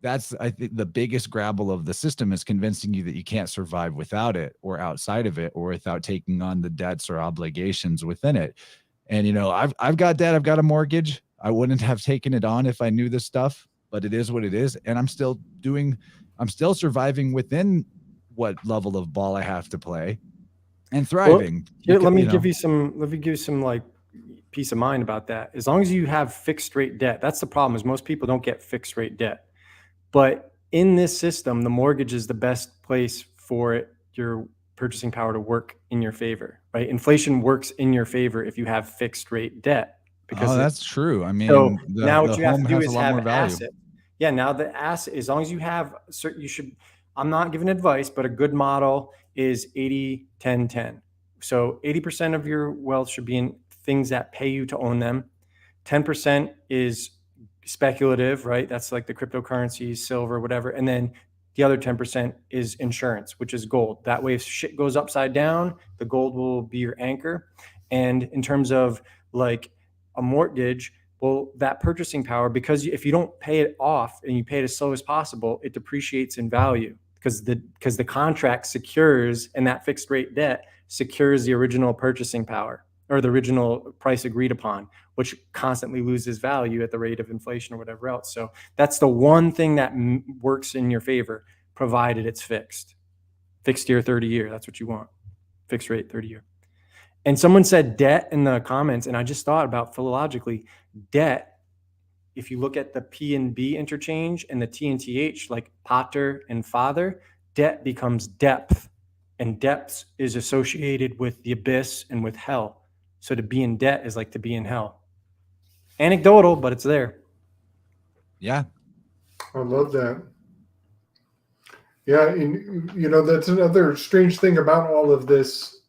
that's, I think, the biggest grabble of the system is convincing you that you can't survive without it or outside of it or without taking on the debts or obligations within it. And, I've got debt, I've got a mortgage. I wouldn't have taken it on if I knew this stuff, but it is what it is. And I'm still surviving within what level of ball I have to play and thriving. Well, let me give you some like peace of mind about that. As long as you have fixed rate debt, that's the problem, is most people don't get fixed rate debt. But in this system, the mortgage is the best place for your purchasing power to work in your favor, right? Inflation works in your favor if you have fixed rate debt. Because that's true. I mean, so now what you have to do is have asset. Yeah, now the asset, as long as you have certain, you should, I'm not giving advice, but a good model is 80-10-10. So 80% of your wealth should be in things that pay you to own them. 10% is speculative, right? That's like the cryptocurrencies, silver, whatever. And then the other 10% is insurance, which is gold. That way, if shit goes upside down, the gold will be your anchor. And in terms of like a mortgage, well, that purchasing power, because if you don't pay it off and you pay it as slow as possible, it depreciates in value because the contract secures, and that fixed rate debt secures the original purchasing power or the original price agreed upon, which constantly loses value at the rate of inflation or whatever else. So that's the one thing that works in your favor, provided it's fixed year, 30 year. That's what you want. Fixed rate, 30 year. And someone said debt in the comments, and I just thought about philologically, debt, if you look at the P and B interchange and the T and TH, like pater and father, debt becomes depth, and depth is associated with the abyss and with hell. So to be in debt is like to be in hell. Anecdotal, but it's there. Yeah. I love that. Yeah, and that's another strange thing about all of this,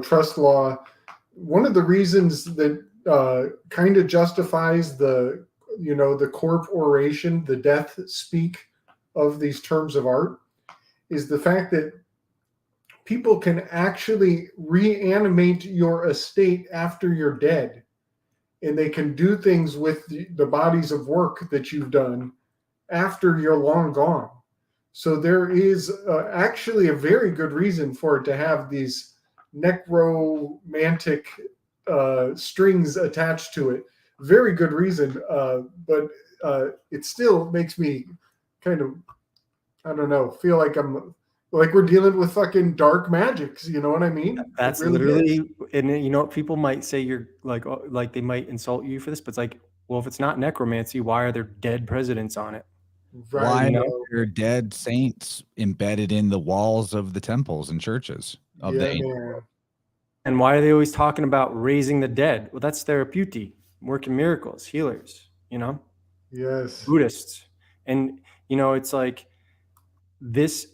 trust law. One of the reasons that kind of justifies the corp oration, the death speak of these terms of art, is the fact that people can actually reanimate your estate after you're dead, and they can do things with the bodies of work that you've done after you're long gone. So there is actually a very good reason for it to have these necromantic strings attached to it. Very good reason, but it still makes me kind of, I don't know, feel like we're dealing with fucking dark magics. You know what I mean? That's really literally, and people might say you're like they might insult you for this, but it's like, well, if it's not necromancy, why are there dead presidents on it? Right. Why are there dead saints embedded in the walls of the temples and churches of the ancient world? And why are they always talking about raising the dead? Well, that's therapeutic, working miracles, healers, Yes. Buddhists. And, it's like this,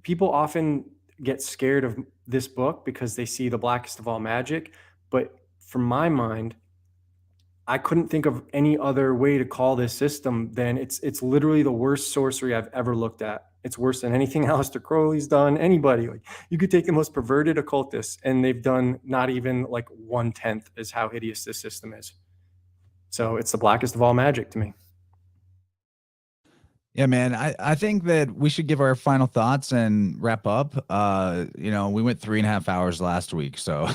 people often get scared of this book because they see the Blackest of All Magick. But from my mind, I couldn't think of any other way to call this system than it's literally the worst sorcery I've ever looked at. It's worse than anything Aleister Crowley's done. Anybody, like, you could take the most perverted occultists and they've done not even like 1/10 is how hideous this system is. So it's the Blackest of All Magick to me. Yeah, man, I think that we should give our final thoughts and wrap up. You know, we went 3.5 hours last week, so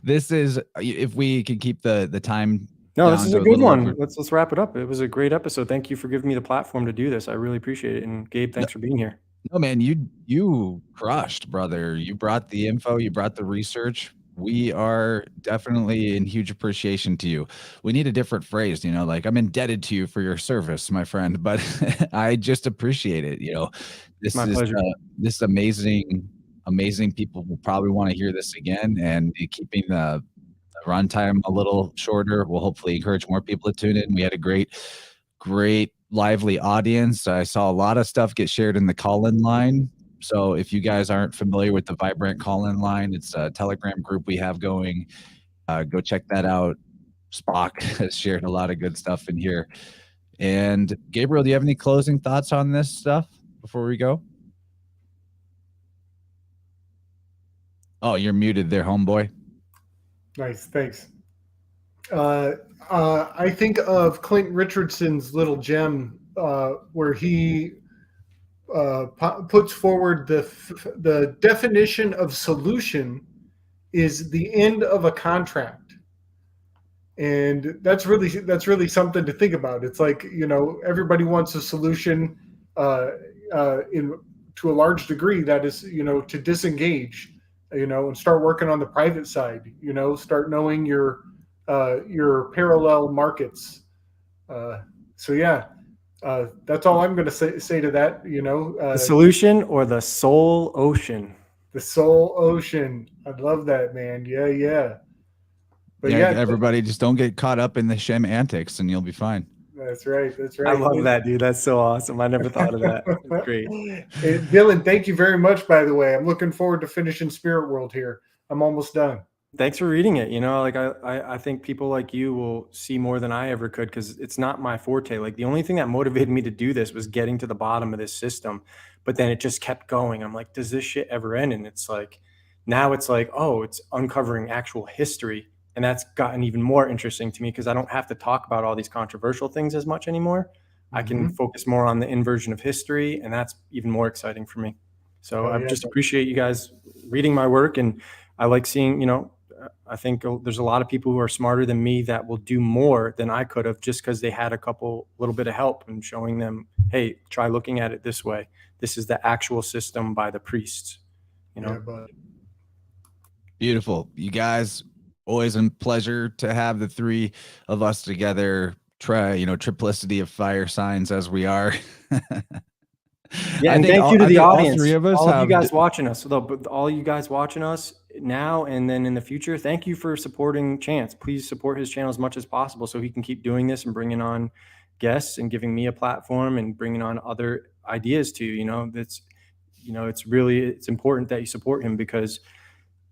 this is, if we can keep the time. No, this is a good one. Let's wrap it up. It was a great episode. Thank you for giving me the platform to do this. I really appreciate it. And Gabe, thanks for being here. No, man, you crushed, brother. You brought the info, you brought the research. We are definitely in huge appreciation to you. We need a different phrase, you know, like, I'm indebted to you for your service, my friend, but I just appreciate it. You know, this My is pleasure. this amazing people will probably want to hear this again, and keeping the runtime a little shorter will hopefully encourage more people to tune in. We had a great lively audience. I saw a lot of stuff get shared in the call-in line. So if you guys aren't familiar with the Vibrant call-in line, it's a Telegram group we have going. Go check that out. Spock has shared a lot of good stuff in here. And Gabriel, do you have any closing thoughts on this stuff before we go? Oh, you're muted there, homeboy. Nice, thanks. I think of Clint Richardson's little gem where he puts forward the definition of solution is the end of a contract, and that's really something to think about. It's like, you know, everybody wants a solution to a large degree that is, you know, to disengage, you know, and start working on the private side, you know, start knowing your parallel markets. So yeah, that's all I'm going to say to that, you know. The solution or the soul ocean? The soul ocean. I love that, man. Yeah. But yeah, everybody just don't get caught up in the Shem antics and you'll be fine. That's right. I love that, dude. That's so awesome. I never thought of that. That's great. Hey, Dylan, thank you very much, by the way. I'm looking forward to finishing Spirit Whirled here. I'm almost done. Thanks for reading it. You know, like I think people like you will see more than I ever could, because it's not my forte. Like, the only thing that motivated me to do this was getting to the bottom of this system, but then it just kept going. I'm like, does this shit ever end? And it's like, now it's like, oh, it's uncovering actual history. And that's gotten even more interesting to me because I don't have to talk about all these controversial things as much anymore. I can focus more on the inversion of history, and that's even more exciting for me. So I just appreciate you guys reading my work, and I like seeing, you know, I think there's a lot of people who are smarter than me that will do more than I could have just because they had little bit of help and showing them, hey, try looking at it this way. This is the actual system by the priests, you know. Yeah, beautiful. You guys, always a pleasure to have the three of us together. Try, you know, triplicity of fire signs as we are. Yeah, and thank you to the audience. All three of us, all of you guys watching us. All you guys watching us now and then in the future, thank you for supporting Chance. Please support his channel as much as possible so he can keep doing this and bringing on guests and giving me a platform and bringing on other ideas too. You know, that's, you know, it's important that you support him because,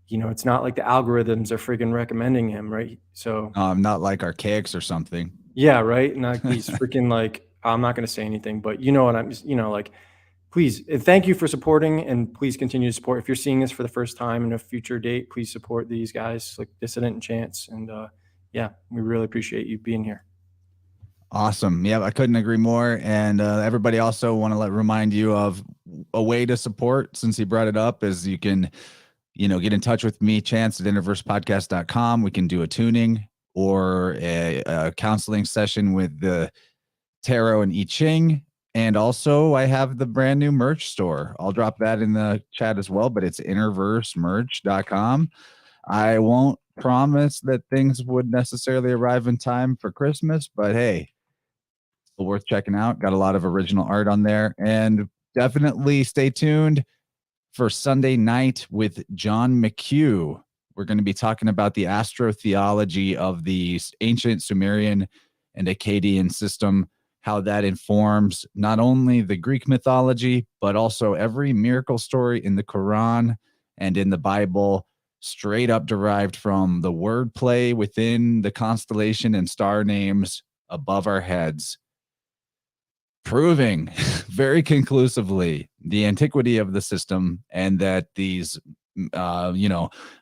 you know, it's not like the algorithms are friggin' recommending him, right? So not like Archaics or something. Yeah, right. Not these freaking, like, I'm not going to say anything, but you know what I'm, you know, like, please, thank you for supporting, and please continue to support. If you're seeing this for the first time in a future date, please support these guys like Dissident and Chance. And yeah, we really appreciate you being here. Awesome. Yeah, I couldn't agree more. And everybody also want to remind you of a way to support, since he brought it up, is you can, you know, get in touch with me, Chance, at InnerVersePodcast.com. We can do a tuning or a counseling session with the tarot and I Ching. And also I have the brand new merch store. I'll drop that in the chat as well, but it's InnerVerseMerch.com. I won't promise that things would necessarily arrive in time for Christmas, but hey, still worth checking out. Got a lot of original art on there, and definitely stay tuned for Sunday night with John McHugh. We're going to be talking about the astrotheology of the ancient Sumerian and Akkadian system. how that informs not only the Greek mythology, but also every miracle story in the Quran and in the Bible, straight up derived from the wordplay within the constellation and star names above our heads, proving very conclusively the antiquity of the system, and that these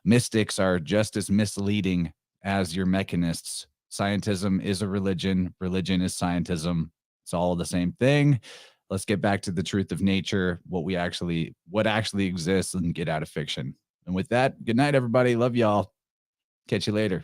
mystics are just as misleading as your mechanists. Scientism is a religion. Religion is scientism. It's all the same thing. Let's get back to the truth of nature, what actually exists, and get out of fiction. And with that, good night, everybody. Love y'all. Catch you later.